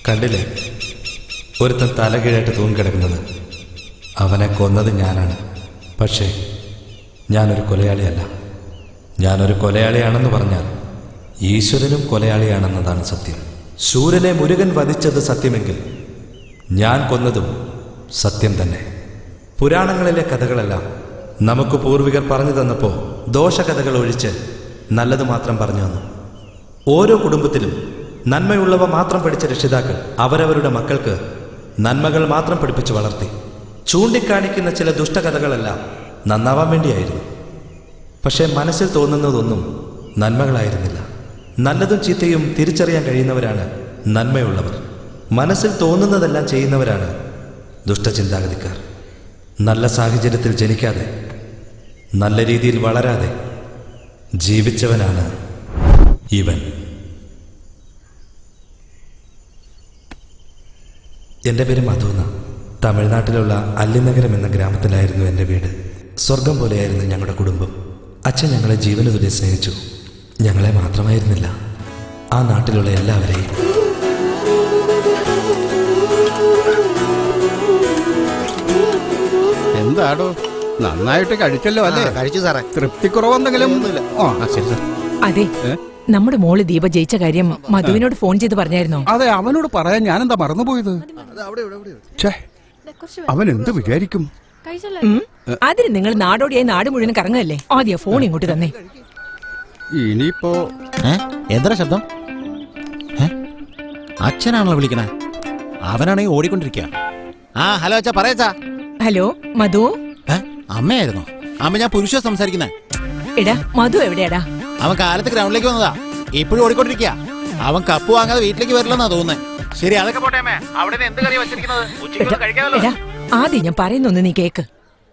കണ്ടില്ലേ, ഒരുത്തൻ തലകീഴായിട്ട് തൂങ്ങിക്കിടക്കുന്നത്. അവനെ കൊന്നത് ഞാനാണ്. പക്ഷേ ഞാനൊരു കൊലയാളിയല്ല. ഞാനൊരു കൊലയാളിയാണെന്ന് പറഞ്ഞാൽ ഈശ്വരനും കൊലയാളിയാണെന്നതാണ് സത്യം. ശൂരനെ മുരുകൻ വധിച്ചത് സത്യമെങ്കിൽ ഞാൻ കൊന്നതും സത്യം തന്നെ. പുരാണങ്ങളിലെ കഥകളെല്ലാം നമുക്ക് പൂർവികർ പറഞ്ഞു തന്നപ്പോൾ ദോഷകഥകൾ ഒഴിച്ച് നല്ലത് മാത്രം പറഞ്ഞു തന്നു. ഓരോ കുടുംബത്തിലും നന്മയുള്ളവ മാത്രം പഠിച്ച രക്ഷിതാക്കൾ അവരവരുടെ മക്കൾക്ക് നന്മകൾ മാത്രം പഠിപ്പിച്ച് വളർത്തി. ചൂണ്ടിക്കാണിക്കുന്ന ചില ദുഷ്ടകഥകളെല്ലാം നന്നാവാൻ വേണ്ടിയായിരുന്നു. പക്ഷേ മനസ്സിൽ തോന്നുന്നതൊന്നും നന്മകളായിരുന്നില്ല. നല്ലതും ചീത്തയും തിരിച്ചറിയാൻ കഴിയുന്നവരാണ് നന്മയുള്ളവർ. മനസ്സിൽ തോന്നുന്നതെല്ലാം ചെയ്യുന്നവരാണ് ദുഷ്ടചിന്താഗതിക്കാർ. നല്ല സാഹചര്യത്തിൽ ജനിക്കാതെ നല്ല രീതിയിൽ വളരാതെ ജീവിച്ചവനാണ് ഇവൻ. എൻ്റെ പേര് മധുന. തമിഴ്നാട്ടിലുള്ള അല്ലിനഗരം എന്ന ഗ്രാമത്തിലായിരുന്നു എൻ്റെ വീട്. സ്വർഗം പോലെയായിരുന്നു ഞങ്ങളുടെ കുടുംബം. അച്ഛൻ ഞങ്ങളെ ജീവന് തുല്യം സ്നേഹിച്ചു. ഞങ്ങളെ മാത്രമായിരുന്നില്ല, ആ നാട്ടിലുള്ള എല്ലാവരെയും. എന്താടോ, നന്നായിട്ട് കഴിച്ചല്ലോ അല്ലേ? കഴിച്ചു സാറേ. തൃപ്തിക്കുറവെന്തെങ്കിലും? അതെ, നമ്മുടെ മോള് ദീപ ജയിച്ച കാര്യം മധുവിനോട് ഫോൺ ചെയ്ത് പറഞ്ഞായിരുന്നോ? അതെ, അവനോട് പറയാൻ ഞാനെന്താ മറന്നുപോയത്. അവൻ എന്ത് വിചാരിക്കും? അതിന് നിങ്ങൾ നാടോടിയായി നാട് മുഴുവൻ കറങ്ങല്ലേ? ആദ്യം ഫോൺ ഇങ്ങോട്ട് തന്നെ. ഇനിയിപ്പോ എന്താ ശബ്ദം? അച്ഛനാണല്ലോ വിളിക്കണേ. അവനാണെങ്കിൽ ഓടിക്കൊണ്ടിരിക്കുക. ആ ഹലോ അച്ഛാ, പറയച്ചാ. ഹലോ മധു. അമ്മയായിരുന്നോ? അമ്മ ഞാൻ പുരുഷ സംസാരിക്കുന്നേ. എടാ മധു എവിടെയാടാ? അവൻ കാലത്ത് ഗ്രൗണ്ടിലേക്ക് വന്നതാ. ഇപ്പോഴും ഓടിക്കൊണ്ടിരിക്കുക. അവൻ കപ്പ് വാങ്ങാതെ വീട്ടിലേക്ക് വരില്ലെന്നാ തോന്നുന്നേ. ശരി, അതൊക്കെ പോട്ടെ അമ്മേ. അവിടെ എന്ത് കറി വെച്ചിരിക്കുന്നത്? എടാ, ആദ്യം ഞാൻ പറയുന്നൊന്ന് നീ കേക്ക്.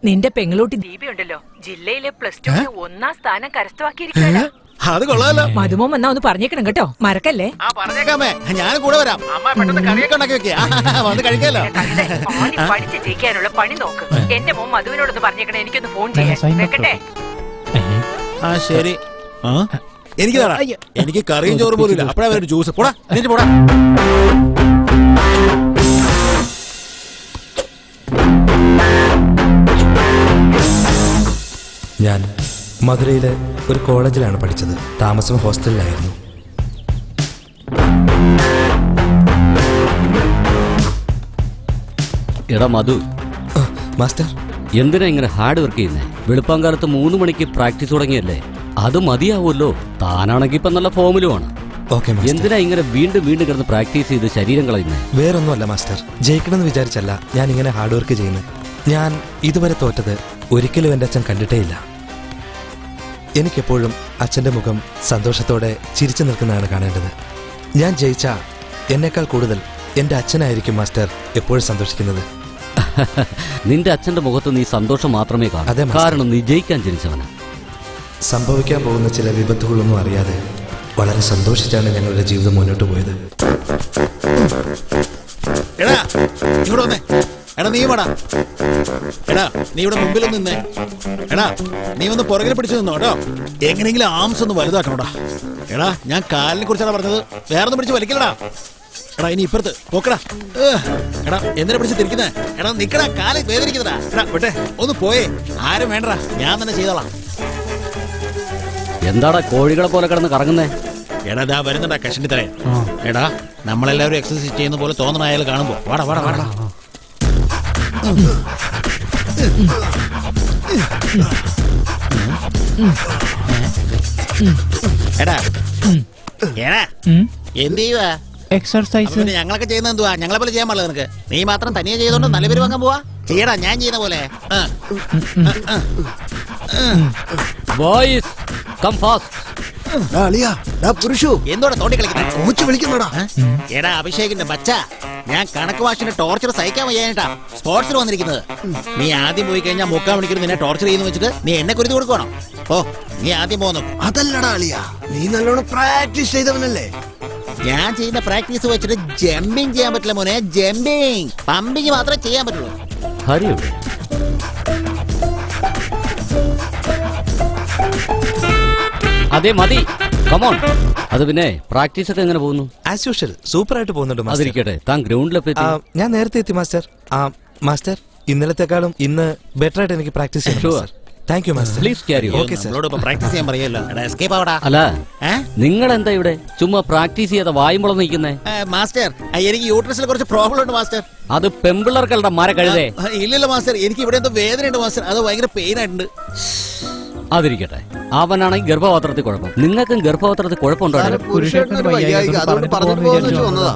നിന്റെ പെങ്ങളൂട്ടി ദീപയുണ്ടല്ലോ, ജില്ലയിലെ +2 1ാം സ്ഥാനം കരസ്ഥമാക്കിയിരിക്കുകയാണ്. അത് കൊള്ളാലോ. മധുമോൻ വന്നാ ഒന്ന് പറഞ്ഞേക്കണം കേട്ടോ, മറക്കല്ലേ? പറഞ്ഞേക്കാമേ, ഞാൻ കൂടെ വരാം. അമ്മ പെട്ടെന്ന് കറിയൊക്കെ ഉണ്ടാക്കി വെക്കുക. വന്ന് കഴിക്കാലോ. പഠിച്ച് ജയിക്കാനുള്ള പണി നോക്ക്. എന്റെ മോൻ മധുവിനോടൊന്ന് പറഞ്ഞേക്കണേ, എനിക്കൊന്ന് ഫോൺ ചെയ്യാൻ. വെക്കട്ടെ? ആ ശരി. എനിക്ക് തരാം. എനിക്ക് കറിയും ചോറും പോലും ഇല്ല. അപ്പഴാ ഒരു ജ്യൂസ്. പോടാ, എന്നിട്ട് പോടാ. ഞാൻ മധുരയിലെ ഒരു കോളേജിലാണ് പഠിച്ചത്. താമസം ഹോസ്റ്റലിലായിരുന്നു. എടാ മധു, മാസ്റ്റർ എന്തിനാ ഇങ്ങനെ ഹാർഡ് വർക്ക് ചെയ്യുന്നേ? വെളുപ്പാങ്കാലത്ത് 3 മണിക്ക് പ്രാക്ടീസ് തുടങ്ങിയല്ലേ? അത് മതിയാവുമല്ലോ. താനാണെങ്കിൽ ഇപ്പൊ നല്ല ഫോമിലുമാണ്. എന്തിനാ ഇങ്ങനെ വീണ്ടും വീണ്ടും കിടന്ന് പ്രാക്ടീസ് ചെയ്ത് ശരീരം കളയുന്നേ? വേറൊന്നുമല്ല മാസ്റ്റർ, ജയിക്കണമെന്ന് വിചാരിച്ചല്ല ഞാൻ ഇങ്ങനെ ഹാർഡ് വർക്ക് ചെയ്യുന്നത്. ഞാൻ ഇതുവരെ തോറ്റത് ഒരിക്കലും എൻ്റെ അച്ഛൻ കണ്ടിട്ടേയില്ല. എനിക്കെപ്പോഴും അച്ഛൻ്റെ മുഖം സന്തോഷത്തോടെ ചിരിച്ചു നിൽക്കുന്നതാണ് കാണേണ്ടത്. ഞാൻ ജയിച്ച എന്നേക്കാൾ കൂടുതൽ എൻ്റെ അച്ഛനായിരിക്കും മാസ്റ്റർ എപ്പോഴും സന്തോഷിക്കുന്നത്. നിന്റെ അച്ഛന്റെ മുഖത്ത് നീ സന്തോഷം മാത്രമേ കാണൂ. കാരണം നീ ജയിക്കാൻ ജനിച്ചവനാ. സംഭവിക്കാൻ പോകുന്ന ചില വിപത്തുകളൊന്നും അറിയാതെ വളരെ സന്തോഷിച്ചാണ് ഞങ്ങളുടെ ജീവിതം മുന്നോട്ട് പോയത്. എടാ ഇവിടെ വന്നേ. എടാ നീ വേടാ. എടാ നീ ഇവിടെ മുമ്പിലൊന്ന് നിന്നേ. എടാ നീ ഒന്ന് പുറകിൽ പിടിച്ചു നിന്നോ കേട്ടോ. എങ്ങനെയെങ്കിലും ആംസ് ഒന്ന് വലുതാക്കണോടാ. എടാ ഞാൻ കാലിനെ കുറിച്ചാണ് പറഞ്ഞത്, വേറൊന്നും പിടിച്ച് വലിക്കലടാ. എടാ ഇനി ഇപ്പുറത്ത് പോക്കടാ. എടാ എന്തിനാ പിടിച്ച് തിരിക്കുന്നേ? എടാ നിക്കടാ, കാല് വേദനിക്കുന്നതാ. എടാ വിട്ടെ, ഒന്ന് പോയേ. ആരും വേണ്ടടാ, ഞാൻ തന്നെ ചെയ്തോളാം. എന്താടാ കോഴികളെ പോലെ കിടന്ന് കറങ്ങുന്നേ? എടാ ദാ വരുന്നുണ്ടാ കഷണ്ടി തരേ. എടാ നമ്മളെല്ലാവരും എക്സസൈസ് ചെയ്യുന്ന പോലെ തോന്നണ അയാൾ കാണുമ്പോ വാടാ വാടാ വാടാ. എടാ എടാ എന്ത് ചെയ്യുവാ? എക്സർസൈസ്. ഞങ്ങളൊക്കെ ചെയ്യുന്ന എന്തുവാ? ഞങ്ങളെ പോലെ ചെയ്യാൻ പാടില്ല നിനക്ക്? നീ മാത്രം തനിയെ ചെയ്തോണ്ട് നല്ല പേര് വാങ്ങാൻ പോവാ? ചെയ്യടാ ഞാൻ ചെയ്യുന്ന പോലെ. Boys come fast. എന്തോടെ തോണ്ടി കളിക്കുന്നത്? കോച്ച് വിളിക്കുന്നടാ. എടാ അഭിഷേകിന്റെ ബച്ച, ഞാൻ കണക്ക് വാശിന്റെ ടോർച്ചർ സഹിക്കാൻ വയ്യാനിട്ടാ സ്പോർട്സിൽ വന്നിരിക്കുന്നത്. നീ ആദ്യം പോയി കഴിഞ്ഞാൽ 3/4 മണിക്കൂർ നിന്നെ ടോർച്ചർ ചെയ്യുന്ന വെച്ചിട്ട് നീ എന്നെ കുരുതി കൊടുക്കണോ? ഓ നീ ആദ്യം പോകുന്നു. അതല്ലടാ അളിയ, നീ നല്ലോണം പ്രാക്ടീസ് ചെയ്തവനല്ലേ. ഞാൻ ചെയ്യുന്ന പ്രാക്ടീസ് വെച്ചിട്ട് ജമ്പിങ് ചെയ്യാൻ പറ്റില്ല മോനെ. ജമ്പിങ് പമ്പിങ് മാത്രമേ ചെയ്യാൻ പറ്റുള്ളൂ. ഹരിയോ അതെ മതി, കമോൺ. അത് പിന്നെ പ്രാക്ടീസ് ഒക്കെ എങ്ങനെ പോകുന്നു? ആസ് യൂഷ്വൽ സൂപ്പർ ആയിട്ട് പോകുന്നുണ്ട് മാസ്റ്റർ. അതിരിക്കട്ടെ, താൻ ഗ്രൗണ്ടിലെത്തി? ഞാൻ നേരത്തെ എത്തി മാസ്റ്റർ. മാസ്റ്റർ ഇന്നലത്തെക്കാളും ഇന്ന് ബെറ്റർ ആയിട്ട് എനിക്ക് പ്രാക്ടീസ് ചെയ്യണം. Thank you master. Please carry on. Okay sir. നമ്മളോട് പ്രാക്ടീസ് ചെയ്യാൻ പറയല്ലോ. എടാ എസ്കേപ്പ് ആവടാ. അല്ല നിങ്ങൾ എന്താ ഇവിടെ ചുമ്മാ പ്രാക്ടീസ് ചെയ്യാതെ വായുമ്പോളം നിൽക്കുന്നേ? മാസ്റ്റർ എനിക്ക് യൂട്രസിൽ കുറച്ച് പ്രോബ്ലം ഉണ്ട് മാസ്റ്റർ. അത് പെമ്പിള്ളർക്കളുടെ മര കഴുതേ. ഇല്ലല്ലോ മാസ്റ്റർ, എനിക്ക് ഇവിടെ എന്തോ വേദനയുണ്ട് മാസ്റ്റർ. അത് ഭയങ്കര പെയിൻ ആയിട്ടുണ്ട്. അതിരിക്കട്ടെ, അവനാണെങ്കിൽ ഗർഭപാത്രത്തിൽ കുഴപ്പം. നിങ്ങൾക്കും ഗർഭപാത്രത്തിൽ കുഴപ്പമുണ്ടോ? അതുകൊണ്ട് പറഞ്ഞിട്ട് പോകാന്ന് വെച്ച് വന്നതാ.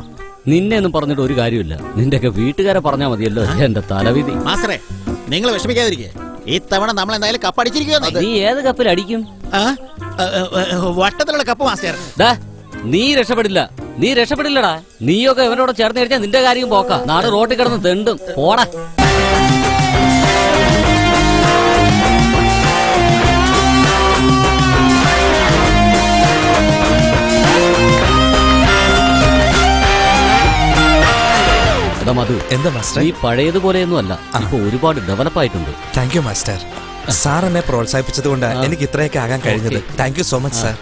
നിന്നെ ഒന്നും പറഞ്ഞിട്ട് ഒരു കാര്യമില്ല. നിന്റെയൊക്കെ വീട്ടുകാരെ പറഞ്ഞാൽ മതിയല്ലോ. എന്റെ തലവിധി. മാസ്റ്ററെ നിങ്ങൾ വിഷമിക്കാതിരിക്കേ. ഇത്തവണ നമ്മൾ എന്തായാലും കപ്പ് അടിച്ചിരിക്കുകയാണ്. നീ ഏത് കപ്പിൽ അടിക്കും? വട്ടത്തിലുള്ള കപ്പ് മാസ്റ്റർ. നീ രക്ഷപ്പെടില്ലടാ. നീയൊക്കെ ഇവനോട് ചേർന്ന് കഴിച്ചാൽ നിന്റെ കാര്യം പോക്ക. നാട് റോട്ടിൽ കിടന്ന് തെണ്ടും. പോടാ. മധു, എന്താ മാസ്റ്റർ? നീ പഴയതുപോലെയൊന്നും അല്ല, ഇപ്പൊ ഒരുപാട് ഡെവലപ്പ് ആയിട്ടുണ്ട്. Thank you master. സാർ എന്നെ പ്രോത്സാഹിപ്പിച്ചത് കൊണ്ട് എനിക്ക് ഇത്രയൊക്കെ ആകാൻ കഴിഞ്ഞത്. Thank you so much sir.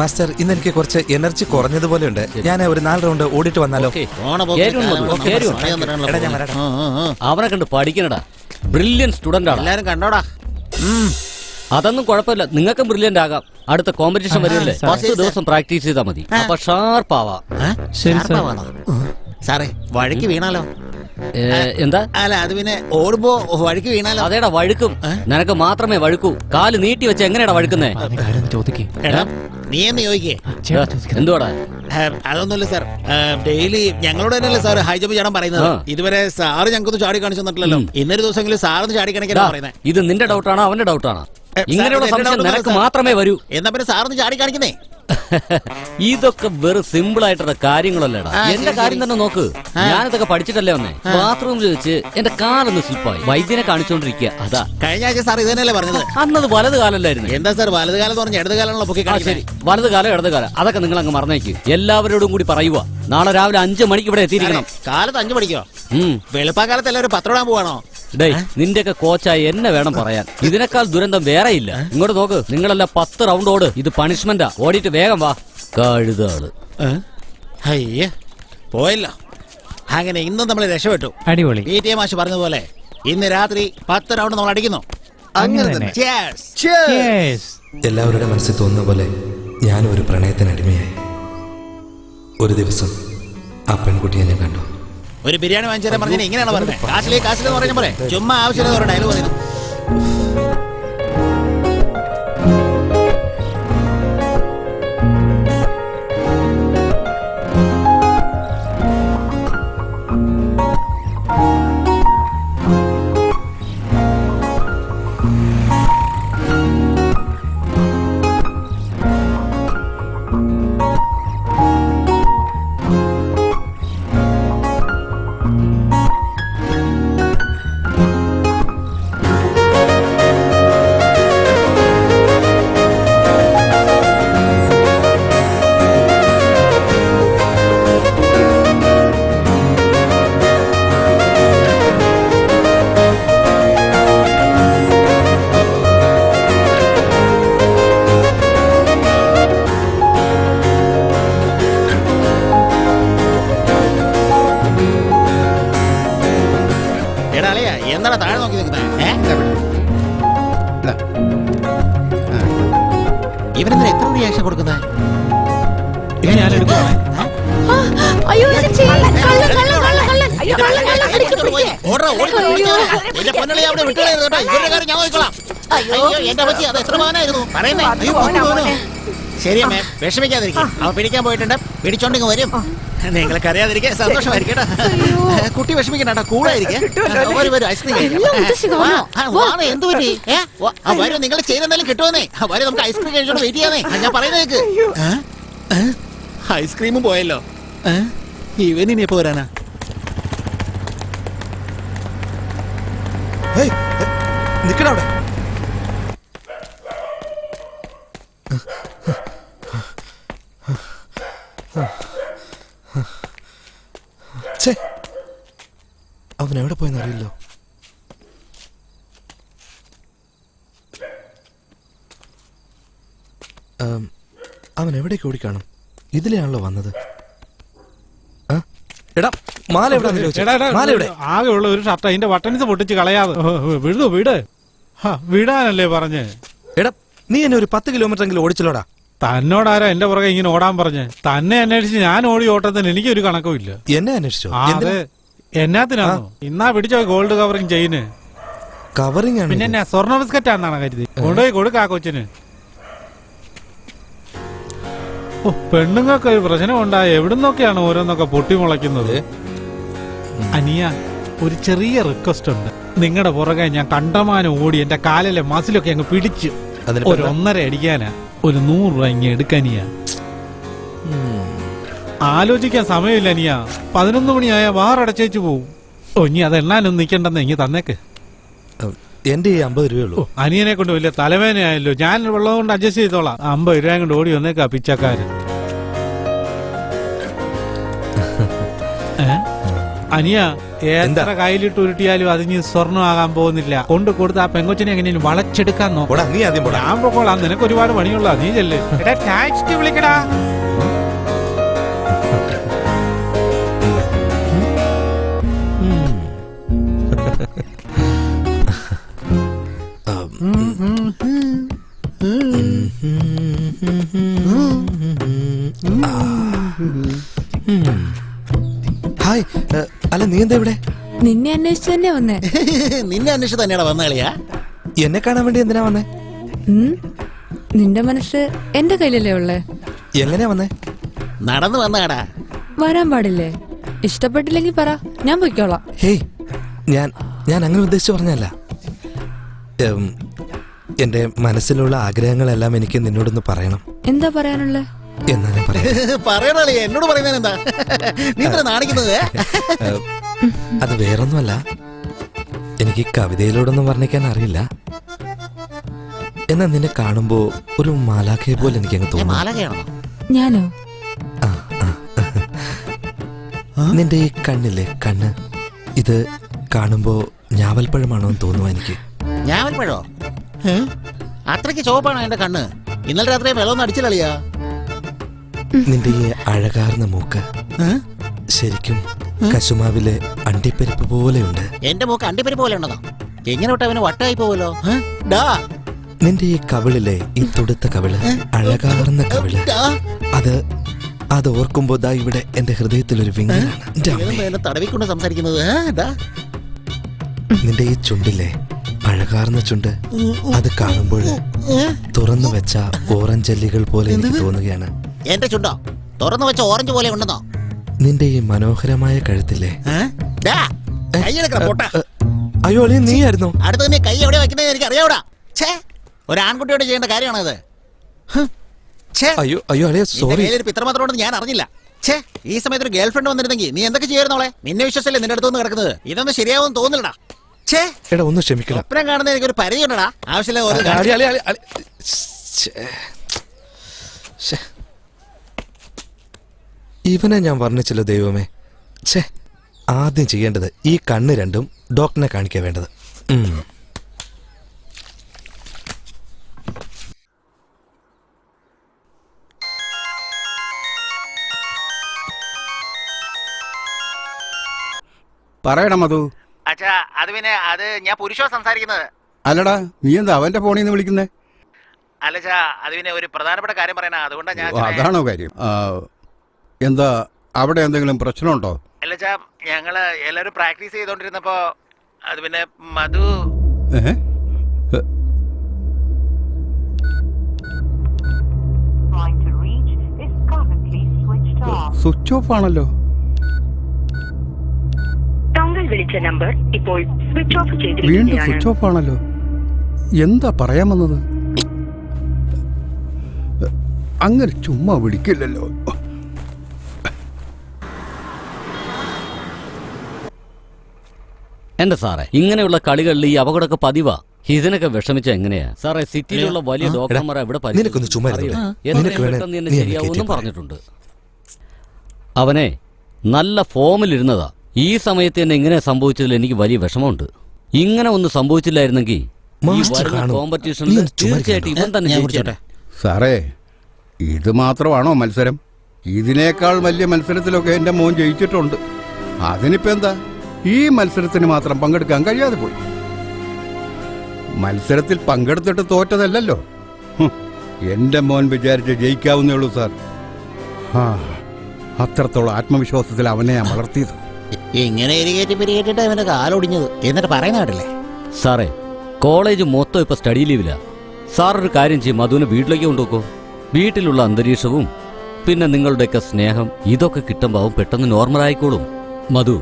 Master ഇന്ന് എനിക്ക് കുറച്ച് എനർജി കുറഞ്ഞതുപോലെ ഉണ്ട്. ഞാൻ ഒരു 4 റൗണ്ട് ഓടിയിട്ട് വന്നാലോ? അവനെ കണ്ട് പഠിക്കണടാ. ബ്രില്യൻ സ്റ്റുഡന്റ് ആണ്. എല്ലാരും കണ്ടോടാ. അതൊന്നും കുഴപ്പമില്ല, നിങ്ങൾക്കും ബ്രില്യന്റ് ആകാം. അടുത്ത കോമ്പറ്റീഷൻ വരുമല്ലേ, 10 ദിവസം പ്രാക്ടീസ് ചെയ്താൽ മതി. അപ്പൊ ഷാർപ്പാവാ. സാറേ വഴിക്ക് വീണാലോ? എന്താ? അല്ല അത് പിന്നെ ഓടുമ്പോ വഴിക്ക് വീണാലോ? അതേടാ വഴുക്കും. നിനക്ക് മാത്രമേ വഴുക്കൂ. കാല് നീട്ടി വെച്ച് എങ്ങനെയാടാ വഴുക്കുന്നേ? എടാ നീ എന്ന് ചോദിക്കേ. എന്തുവാടാ? അതൊന്നുമില്ല സാർ, ഡെയിലി ഞങ്ങളോട് തന്നെയല്ലേ സാർ ഹൈ ജമ്പ് ചാടാൻ പറയുന്നത്. ഇതുവരെ സാറ് ഞങ്ങൾക്കൊന്നും ചാടി കാണിച്ചു തന്നിട്ടില്ലല്ലോ. ഇന്നൊരു ദിവസമെങ്കിലും സാറിന് ചാടി കാണിക്കാനാ പറയുന്നത്. ഇത് നിന്റെ ഡൗട്ടാണോ അവന്റെ ഡൗട്ടാണോ? ഇങ്ങനെയുള്ള സംശയം നിനക്ക് മാത്രമേ വരൂ. എന്നാ പിന്നെ സാറിന് ചാടി കാണിക്കുന്നേ. ഇതൊക്കെ വെറും സിമ്പിൾ ആയിട്ടുള്ള കാര്യങ്ങളല്ലേടാ. എന്റെ കാര്യം തന്നെ നോക്ക്. ഞാനിതൊക്കെ പഠിച്ചിട്ടല്ലേ വന്നേ. ബാത്റൂമിൽ വെച്ച് എന്റെ കാലൊന്ന് സ്ലിപ്പായി. വൈദ്യനെ കാണിച്ചോണ്ടിരിക്കുക. അതാ കഴിഞ്ഞ ആഴ്ച സാർ ഇത് തന്നെയല്ലേ പറഞ്ഞത്. അന്നത് വലത് കാലല്ലായിരുന്നു. എന്താ സാർ വലത് കാലം എന്ന് പറഞ്ഞ ഇടത് കാലമാണല്ലോ പൊക്കി കാണിച്ചത്. ശരി, വലത് കാലം ഇടത് കാലം അതൊക്കെ നിങ്ങൾ അങ്ങ് മറന്നേക്ക്. എല്ലാവരോടും കൂടി പറയുക, നാളെ രാവിലെ 5 മണിക്ക് ഇവിടെ എത്തിയിരിക്കണം. കാലത്ത് 5 മണിക്കോ? വെളുപ്പാക്കാലത്ത് എല്ലാവരും പത്രോടാൻ പോവാണോ? ഡേയ്, നിന്റെയൊക്കെ കോച്ചായി എന്നെ വേണം പറയാൻ. ഇതിനേക്കാൾ ദുരന്തം വേറെ ഇല്ല. ഇങ്ങോട്ട് നോക്ക്, നിങ്ങളെല്ലാം 10 റൗണ്ട് ഓട്. ഇത് പണിഷ്മെന്റാ. ഓടിയിട്ട് വേഗം വാ. കഴുതാള്. അയ്യേ പോയല്ലോ. അങ്ങനെ ഇന്നും നമ്മൾ രക്ഷപ്പെട്ടു. അടിപൊളി. PTA മാഷ് പറഞ്ഞതുപോലെ ഇന്ന് രാത്രി 10 റൗണ്ട് നമ്മൾ അടിക്കുന്നു. അങ്ങനെ തന്നെ. എല്ലാവരുടെ മനസ്സിൽ തോന്നുന്ന പോലെ ഞാനും ഒരു പ്രണയത്തിന് അടിമയായി. ഒരു ദിവസം ആ പെൺകുട്ടിയെ ഞാൻ കണ്ടു. ഒരു ബിരിയാണി വാങ്ങിച്ചു തരാൻ പറഞ്ഞാൽ ഇങ്ങനെയാണ് പറഞ്ഞത്. കാശിലെന്ന് പറഞ്ഞ പോലെ ചുമ്മാ ആവശ്യമില്ല ഒരു ഡയലോഗ് പറയുന്നു. എന്താണ് താഴെ നോക്കി നിൽക്കുന്നത്? ഇവരെന്താ എത്ര റിയാക്ഷൻ കൊടുക്കുന്നത്? ശരി അമ്മേ, വിഷമിക്കാതിരിക്കും. അവ പിടിക്കാൻ പോയിട്ടുണ്ട്, പിടിച്ചോണ്ടിങ് വരും. നിങ്ങൾക്ക് അറിയാതിരിക്കെ സന്തോഷമായിരിക്കും കേട്ടോ. കുട്ടി വിഷമിക്കണ്ട, കൂടായിരിക്കും. വരും ഐസ്ക്രീം എന്ത് പറ്റി? വരും, നിങ്ങൾ ചെയ്യുന്നെന്തായാലും കിട്ടുമെന്നേ. വരും, നമുക്ക് ഐസ്ക്രീം കഴിച്ചോണ്ട് വെയിറ്റ് ചെയ്യാന്നേ. ഞാൻ പറയുന്നേക്ക്. ഐസ്ക്രീമും പോയല്ലോ. ഇവനിനി എപ്പോ വരാനാ? നിക്കടാ അവിടെ. അവൻ എവിടെ പോയെന്ന് അറിയില്ലോ. അവൻ എവിടേക്ക് ഓടിക്കാണും? ഇതിലെയാണല്ലോ വന്നത്. എടാ മാല എവിടെ? മാല എവിടെ? ആകെ ഉള്ള ഒരു ഷർട്ട്, അതിന്റെ ബട്ടൺസ് പൊട്ടിച്ച് കളയാതെ വിടു. വിടാനല്ലേ പറഞ്ഞേ? എടാ നീ എന്നെ ഒരു 10 കിലോമീറ്റർ എങ്കിലും ഓടിച്ചല്ലോടാ. തന്നോടാരാ എന്റെ പുറകെ ഇങ്ങനെ ഓടാൻ പറഞ്ഞേ? തന്നെ അന്വേഷിച്ച് ഞാൻ ഓടി ഓട്ടത്തിന് എനിക്കൊരു കണക്കും ഇല്ല. എന്നെ അന്വേഷിച്ചോ? അതെ, എന്നാത്തിനാണോ? ഇന്നാ പിടിച്ചോ ഗോൾഡ് കവറിങ് ചെയ്യുന്നു. കവറിങ് ആണ്. പിന്നെ എന്നാ സ്വർണ്ണ ബിസ്ക്കറ്റാന്നാണ് കരുതി. കൊണ്ടുപോയി കൊടുക്കാ കൊച്ചിന്. ഓ, പെണ്ണുങ്ങൾക്ക് ഒരു പ്രശ്നം ഉണ്ടായ എവിടുന്നൊക്കെയാണ് ഓരോന്നൊക്കെ പൊട്ടിമുളയ്ക്കുന്നത്. അനിയ, ഒരു ചെറിയ റിക്വസ്റ്റ് ഉണ്ട്. നിങ്ങളുടെ പുറകെ ഞാൻ കണ്ടമാനം ഓടി എന്റെ കാലിലെ മസിലൊക്കെ അങ്ങ് പിടിച്ചു. ഒരു 1.5 അടിക്കാനാ. ഒരു 100 രൂപ ഇങ്ങ എടുക്കാനിയ. ആലോചിക്കാൻ സമയമില്ല അനിയ. 11 മണിയായ വാറടച്ചേച്ചു പോവും. ഓ, ഇനി അത് എണ്ണാനൊന്നും നിൽക്കണ്ടെന്ന് ഇങ്ങി തന്നേക്ക്. എന്റെ 50 രൂപയുള്ളൂ. അനിയനെ കൊണ്ട് വലിയ തലവേദനയായല്ലോ. ഞാൻ വെള്ളം കൊണ്ട് അഡ്ജസ്റ്റ് ചെയ്തോളാം. 50 രൂപ കൊണ്ട് ഓടി വന്നേക്കാ പിച്ചക്കാരൻ. അനിയ, എത്ര കയ്യിലിട്ട് ഉരുട്ടിയാലും അതിന് സ്വർണ്ണമാകാൻ പോകുന്നില്ല. കൊണ്ട് കൊടുത്ത് ആ പെങ്കൊച്ചിനെ എങ്ങനെയും വളച്ചെടുക്കാൻ നോക്കാം. ഞാൻ പോക്കോളാം, നിനക്ക് ഒരുപാട് പണിയുള്ള. നീ ചെല്ല്. ടാക്സി വിളിക്കടാ. ഹായ്, അല്ല നീ എന്താ ഇവിടെ? നിന്നെ അന്വേഷിച്ചു തന്നെ വന്നേ. നിന്നെ അന്വേഷിച്ച് തന്നെയാണ് വന്ന കളിയാ? എന്നെ കാണാൻ വേണ്ടി എന്തിനാ വന്നേ? നിന്റെ മനസ്സ് എന്റെ കയ്യിലല്ലേ ഉള്ളേ. എങ്ങനെയാ വന്നേ? നടന്നു വന്നാടാ. വരാൻ പാടില്ലേ? ഇഷ്ടപ്പെട്ടില്ലെങ്കിൽ പറ, ഞാൻ പൊയ്ക്കോളാം. ഹേയ്, ഞാൻ അങ്ങനെ ഉദ്ദേശിച്ചു പറഞ്ഞല്ല. എന്റെ മനസ്സിലുള്ള ആഗ്രഹങ്ങളെല്ലാം എനിക്ക് നിന്നോടൊന്ന് പറയണം. എന്താ പറയാനുള്ളേ? എന്നാലും പറയണല്ലേ, എന്നോട് പറയുന്നത് എന്താ? നീ നാണിക്കുന്നത്? അത് വേറൊന്നുമല്ല, എനിക്ക് കവിതയിലൂടൊന്നും വർണ്ണിക്കാൻ അറിയില്ല. എന്നാ നിന്നെ കാണുമ്പോ ഒരു മാലാഖയെ പോലെ എനിക്ക് അങ്ങ് തോന്നുന്നു. ഞാനോ? നിന്റെ ഈ കണ്ണില്ലേ, കണ്ണ്, ഇത് കാണുമ്പോ ഞാവൽപ്പഴമാണോ എന്ന് തോന്നുന്നു എനിക്ക്. ഞാവൽപ്പഴോ? അത്രയ്ക്ക് ചോപ്പാണോ എന്റെ കണ്ണ്? ഇന്നലെ രാത്രി വെള്ളം അടിച്ചില്ല. നിന്റെ ഈ അഴകാർന്ന മൂക്ക് ശരിക്കും കശുമാവിലെ അണ്ടിപ്പരിപ്പ് പോലെയുണ്ട്. എന്റെ മൂക്ക് അണ്ടിപ്പരിപ്പ് പോലെ ഉണ്ടോ? എങ്ങനെ വിട്ട അവന് വട്ടായി പോവല്ലോ. നിന്റെ ഈ കവിളിലെ ഈ തുടുത്ത കവിള്, അഴകാർന്ന കവിള്, അത് ഓർക്കുമ്പോ ദാ ഇവിടെ എന്റെ ഹൃദയത്തിൽ ഒരു വിങ്ങലാണ്. തടവിക്കൊണ്ട് സംസാരിക്കുന്നത്. നിന്റെ ഈ ചുണ്ടിലെ അഴകാർന്ന ചുണ്ട്, അത് കാണുമ്പോൾ തുറന്നു വെച്ച ഓറഞ്ചല്ലികൾ പോലെ എനിക്ക് തോന്നുകയാണ്. എന്റെ ചുണ്ടോ തുറന്നു വെച്ച ഓറഞ്ച് പോലെ ഉണ്ടെന്നോ? നിന്റെ ഈ മനോഹരമായ കഴുത്തില്ലേ. അയ്യോ, നീയായിരുന്നു. അടുത്ത് തന്നെ കൈ എവിടെ വെക്കുന്നത് എനിക്ക് അറിയാവൂടാ. ഒരു ആൺകുട്ടിയോട് ചെയ്യേണ്ട കാര്യമാണത്. പിത്രമാത്രം ഞാൻ അറിഞ്ഞില്ല. ഈ സമയത്ത് ഒരു ഗേൾ ഫ്രണ്ട് വന്നിരുന്നെങ്കിൽ നീ എന്തൊക്കെ ചെയ്യുന്നോളെ? നിന്നെ വിശ്വസല്ലേ നിന്റെ അടുത്തൊന്നും കിടക്കുന്നത്? ഇതൊന്നും ശരിയാവും തോന്നില്ലടാ. ഒന്ന് ക്ഷമിക്കണം. സ്വപ്നം കാണുന്ന എനിക്കൊരു പരിചയമുണ്ടടാ. ആവശ്യമില്ല. ഇവനെ ഞാൻ വർണ്ണിച്ചല്ലോ ദൈവമേ. ആദ്യം ചെയ്യേണ്ടത് ഈ കണ്ണ് രണ്ടും ഡോക്ടറിനെ കാണിക്കാൻ വേണ്ടത്. പറയണം മധു. അച്ഛാ, അത് പിന്നെ അത് ഞാൻ പുരുഷോ സംസാരിക്കുന്നത്. അല്ലടാ, നീ എന്താ അവന്റെ ഫോണിൽ നിന്ന് വിളിക്കുന്നേ? അല്ലച്ചാ, അത് പിന്നെ ഒരു പ്രധാനപ്പെട്ട കാര്യം പറയാനാ. അതുകൊണ്ടാ ഞാൻ. അതാണോ കാര്യം? എന്താ അവിടെ എന്തെങ്കിലും പ്രശ്നമുണ്ടോ? അല്ലച്ചാ, ഞങ്ങള് എല്ലാരും പ്രാക്ടീസ് ചെയ്തോണ്ടിരുന്നപ്പോ അത് പിന്നെ മധു. സ്വിച്ച് ഓഫ് ആണല്ലോ. താങ്കൾ വിളിച്ച നമ്പർ ഇപ്പോൾ സ്വിച്ച് ഓഫ് വീണ്ടും ചെയ്തിരിക്കുകയാണ്. സ്വിച്ച് ഓഫ് ആണല്ലോ. എന്താ പറയാൻ വന്നത്? അങ്ങനെ ചുമ്മാ വിളിക്കില്ലല്ലോ. എന്റെ സാറേ, ഇങ്ങനെയുള്ള കളികളിൽ ഈ അപകടമൊക്കെ പതിവാ. ഇതിനൊക്കെ വിഷമിച്ച എങ്ങനെയാ സാറേ? സിറ്റിയിലുള്ള വലിയ ഡോക്ടർമാരെ ഇവിടെ നിനക്കൊന്ന് ചുമ്മാ ഇരുന്നോ? നിനക്ക് വേണേ നീ എന്നെ ശരിയാവുമെന്നും കയറ്റി പറഞ്ഞിട്ടുണ്ട്. അവനെ നല്ല ഫോമിലിരുന്നതാ. ഈ സമയത്ത് തന്നെ ഇങ്ങനെ സംഭവിച്ചതിൽ എനിക്ക് വലിയ വിഷമമുണ്ട്. ഇങ്ങനെ ഒന്നും സംഭവിച്ചില്ലായിരുന്നെങ്കിൽ ഈ മാസ്റ്റർ വരുന്ന കാണും. കോമ്പറ്റീഷനിൽ നീ ഒന്ന് ചുമ്മാ തീർച്ചയായിട്ടും ഇവൻ തന്നെ ഞാൻ ജയിച്ചേനെ. സാറേ, ഇത് മാത്രമാണോ മത്സരം? ഇതിനേക്കാൾ വലിയ മത്സരത്തിലൊക്കെ എൻ്റെ മോൻ ജയിച്ചിട്ടുണ്ട്. അതിനിപ്പോ എന്താ, ഈ മത്സരത്തിന് മാത്രം പങ്കെടുക്കാൻ കഴിയാതെ പോയി. മത്സരത്തിൽ പങ്കെടുത്തിട്ട് തോറ്റതല്ലല്ലോ. എൻ്റെ മോൻ വിചാരിച്ച് ജയിക്കാവുന്നേ ഉള്ളൂ സാർ. അത്രത്തോളം ആത്മവിശ്വാസത്തിൽ അവനെ ഞാൻ വളർത്തിയത്. ഇങ്ങനെ പിരികേറ്റിട്ട് അവന്റെ കാലൊടിഞ്ഞത് എന്നിട്ട് പറയുന്ന കേട്ടില്ലേ? സാറേ, കോളേജ് മൊത്തം ഇപ്പൊ സ്റ്റഡി ലീവിലാ. സാർ ഒരു കാര്യം ചെയ്യും, മധുവിനെ വീട്ടിലേക്ക് കൊണ്ടുപോക്കോ. വീട്ടിലുള്ള അന്തരീക്ഷവും പിന്നെ നിങ്ങളുടെയൊക്കെ സ്നേഹം ഇതൊക്കെ കിട്ടുമ്പോൾ അവൻ പെട്ടെന്ന് നോർമൽ ആയിക്കോളും. മധു,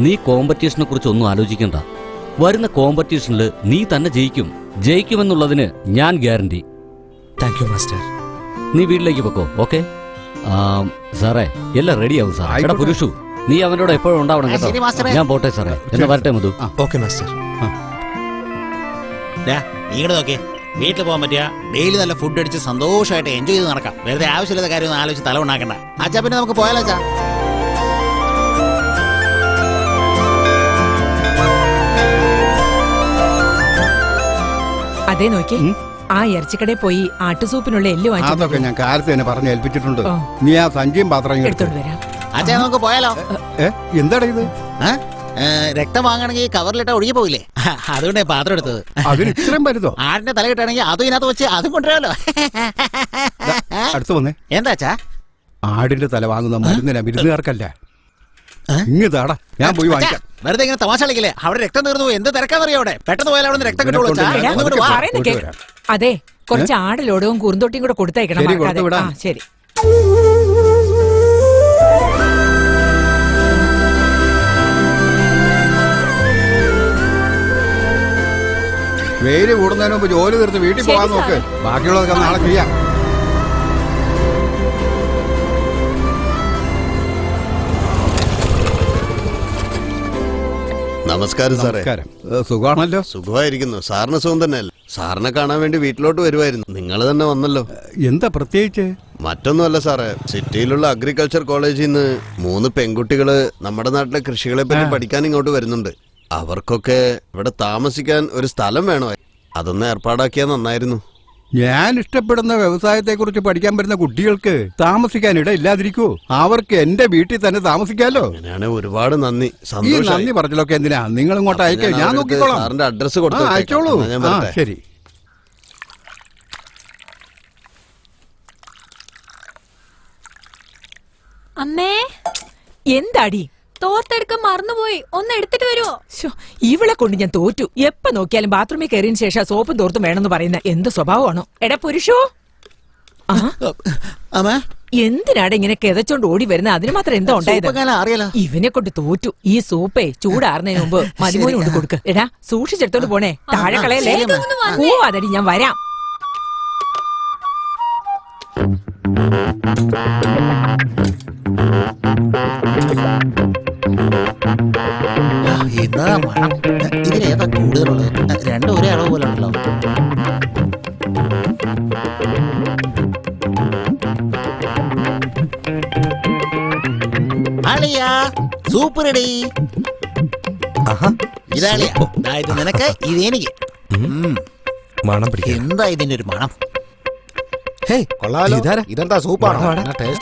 നീ കോമ്പറ്റീഷനെ കുറിച്ച് ഒന്നും ആലോചിക്കണ്ട. വരുന്ന കോമ്പറ്റീഷനിൽ നീ തന്നെ ജയിക്കുമെന്നുള്ളതിന് ഞാൻ ഗ്യാരണ്ടി. Thank you master. നീ വീട്ടിലേക്ക് പൊക്കോ. ഓക്കെ സാറേ, എല്ലാം റെഡിയാവും സാർ. എടാ ആയിക്കോട്ടെ. പുരുഷു, നീ അവനോട് എപ്പോഴും ഉണ്ടാവണം കേട്ടോ. ശരി, മാസ്റ്ററെ. ഞാൻ പോട്ടെ സാറേ. എന്നാ വരട്ടെ മധു. Okay master. ഇങ്ങോട്ട് നോക്കിയേ, വീട്ടിൽ പോകാൻ പറ്റിയ ഡെയിലി നല്ല ഫുഡ് അടിച്ച് സന്തോഷമായിട്ട് എൻജോയ് ചെയ്ത് നടക്കാം. വെറുതെ ആവശ്യമില്ലാത്ത കാര്യം ഒന്നും ആലോചിച്ച് തല ഉണ്ടാക്കണ്ട. അച്ഛാ, പിന്നെ നമുക്ക് പോയാലോ അച്ഛാ? അതേ നോക്കി, ആ ഇറച്ചിക്കടയിൽ പോയി ആട്ടുസൂപ്പിനുള്ള എല്ല് അതൊക്കെ വാങ്ങിച്ചു ഞാൻ കാലത്ത് തന്നെ പറഞ്ഞ് ഏൽപ്പിച്ചിട്ടുണ്ട്. ഓ. നീ ആ സഞ്ചിയും പാത്രം ഇങ്ങ് എടുത്തോ. എടുത്തോണ്ട് വരാം. അച്ഛാ, നമുക്ക് പോയാലോ? എന്താടാ ഇത്? രക്തം വാങ്ങണമെങ്കിൽ കവറിലിട്ട ഒഴുകി പോയില്ലേ? അതുകൊണ്ടേ പാത്രം എടുത്തത്. അതിന് ഇത്രയും വരുതോ? ആടിന്റെ തല കിട്ടുകയാണെങ്കിൽ അതും ഇതിനകത്ത് വെച്ച് അതും കൊണ്ടുവരാമല്ലോ. അടുത്ത് വന്നേ. എന്താ അച്ഛാ? ആടിന്റെ തല വാങ്ങുന്ന മരുന്നിനാ, വിരുന്നുകാർക്കല്ല. ഇങ്ങതാടാ, ഞാൻ പോയി വാങ്ങിക്കാം. വെറുതെ ഇങ്ങനെ തമാശ കളിക്കില്ലേ? അവിടെ രക്തം തീർന്നു പോയി. എന്ത് തിരക്കാന്നറിയോ അവിടെ? പെട്ടെന്ന് പോയാൽ അവിടെ രക്തം കിട്ടുള്ളൂ. ഇവനെ കൊണ്ട് എടാ, ഞാൻ ഒന്നുകൂടി വാ. പറയുന്ന പോയിട്ട് കേക്ക്. വരാം. അതെ, കുറച്ച് ആടിലോടവും കുറുന്തോട്ടിയും കൂടെ കൊടുത്തയക്കണം. ശരി, മറക്കാതെ. കൊടുത്തു വിടാം. ആ, ശരി. വെയില് കൂടുന്നതിന് മുമ്പ് ജോലി തീർത്ത് വീട്ടിൽ ശരി, പോകാൻ നോക്ക്. സാറേ. ബാക്കിയുള്ളതൊക്കെ നാളെ ചെയ്യാം. നമസ്കാരം സാറേ. നമസ്കാരം. സുഖമാണല്ലോ. സുഖമായിരിക്കുന്നു. സാറിന് സുഖം തന്നെയല്ലേ? സാറിനെ കാണാൻ വേണ്ടി വീട്ടിലോട്ട് വരുമായിരുന്നു. നിങ്ങൾ തന്നെ വന്നല്ലോ. എന്താ പ്രത്യേകിച്ച്? മറ്റൊന്നുമല്ല സാറേ, സിറ്റിയിലുള്ള അഗ്രികൾച്ചർ കോളേജിൽ നിന്ന് 3 പെൺകുട്ടികള് നമ്മുടെ നാട്ടിലെ കൃഷികളെ പറ്റി പഠിക്കാൻ ഇങ്ങോട്ട് വരുന്നുണ്ട്. അവർക്കൊക്കെ ഇവിടെ താമസിക്കാൻ ഒരു സ്ഥലം വേണോ? അതൊന്ന് ഏർപ്പാടാക്കിയാൽ നന്നായിരുന്നു. ഞാൻ ഇഷ്ടപ്പെടുന്ന വ്യവസായത്തെ കുറിച്ച് പഠിക്കാൻ വരുന്ന കുട്ടികൾക്ക് താമസിക്കാൻ ഇടയില്ലാതിരിക്കോ? അവർക്ക് എന്റെ വീട്ടിൽ തന്നെ താമസിക്കാലോ. അങ്ങനെയാണെങ്കിൽ ഒരുപാട് നന്ദി. ഈ സന്തോഷമായി. നന്ദി പറഞ്ഞിലൊക്കെ എന്തിനാ? നിങ്ങൾ ഇങ്ങോട്ട് അയക്കോ, ഞാൻ നോക്കിക്കോളാം. സാറിന്റെ അഡ്രസ് അയച്ചോളൂ. ആ, ശരി. അമ്മേ, എന്താടി? തോർത്തെടുക്കാൻ മറന്നുപോയി. ഒന്ന് എടുത്തിട്ട് വരുമോ? ശ്ശോ, ഇവളെ കൊണ്ട് ഞാൻ തോറ്റു. എപ്പ നോക്കിയാലും ബാത്റൂമിൽ കയറിയതിനു ശേഷം സോപ്പും തോർത്തും വേണമെന്ന് പറയുന്ന എന്ത് സ്വഭാവമാണോ? എടാ പുരുഷോ, അമ്മ, എന്തിനാടെ ഇങ്ങനെ കിതച്ചോണ്ട് ഓടി വരുന്നത്? അതിന് മാത്രം എന്താ ഉണ്ടായത്? അറിയാലോ. ഇവനെ കൊണ്ട് തോറ്റു. ഈ സൂപ്പേ ചൂടാറുന്നതിന് മുമ്പ് മതിമോന് കൊണ്ട് കൊടുക്ക്. എടാ, സൂക്ഷിച്ചെടുത്തോണ്ട് പോണേ. താഴെ കളയല്ലേ. പോവാതടി, ഞാൻ വരാം. എന്താ മണം? ഇതിലേതാ കൂടുതലുള്ളത്? രണ്ടും ഒരേ അളവ് പോലെ ഉണ്ടല്ലോ. അളിയാ, സൂപ്പ് റെഡി. ഇതാളിയാ, ഇത് നിനക്ക്, ഇത് എനിക്ക്. മണം പിടിക്കാൻ. എന്താ ഇതിന്റെ ഒരു മണം? ഇതെന്താ സൂപ്പാണോ?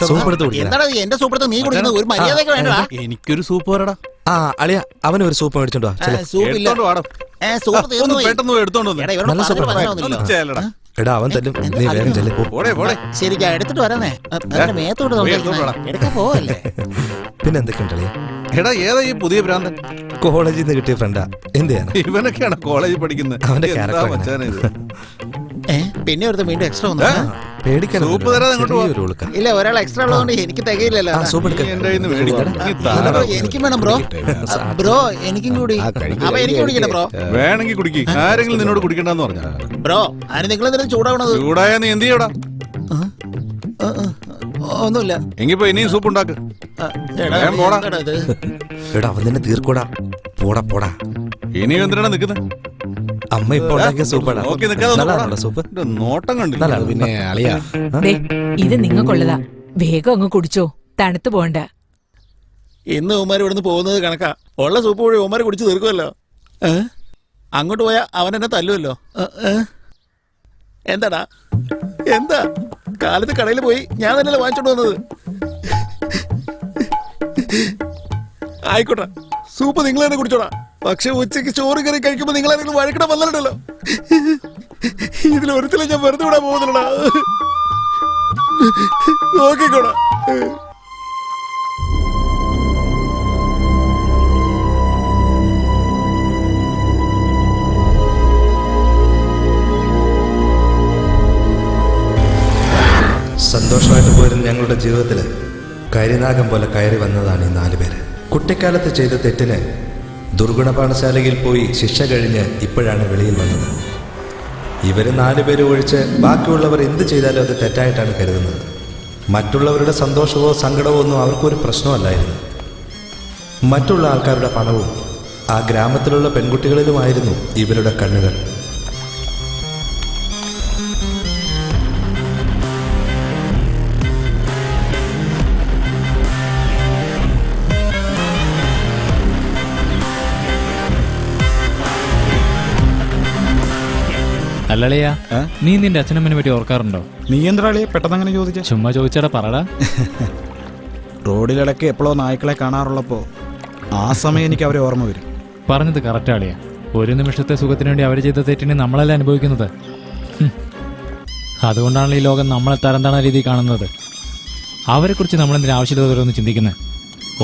സൂപ്പ് എടുത്ത് കുടിക്കണം. എന്താടാ എന്റെ സൂപ്പ് എടുത്ത് നീ കുടിക്കുന്നത്? ഒരു മര്യാദയൊക്കെ വേണ്ടടാ. എനിക്കൊരു സൂപ്പ് വരടാ. ആ അളിയ, അവന് ഒരു സൂപ്പ് മേടിച്ചോണ്ടോ? സൂപ്പില്ല. സൂപ്പ് തീർന്നു പോയി. പെട്ടെന്ന് എടുത്തോണ്ട് വന്നേ. എടാ, ഇവരോട് നല്ല പറഞ്ഞിട്ട് സൂപ്പറാ. മനസ്സിലാവുന്നില്ലല്ലോ. ചേലടാ. എടാ, അവൻ തല്ലും. നീ വേഗം ചെല്ലേ. ശരിക്കാ, എടുത്തിട്ട് വരാന്നേ. അതിന്റെ മേത്തോട്ട് എടുക്കാൻ പോവല്ലേ? പിന്നെ എന്തൊക്കെയുണ്ട് അളിയ? എടാ, ഏതാ ഈ പുതിയ ഭ്രാന്തൻ? കോളേജിൽ നിന്ന് കിട്ടിയ ഫ്രണ്ടാ. എന്ത് ചെയ്യാനാ? ഇവനൊക്കെയാണ് കോളേജിൽ പഠിക്കുന്നത്. അവന്റെ എന്താ ക്യാരക്ടർ മച്ചാനെ ഇത്? പിന്നെ ഒരു വീണ്ടും എക്സ്ട്രാ വന്നു. സൂപ്പ് തരാതെ അങ്ങോട്ട് പോ. ഇല്ല, ഒരാൾ എക്സ്ട്രാ ഉള്ളതുകൊണ്ട് എനിക്ക് തികയില്ലല്ലോ. എന്റെ കയ്യിൽ നിന്ന് മേടിക്കണം. നീ താ. ഇല്ല ബ്രോ, എനിക്കും വേണം ബ്രോ. ബ്രോ എനിക്കും കൂടി. അപ്പൊ എനിക്ക് കുടിക്കട്ടെ ബ്രോ? വേണമെങ്കിൽ കുടിക്ക്. ആരെങ്കിലും നിന്നോട് കുടിക്കണ്ടെന്ന് പറഞ്ഞ ബ്രോ, അതിന് നിങ്ങൾ എന്തിനാ ചൂടാവണത്? ചൂടായ നീ എന്ത് ചെയ്യടാ? ഒന്നുമില്ല. എങ്കിപ്പോ ഇനിയും സൂപ്പ് ഉണ്ടാക്ക്. എടാ, വേഗം പോടാ. എന്താടാ ഇത്? എടാ അവൻ തന്നെ തീർക്കൂടാ. പോടാ പോടാ. ഇനിയും എന്തിനാണ് നിക്കുന്നത്? അമ്മ ഇപ്പൊ ഉണ്ടാക്കിയ സൂപ്പാടാ. നോക്കി നിൽക്കാതെ ഒന്ന് നല്ലതാണോ പോടാ. സൂപ്പ്? ഇത് നോട്ടം കണ്ടില്ല. നല്ലതാണ്. പിന്നെ അളിയാ ദേ, ഇത് നിങ്ങൾക്കുള്ളതാ. വേഗം അങ്ങ് കുടിച്ചോ, തണുത്തു പോണ്ട. ഇന്ന് ഉമ്മാർ ഇവിടുന്ന് പോകുന്നത് കണക്കാ. ഉള്ള സൂപ്പ് കൂടി ഉമ്മാർ കുടിച്ച് തീർക്കുമല്ലോ. അങ്ങോട്ട് പോയാ അവൻ എന്നെ തല്ലുമല്ലോ. എന്താടാ എന്താ? കാലത്ത് കടയിൽ പോയി ഞാൻ തന്നെയല്ലേ വാങ്ങിച്ചോണ്ട് വന്നത്. ആയിക്കോട്ടെ, സൂപ്പ് നിങ്ങൾ തന്നെ കുടിച്ചോടാ. പക്ഷെ ഉച്ചയ്ക്ക് ചോറ് കറി കഴിക്കുമ്പോ നിങ്ങൾ ആരെങ്കിലും വഴക്കിടാൻ വന്നിട്ടുണ്ടല്ലോ. ഇതിലൊരുത്തിലും ഞാൻ വെറുതെ വിടാൻ പോകുന്നില്ലടാ. നോക്കിക്കോടാ. സന്തോഷമായിട്ട് പോയിരുന്ന ഞങ്ങളുടെ ജീവിതത്തിൽ കരിനാഗം പോലെ കയറി വന്നതാണ് ഈ 4 പേര്. കുട്ടിക്കാലത്ത് ചെയ്ത തെറ്റിന് ദുർഗുണപാഠശാലയിൽ പോയി ശിക്ഷ കഴിഞ്ഞ് ഇപ്പോഴാണ് വെളിയിൽ വന്നത്. ഇവർ 4 പേര് ഒഴിച്ച് ബാക്കിയുള്ളവർ എന്ത് ചെയ്താലും അത് തെറ്റായിട്ടാണ് കരുതുന്നത്. മറ്റുള്ളവരുടെ സന്തോഷമോ സങ്കടമോ ഒന്നും അവർക്കൊരു പ്രശ്നമല്ലായിരുന്നു. മറ്റുള്ള ആൾക്കാരുടെ പണവും ആ ഗ്രാമത്തിലുള്ള പെൺകുട്ടികളിലുമായിരുന്നു ഇവരുടെ കണ്ണുകൾ. അല്ലളിയാ, നീ നിന്റെ അച്ഛനമ്മനെ പറ്റി ഓർക്കാറുണ്ടോ? നീ എന്താളിയെ പെട്ടെന്ന് അങ്ങനെ ചോദിച്ച? ചുമ്മാ ചോദിച്ചാടാ, പറടാ. റോഡിലിടയ്ക്ക് എപ്പോഴോ നായ്ക്കളെ കാണാറുള്ളപ്പോ ആ സമയം എനിക്ക് അവരെ ഓർമ്മ വരും. പറഞ്ഞത് കറക്റ്റാളിയാ. ഒരു നിമിഷത്തെ സുഖത്തിന് വേണ്ടി അവർ ചെയ്ത തെറ്റിനെ നമ്മളല്ല അനുഭവിക്കുന്നത്. അതുകൊണ്ടാണല്ലോ ഈ ലോകം നമ്മളെ തരംതാണ രീതിയിൽ കാണുന്നത്. അവരെക്കുറിച്ച് നമ്മളെന്തിനാ ആവശ്യമില്ലാതെ ഒന്ന് ചിന്തിക്കുന്നത്?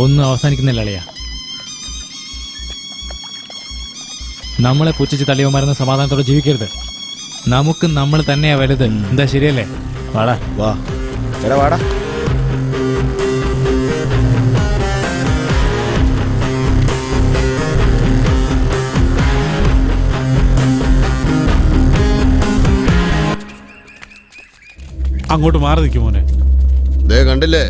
ഒന്നും അവസാനിക്കുന്നില്ല അളിയാ. നമ്മളെ പുച്ഛിച്ച് തള്ളിയവന്മാരെന്ന് സമാധാനത്തോടെ ജീവിക്കരുത്. നമുക്ക് നമ്മൾ തന്നെയാ വലുത്. എന്താ ശരിയല്ലേ? വാടാ വാ എടാ വാടാ. അങ്ങോട്ട് മാറി നിൽക്കും മോനെ. ദേ കണ്ടില്ലേ,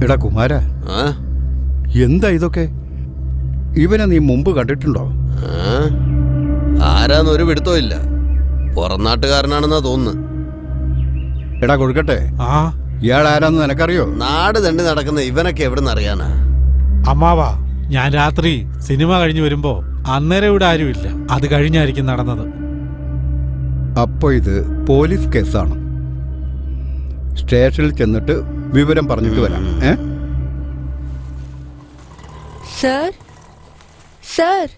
എടാ കുമാര, ആ എന്താ ഇതൊക്കെ? ഇവനെ നീ മുമ്പ് കണ്ടിട്ടുണ്ടോ? ആരാന്നൊരു പിടുത്തവും ഇല്ല. പുറംനാട്ടുകാരനാണെന്നാ തോന്നുന്നു. എടാ കൊടുക്കട്ടെ, ഇയാൾ ആരാന്ന് നിനക്കറിയോ? നാട് തണ്ടി നടക്കുന്ന ഇവനൊക്കെ എവിടുന്ന് അറിയാനാ? അമ്മാവാ, ഞാൻ രാത്രി സിനിമ കഴിഞ്ഞ് വരുമ്പോ അന്നേരം ഇവിടെ ആരുമില്ല. അത് കഴിഞ്ഞായിരിക്കും നടന്നത്. അപ്പൊ ഇത് പോലീസ് കേസാണ്. സ്റ്റേഷനിൽ ചെന്നിട്ട് വിവരം പറഞ്ഞിട്ട് വരാം. സർ സർ,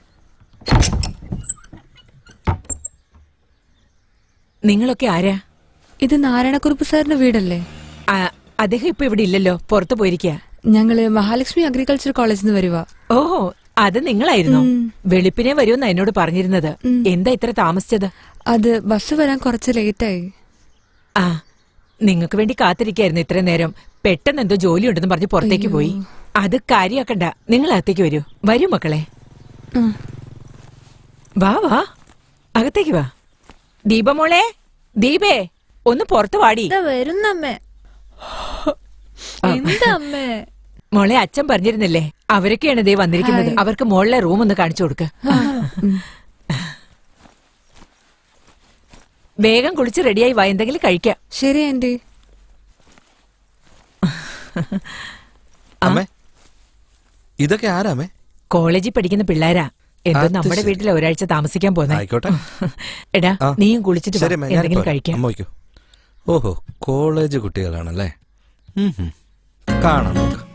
നിങ്ങളൊക്കെ ആരാ? ഇത് നാരായണക്കുറുപ്പ് സാറിന്റെ വീടല്ലേ? അദ്ദേഹം ഇപ്പൊ ഇവിടെ ഇല്ലല്ലോ, പുറത്തു പോയിരിക്കുക. ഞങ്ങള് മഹാലക്ഷ്മി അഗ്രികൾച്ചർ കോളേജിൽ നിന്ന് വരുവാ. ഓഹോ, അത് നിങ്ങളായിരുന്നു. വെളുപ്പിനെ വരുമെന്ന് എന്നോട് പറഞ്ഞിരുന്നത്. എന്താ ഇത്ര താമസിച്ചത്? അത് ബസ് വരാൻ കുറച്ച് ലേറ്റായി. ആ, നിങ്ങൾക്ക് വേണ്ടി കാത്തിരിക്കായിരുന്നു ഇത്ര നേരം. പെട്ടെന്ന് എന്തോ ജോലി ഉണ്ടെന്ന് പറഞ്ഞ് പുറത്തേക്ക് പോയി. അത് കാര്യാക്കണ്ട, നിങ്ങൾ അകത്തേക്ക് വരൂ. വരൂ മക്കളെ, വാ വാ, അകത്തേക്ക് വാ. ദീപമോളെ, ദീപേ, ഒന്ന് പുറത്തു വാടി. വരുന്നമ്മേ. എന്താമ്മേ? മോളെ, അച്ഛൻ പറഞ്ഞിരുന്നില്ലേ, അവരൊക്കെയാണ് ദേ വന്നിരിക്കുന്നത്. അവർക്ക് മോളിലെ റൂം ഒന്ന് കാണിച്ചു കൊടുക്ക്. വേഗം കുളിച്ച് റെഡിയായി വാ, എന്തെങ്കിലും കഴിക്കാം. ശരി ആന്റി. അമ്മേ, ഇതൊക്കെ ആരാമേ? കോളേജിൽ പഠിക്കുന്ന പിള്ളേരാ. എന്തോ നമ്മുടെ വീട്ടിൽ ഒരാഴ്ച താമസിക്കാൻ പോന്നെ. ആയിക്കോട്ടെ. എടാ, നീയും കുളിച്ചിട്ട് വാ, എന്തെങ്കിലും കഴിക്കാം. അമ്മയ്ക്കോ? ഓഹോ, കോളേജ് കുട്ടികളാണല്ലേ. കാണാം നോക്കാം.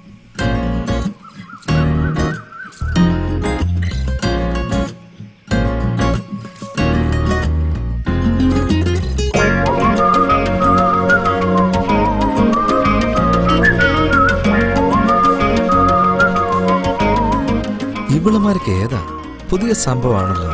ഇവളുമാർക്ക് ഏതാ? പുതിയ സംഭവമാണല്ലോ.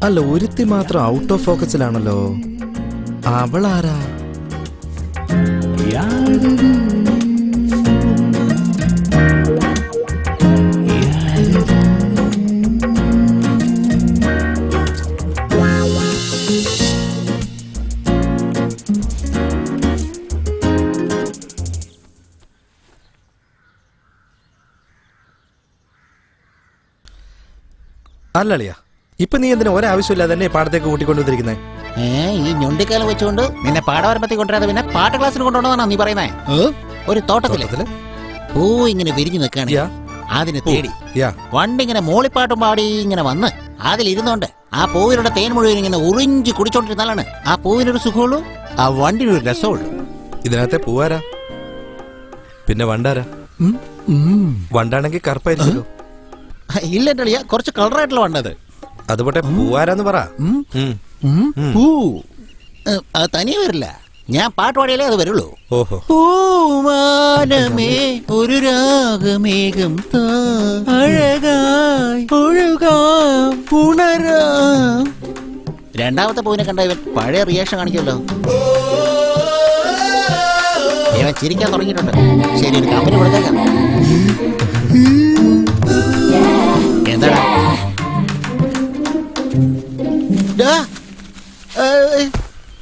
അല്ല, ഒരുത്തി മാത്രം ഔട്ട് ഓഫ് ഫോക്കസിലാണല്ലോ. അവളാരാ? അല്ലളിയാ, ഇപ്പൊ നീ എന്തിനാ ഒരാവശ്യമില്ലാതെ തന്നെ പാടത്തേക്ക് കൂട്ടിക്കൊണ്ടുവന്നിരിക്കുന്നേ? ഈ ഞൊണ്ടിക്കാലം വെച്ചുകൊണ്ട് നിന്നെ പാടവരമ്പത്തി കൊണ്ടുവരാതെ പിന്നെ പാട്ട് ക്ലാസ്സിന് കൊണ്ടുപോകണമെന്നാ നീ പറയുന്നേ? ഒരു തോട്ടത്തില് പൂ ഇങ്ങനെ വിരിഞ്ഞു നിൽക്കാണ്. അതിന് തേടി വണ്ടി ഇങ്ങനെ മൂളിപ്പാട്ടും പാടി ഇങ്ങനെ വന്ന് അതിലിരുന്നോണ്ട് ആ പൂവിലുള്ള തേൻ മുഴുവൻ ഇങ്ങനെ ഉറിഞ്ചു കുടിച്ചോണ്ടിരുന്നാലാണ് ആ പൂവിനൊരു സുഖമുള്ളൂ, ആ വണ്ടിനൊരു രസമുള്ളൂ. ഇതിനകത്തെ പൂവാരാ? പിന്നെ വണ്ടാരാ? വണ്ടാണെങ്കിൽ കറുപ്പായിരിക്കുമല്ലോ. ഇല്ല എന്റെ അളിയ, കുറച്ച് കളറായിട്ടുള്ള വണ്ടത്. അതുപോട്ടെ പൂവാരാന്ന് പറ. പൂ അത് തനിയെ വരില്ല, ഞാൻ പാട്ട് പാടിയാലേ അത് വരുള്ളൂ. ഓഹോ. പൂവാനമേ ഒരു രാഗമേഘം അഴകായി ഒഴുകാം ഉണരാം. രണ്ടാമത്തെ പൂവിനെ കണ്ട ഇവൻ പഴയ റിയാക്ഷൻ കാണിക്കുമല്ലോ. ഇവൻ ചിരിക്കാൻ തുടങ്ങിയിട്ടുണ്ട്. ശരി, ഒരു കമ്പനി കൊടുത്തേക്കാം. എന്താ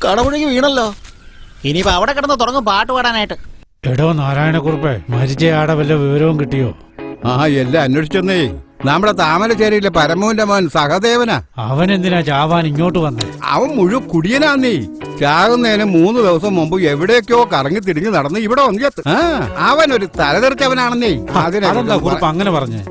കടമുഴങ്ങി വീണല്ലോ. ഇനിയിപ്പോ അവിടെ കിടന്ന് തുടങ്ങും പാട്ട് പാടാനായിട്ട്. എടോ നാരായണക്കുറുപ്പേ, മരിച്ചയാടെ വല്ല വിവരവും കിട്ടിയോ? ആ, എല്ലാം അന്വേഷിച്ചെന്നേ. നമ്മുടെ താമരശ്ശേരിയിലെ പരമോന്റെ മോൻ സഹദേവനാ. അവൻ എന്തിനാ ചാവാൻ ഇങ്ങോട്ട് വന്നേ? അവൻ മുഴുവൻ കുടിയനാന്നേ. ചാകുന്നതിന് 3 ദിവസം മുമ്പ് എവിടേക്കോ കറങ്ങി തിരിഞ്ഞ് നടന്ന് ഇവിടെ വന്നിട്ട് അവനൊരു തലതെറിച്ചവനാണെന്നേ. അതെന്താ കുറുപ്പ് അങ്ങനെ പറഞ്ഞേ?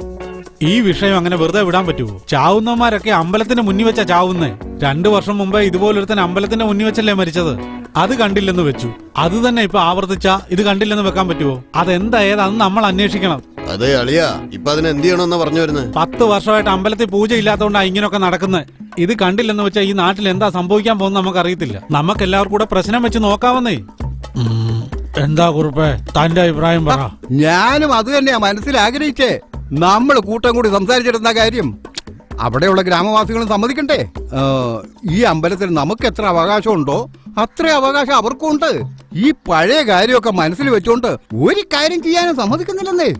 ഈ വിഷയം അങ്ങനെ വെറുതെ വിടാൻ പറ്റുമോ? ചാവുന്നവന്മാരൊക്കെ അമ്പലത്തിന് മുന്നിൽ വെച്ചാ ചാവുന്നേ. 2 വർഷം മുമ്പേ ഇതുപോലൊരുത്തൻ അമ്പലത്തിന്റെ മുന്നിൽ വെച്ചല്ലേ മരിച്ചത്. അത് കണ്ടില്ലെന്ന് വെച്ചു. അത് തന്നെ ഇപ്പൊ ആവർത്തിച്ച ഇത് കണ്ടില്ലെന്ന് വെക്കാൻ പറ്റുമോ? അതെന്താ ഏതാന്ന് നമ്മൾ അന്വേഷിക്കണം. അതെ അളിയാ, ഇപ്പൊ അതിന് എന്ത് ചെയ്യണമെന്നാ പറഞ്ഞു വരുന്നത്? 10 വർഷമായിട്ട് അമ്പലത്തിൽ പൂജ ഇല്ലാത്തതുകൊണ്ടാ ഇങ്ങനെയൊക്കെ നടക്കുന്നത്. ഇത് കണ്ടില്ലെന്ന് വെച്ചാൽ ഈ നാട്ടിൽ എന്താ സംഭവിക്കാൻ പോകുന്ന നമുക്ക് അറിയത്തില്ല. നമുക്ക് എല്ലാവർക്കും കൂടെ പ്രശ്നം വെച്ച് നോക്കാവുന്നേ. എന്താ കുറുപ്പേ തന്റെ അഭിപ്രായം പറ. ഞാനും അത് തന്നെയാ മനസ്സിൽ ആഗ്രഹിച്ചേ. നമ്മൾ കൂട്ടം കൂടി സംസാരിച്ചിരുന്ന കാര്യം അവിടെയുള്ള ഗ്രാമവാസികളും സമ്മതിക്കണ്ടേ? ഈ അമ്പലത്തിൽ നമുക്ക് എത്ര അവകാശമുണ്ടോ അത്ര അവകാശം അവർക്കും ഉണ്ട്. ഈ പഴയ കാര്യമൊക്കെ മനസ്സിൽ വെച്ചോണ്ട് ഒരു കാര്യം ചെയ്യാനും സമ്മതിക്കുന്നില്ലെന്നേ.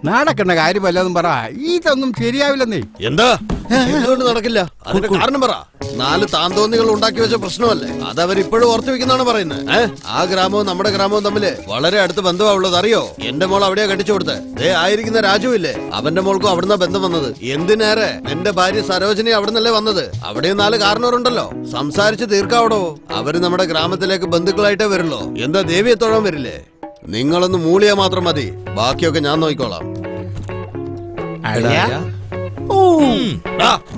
നടക്കുന്ന കാര്യം വല്ലതും പറ. ഇതൊന്നും ശരിയാവില്ലെന്നേ. എന്താ എന്തുകൊണ്ട് നടക്കില്ല? അതിന്റെ കാരണം പറ. 4 താന്തോന്നികൾ ഉണ്ടാക്കി വെച്ച പ്രശ്നമല്ലേ? അത് അവരിപ്പോഴും ഓർത്തു വെക്കുന്നതാണ് പറയുന്നത്. ആ ഗ്രാമവും നമ്മുടെ ഗ്രാമവും തമ്മില് വളരെ അടുത്ത ബന്ധമാവുള്ളത് അറിയോ? എന്റെ മോൾ അവിടെയാ കണ്ടിച്ചു കൊടുത്തത്. ആയിരിക്കുന്ന രാജു ഇല്ലേ, അവന്റെ മോൾക്കും അവിടുന്ന് ബന്ധം വന്നത്. എന്തിനേറെ എന്റെ ഭാര്യ സരോജിനി അവിടുന്നല്ലേ വന്നത്. അവിടെയും 4 കാരണവരുണ്ടല്ലോ. സംസാരിച്ച് തീർക്കാവടോ. അവര് നമ്മുടെ ഗ്രാമത്തിലേക്ക് ബന്ധുക്കളായിട്ടേ വരുള്ളൂ. എന്താ ദേവിയെ തൊഴാൻ വരില്ലേ? നിങ്ങളൊന്ന് മൂളിയാ മാത്രം മതി, ബാക്കിയൊക്കെ ഞാൻ നോക്കിക്കോളാം.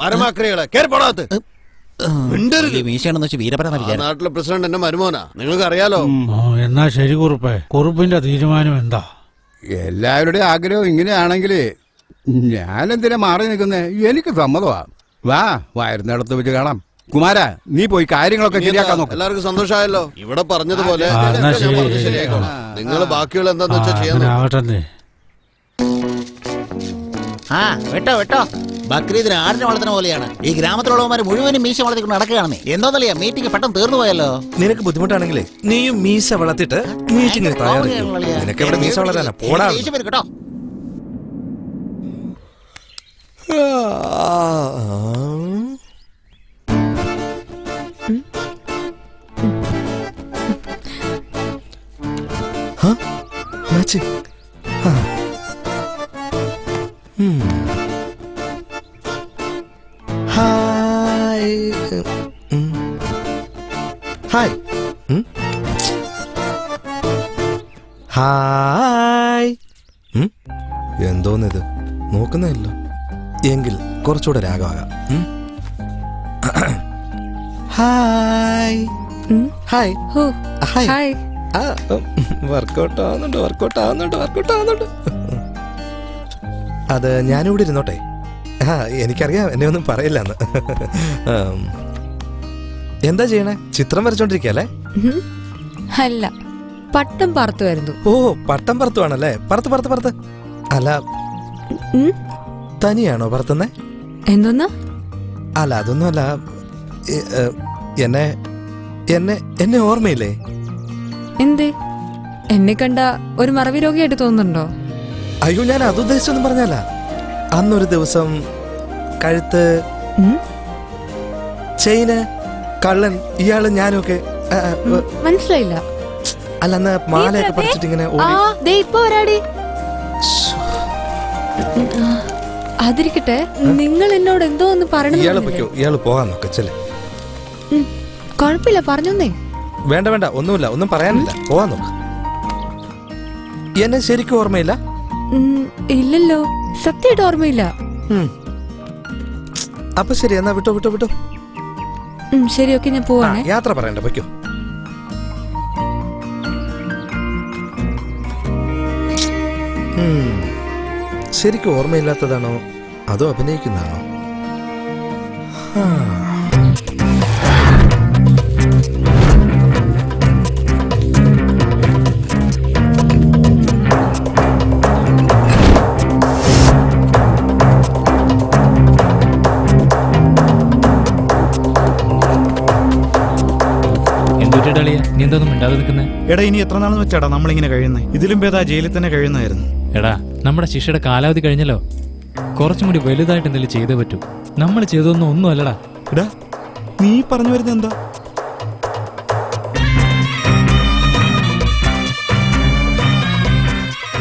മരമാക്രികളെ കേറിപ്പോടാത്ത്. നാട്ടിലെ പ്രസിഡന്റ് എന്റെ മരുമോനാ, നിങ്ങൾക്ക് അറിയാലോ. എന്നാ ശരി കുറുപ്പേ, കുറുപ്പിന്റെ തീരുമാനം എന്താ? എല്ലാവരുടെയും ആഗ്രഹം ഇങ്ങനെയാണെങ്കിൽ ഞാനെന്തിനാ മാറി നിൽക്കുന്നേ? എനിക്ക് സമ്മതമാ. വാ, വരുന്നിടത്ത് വെച്ച് കാണാം. കുമാര, നീ പോയി കാര്യങ്ങളൊക്കെ ശരിയാക്കാൻ നോക്ക്. എല്ലാവർക്കും സന്തോഷമായല്ലോ. ഇവിടെ പറഞ്ഞതുപോലെ ശരിയായിക്കോളാം. നിങ്ങൾ ബാക്കിയുള്ള എന്താന്ന് വെച്ചാൽ ചെയ്യാൻ. ആ വെട്ടോ വെട്ടോ. ബക്രീദിന് ആടിനെ വളർത്തുന്ന പോലെയാണ് ഈ ഗ്രാമത്തിലുള്ളവന്മാർ മുഴുവനും മീശ വളർത്തിക്കൊണ്ട് നടക്കുകയാണെന്നേ. എന്തോന്നല്ലേ മീറ്റിംഗ് പെട്ടെന്ന് തീർന്നു പോയല്ലോ. നിനക്ക് ബുദ്ധിമുട്ടാണെങ്കിലേ നീയും മീശ വളർത്തിട്ട് മീറ്റിംഗിന് തയ്യാറായിരിക്കും. നിനക്ക് എവിടെ മീശ വളരാനാ? പോടാ. കേട്ടോ. Hi hi hi. എന്തോന്നിത് നോക്കുന്നല്ലോ. എങ്കിൽ കുറച്ചുകൂടെ രാഗമാകാം. Hi hi hi. വർക്കൗട്ട് ആവുന്നുണ്ട്. അത് ഞാനിവിടെ ഇരുന്നോട്ടെ. എനിക്കറിയാം എന്നെ ഒന്നും പറയില്ലെന്ന്. എന്താ ചെയ്യണേ? ചിത്രം വരച്ചോണ്ടിരിക്കല്ലേ? അല്ല, പട്ടം പറത്തുമായിരുന്നു. ഓ, പട്ടം പറത്തുവാണല്ലേ? പറത്ത്. അല്ല, തനിയാണോ പറത്തുന്നേ? എന്തോന്നാ? അല്ല അതൊന്നുമല്ല. എന്നെ എന്നെ എന്നെ ഓർമ്മയില്ലേ? എന്തേ എന്നെ കണ്ട ഒരു മറവി രോഗിയായിട്ട് തോന്നുന്നുണ്ടോ? അയ്യോ, ഞാൻ അതുദ്ദേശിച്ചൊന്നും പറഞ്ഞല്ല. അന്നൊരു ദിവസം കഴുത്ത് ചെയിന് കള്ളൻ ഇയാള് ഞാനും ഒക്കെ മനസ്സിലായില്ല. അല്ല അന്ന് മാലയൊക്കെ പഠിച്ചിട്ട് ഇങ്ങനെ ഇപ്പൊ വരാടി. അതിരിക്കട്ടെ, നിങ്ങൾ എന്നോട് എന്തോ ഒന്ന് പറയണോ? ഇയാള് പോകാൻ നോക്ക ചെല്ലേ. കൊഴപ്പില്ല, പറഞ്ഞേ. വേണ്ട വേണ്ട, ഒന്നുമില്ല, ഒന്നും പറയാനില്ല, പോവാൻ നോക്ക. എന്നെ ശരിക്കും ഓർമ്മയില്ല? ഇല്ലല്ലോ, സത്യമായിട്ട് ഓർമ്മയില്ല. അപ്പൊ ശരി, എന്നാ വിട്ടോ വിട്ടോ വിട്ടോ. ശരി, ഓക്കെ, ഞാൻ പോവാണേ. യാത്ര പറയണ്ട, പൊയ്ക്കോ. ശരിക്കും ഓർമ്മയില്ലാത്തതാണോ അതോ അഭിനയിക്കുന്നതാണോ? നീ എന്തോന്നും മിണ്ടാതെ നിൽക്കുന്നേ? എടാ, ഇനി എത്ര നാളെന്ന് വെച്ചാടാ നമ്മളിങ്ങനെ കഴിയുന്നത്? ഇതിലും ഭേദാ ജയിലിൽ തന്നെ കഴിയുന്നതായിരുന്നു. എടാ, നമ്മുടെ ശിക്ഷയുടെ കാലാവധി കഴിഞ്ഞല്ലോ. കുറച്ചും കൂടി വലുതായിട്ട് എന്തെങ്കിലും ചെയ്തേ പറ്റൂ. നമ്മൾ ചെയ്തൊന്നും ഒന്നും അല്ലടാ. എടാ, നീ പറഞ്ഞു വരുന്നത് എന്താ?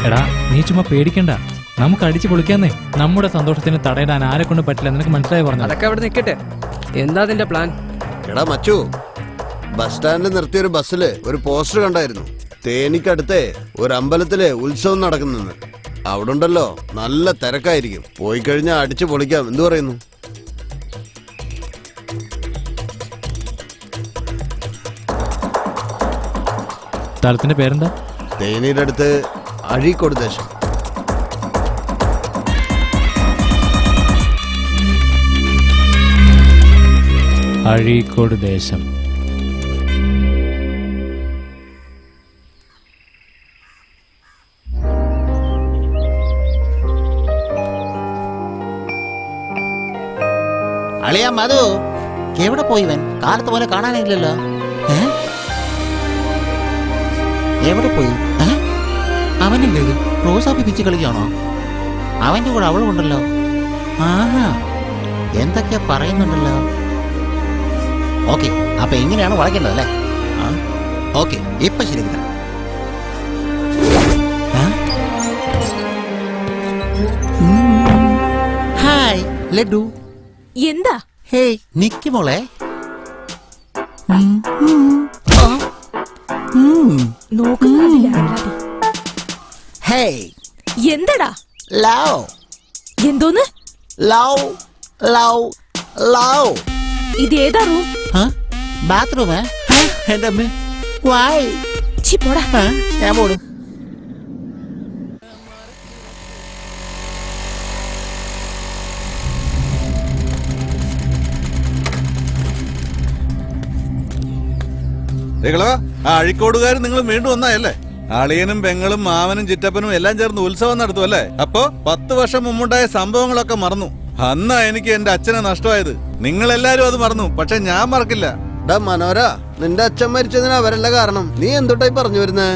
എടാ, നീ ചുമ്മാ പേടിക്കണ്ട. നമുക്ക് അടിച്ചു പൊളിക്കാന്നേ. നമ്മുടെ സന്തോഷത്തിന് തടയിടാൻ ആരെ കൊണ്ട് പറ്റില്ല. നിനക്ക് മനസ്സിലായി പറഞ്ഞു. അതൊക്കെ അവിടെ നിൽക്കട്ടെ. എന്താ നിന്റെ പ്ലാൻ? എടാ മച്ചു, ബസ് സ്റ്റാൻഡിൽ നിർത്തിയൊരു ബസ്സില് ഒരു പോസ്റ്റർ കണ്ടായിരുന്നു. തേനിക്കടുത്തെ ഒരു അമ്പലത്തിലെ ഉത്സവം നടക്കുന്നെന്ന്. അവിടെ ഉണ്ടല്ലോ നല്ല തിരക്കായിരിക്കും. പോയി കഴിഞ്ഞാൽ അടിച്ചു പൊളിക്കാം. എന്തു പറയുന്നു? സ്ഥലത്തിന്റെ പേരെന്താ? തേനിയുടെ അടുത്ത് അഴീക്കോട് ദേശം. അഴീക്കോട് ദേശം. അളിയാ മധു, എവിടെ പോയി ഇവൻ? കാലത്ത് പോലെ കാണാനില്ലല്ലോ. എവിടെ പോയി? അവനല്ലേ ഇത്? റോസാപ്പി പിച്ച് കളിക്കാണോ? അവന്റെ കൂടെ അവളും ഉണ്ടല്ലോ. ആഹാ, എന്തൊക്കെയാ പറയുന്നുണ്ടല്ലോ. ഓക്കെ, അപ്പൊ എങ്ങനെയാണ് വളയ്ക്കേണ്ടത് അല്ലേ? ഓക്കെ, ഇപ്പൊ ശരിക്കും. ഹായ് ലഡു. എന്താ? ഹേയ് നിക്ക് മോളെ. ഹേയ് എന്തടാ? ലവ്. എന്തോന്ന്? Love love love. ഇതേതാ റൂം? ബാത്റൂമേ? എന്റെ അമ്മ വായ്. പോടാ. ഞാൻ പോടും. അഴിക്കോടുകാർ നിങ്ങൾ വീണ്ടും ഒന്നായല്ലേ? അളിയനും പെങ്ങളും മാവനും ചിറ്റപ്പനും എല്ലാം ചേർന്ന് ഉത്സവം നടത്തും അല്ലേ? അപ്പൊ 10 വർഷം മുമ്പുണ്ടായ സംഭവങ്ങളൊക്കെ മറന്നു. അന്നാ എനിക്ക് എന്റെ അച്ഛനെ നഷ്ടമായത്. നിങ്ങൾ എല്ലാരും അത് മറന്നു, പക്ഷെ ഞാൻ മറക്കില്ല. മനോര, നിന്റെ അച്ഛൻ മരിച്ചതിന് അവരല്ല കാരണം. നീ എന്തൊട്ടായി പറഞ്ഞു വരുന്നേ?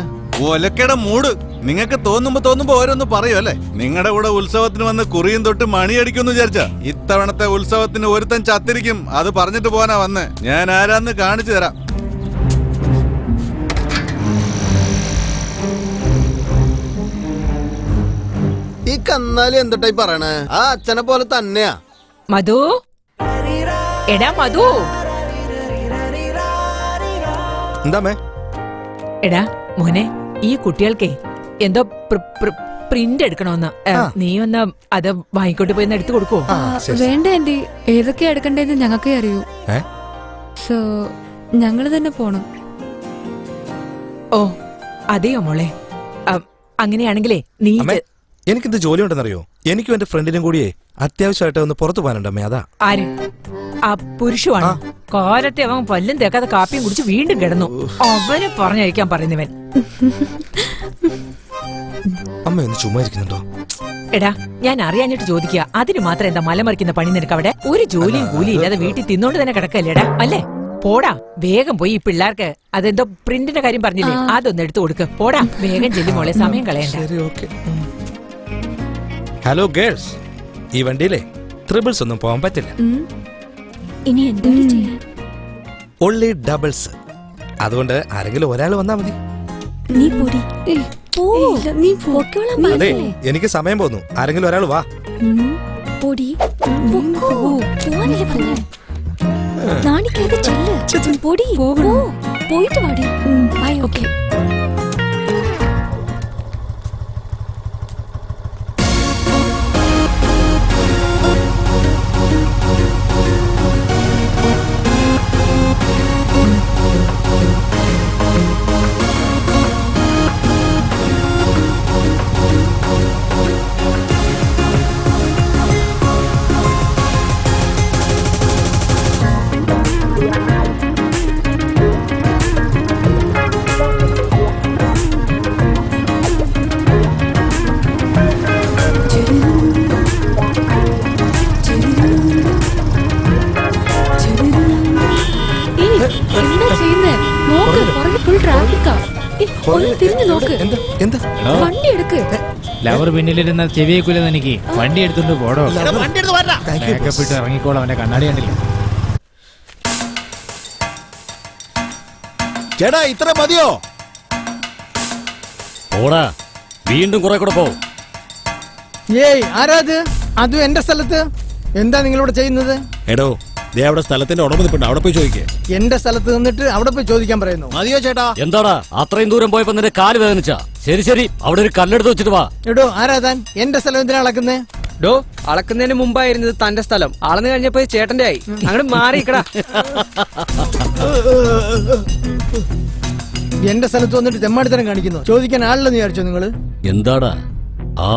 ഒലക്കയുടെ മൂട്. നിങ്ങൾക്ക് തോന്നുമ്പോ ഓരോന്ന് പറയും അല്ലേ? നിങ്ങളുടെ കൂടെ ഉത്സവത്തിന് വന്ന് കുറിയും തൊട്ട് മണിയടിക്കുമെന്ന് വിചാരിച്ച ഇത്തവണത്തെ ഉത്സവത്തിന് ഒരുത്തൻ ചത്തിരിക്കും. അത് പറഞ്ഞിട്ട് പോകാനാ വന്നേ. ഞാൻ ആരാന്ന് കാണിച്ചു തരാം. ഈ കന്നാലി എന്തൊട്ടായി പറയണേ? ആ അച്ഛനെ പോലെ തന്നെയാ. മധു, എടാ മധു. എന്താമേ? എടാ മോനെ, ഈ കുട്ടികൾക്കേ എന്തോ പ്രിന്റ് എടുക്കണോന്ന്. നീ ഒന്ന് അത് വാങ്ങിക്കൊണ്ട് പോയി എടുത്തു കൊടുക്കോ? വേണ്ട ആന്റി, ഏതൊക്കെയാ എടുക്കണ്ടേന്ന് ഞങ്ങൾക്കേ അറിയൂ. സോ ഞങ്ങള് തന്നെ പോണം. ഓ അതെയോ മോളെ? അങ്ങനെയാണെങ്കിലേ നീ എനിക്കിത് ജോലി ഉണ്ടെന്നറിയോ? എനിക്കും എന്റെ ഫ്രണ്ടിനും കൂടിയേ അത്യാവശ്യമായിട്ട് ഒന്ന് പുറത്തു പോകാനുണ്ടമ്മേ. അതാ. ആര്? ആ പുരുഷമാണ്. കാലത്തെ അവൻ പല്ലും തേക്കാതെ കാപ്പിയും കുടിച്ച് വീണ്ടും കിടന്നു. അവനെ പറഞ്ഞയക്കാൻ പറയുന്നവൻ. അമ്മ ഒന്ന് ചുമ്മാ ഇരിക്കുന്നുണ്ടോ? എടാ ഞാൻ അറിയാഞ്ഞിട്ട് ചോദിക്കുക, അതിന് മാത്രം എന്താ മലമറിക്കുന്ന പണി നിനക്ക് അവിടെ? ഒരു ജോലിയും കൂലിയും ഇല്ലാതെ വീട്ടിൽ തിന്നോണ്ട് തന്നെ കിടക്കല്ലേടാ, അല്ലേ? പോടാ, വേഗം പോയി ഈ പിള്ളേർക്ക് അതെന്തോ പ്രിന്റിന്റെ കാര്യം പറഞ്ഞില്ലേ, അതൊന്ന് എടുത്തു കൊടുക്ക്. പോടാ, വേഗം ചെല്ലി മോളെ, സമയം കളയണ്ട. ഹലോ ഗേൾസ്, ഈ വണ്ടിയിലെ ട്രിപ്പിൾസ് ഒന്നും പോകാൻ പറ്റില്ല. ഇനി എന്താണ് ചെയ്യാ? Only doubles. അതുകൊണ്ട് ആരെങ്കിലും ഒരാൾ വന്നാ മതി. നീ പോടി. നീ പോക്കോളാം. അതെ, എനിക്ക് സമയം പോന്നു. ആരെങ്കിലും ഒരാൾ വാ. പോടി. പോവാനല്ലേ പറഞ്ഞേ? നാണിക്കാതെ ചെല്ല്. പോടി. പോയിട്ട് വാടി. ബൈ. ഓക്കെ. ലവർ പിന്നിലിരുന്ന ചെവിയേക്കൂലെന്ന് എനിക്ക്. വണ്ടി എടുത്തോണ്ട് പോടോ. മേക്കപ്പ് ഇട്ട് ഇറങ്ങിക്കോളാം. അവന്റെ കണ്ണാടി കണ്ടില്ല. ചേട്ടാ ഇത്ര മതിയോ? ഓടാ, വീണ്ടും കുറെ കൂടെ പോ. ഏയ് ആരാത്? അതും എന്റെ സ്ഥലത്ത്. എന്താ നിങ്ങളിവിടെ ചെയ്യുന്നത്? എടോ, ദേ അവിടെ സ്ഥലത്തിന്റെ ഉടമ നിൽപ്പുണ്ട്, അവിടെ പോയി ചോദിക്കേ. എന്റെ സ്ഥലത്ത് നിന്നിട്ട് അവിടെ പോയി ചോദിക്കാൻ പറയുന്നു. മതിയോ ചേട്ടാ? എന്താടാ അത്രയും ദൂരം പോയപ്പോ നിന്റെ കാല് വേദനിച്ചാ? ശരി ശരി, അവിടെ ഒരു കല്ലെടുത്ത് വെച്ചിട്ട് വാ. എടോ ആരാതാൻ? എന്റെ സ്ഥലം എന്തിനാ അളക്കുന്നേ? ഡോ, അളക്കുന്നതിന് മുമ്പായിരുന്നത് തന്റെ സ്ഥലം. അളന്നു കഴിഞ്ഞപ്പോ ചേട്ടന്റെ ആയി. അങ്ങോട്ട് മാറിക്കടാ. എന്റെ സ്ഥലത്ത് വന്നിട്ട് തെമ്മാടിത്തരം കാണിക്കുന്നു. ചോദിക്കാൻ ആളില്ലെന്ന് വിചാരിച്ചോ നിങ്ങള്? എന്താടാ,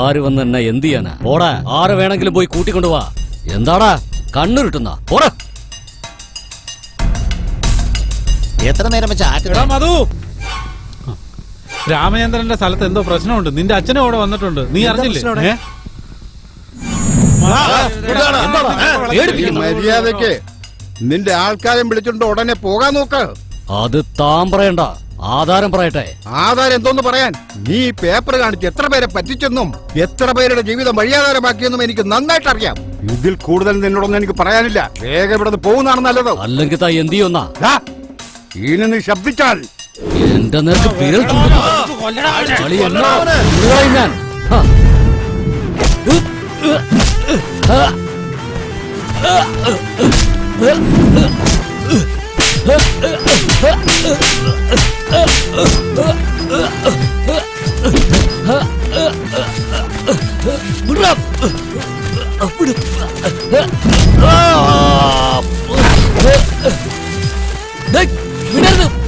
ആര് വന്ന് എന്നെ എന്ത് ചെയ്യാനാ? പോടാ, ആര് വേണമെങ്കിലും പോയി കൂട്ടിക്കൊണ്ടുവാ. എന്താടാ കണ്ണുരുട്ടുന്ന? പോടാ. എത്ര നേരം വെച്ചാ മധു, രാമചന്ദ്രന്റെ സ്ഥലത്ത് എന്തോ പ്രശ്നമുണ്ട്. നിന്റെ അച്ഛനും അവിടെ വന്നിട്ടുണ്ട്. നീ അറിഞ്ഞില്ലേ? മര്യാദക്ക് നിന്റെ ആൾക്കാരെ വിളിച്ചോണ്ട് ഉടനെ പോകാൻ നോക്ക്. അത് താൻ പറയണ്ട, ആധാരം പറയട്ടെ. ആധാരം എന്തോന്ന് പറയാൻ? നീ പേപ്പർ കാണിച്ച് എത്ര പേരെ പറ്റിച്ചെന്നും എത്ര പേരുടെ ജീവിതം വഴിയാധാരമാക്കിയെന്നും എനിക്ക് നന്നായിട്ട് അറിയാം. ഇതിൽ കൂടുതൽ നിന്നോടൊന്നും എനിക്ക് പറയാനില്ല. വേഗം ഇവിടെ പോകുന്നതാണ് നല്ലത്. അല്ലെങ്കിൽ താ എന്ത് ചെയ്യുന്ന? ഇനി നീ ശബ്ദിച്ചാൽ എന്റെ നേർക്ക് വിരൽ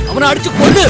അവനെ അടിച്ചു കൊല്ല്.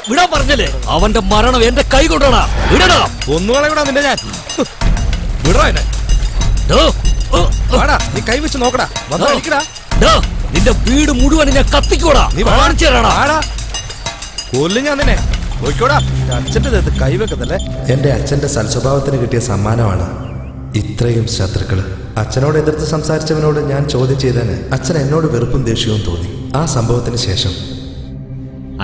വിടാ പറഞ്ഞല്ലേ? അവന്റെ മരണം എന്റെ കൈ കൊണ്ടാ. വിടടാ. ഒന്നുകളെ വിടാ നിന്റെ ഞാൻ. വിടറാ എന്നെ. നീ കൈ വെച്ച് നോക്കടാ. വന്നോ. നിന്റെ വീട് മുഴുവൻ ഞാൻ കത്തിക്കോടാ. നീ കാണിച്ചു തരാടാ. കൊല്ലും ഞാൻ നിന്നെ. നോക്കിക്കോടാ, അച്ഛൻ്റെ ദേഹത്ത് കൈവെക്കതല്ലേ. എന്റെ അച്ഛന്റെ സൽസ്വഭാവത്തിന് കിട്ടിയ സമ്മാനമാണ് ഇത്രയും ശത്രുക്കള്. അച്ഛനോട് എതിർത്ത് സംസാരിച്ചവനോട് ഞാൻ ചോദ്യം ചെയ്തതിന് അച്ഛൻ എന്നോട് വെറുപ്പും ദേഷ്യവും തോന്നി. ആ സംഭവത്തിന് ശേഷം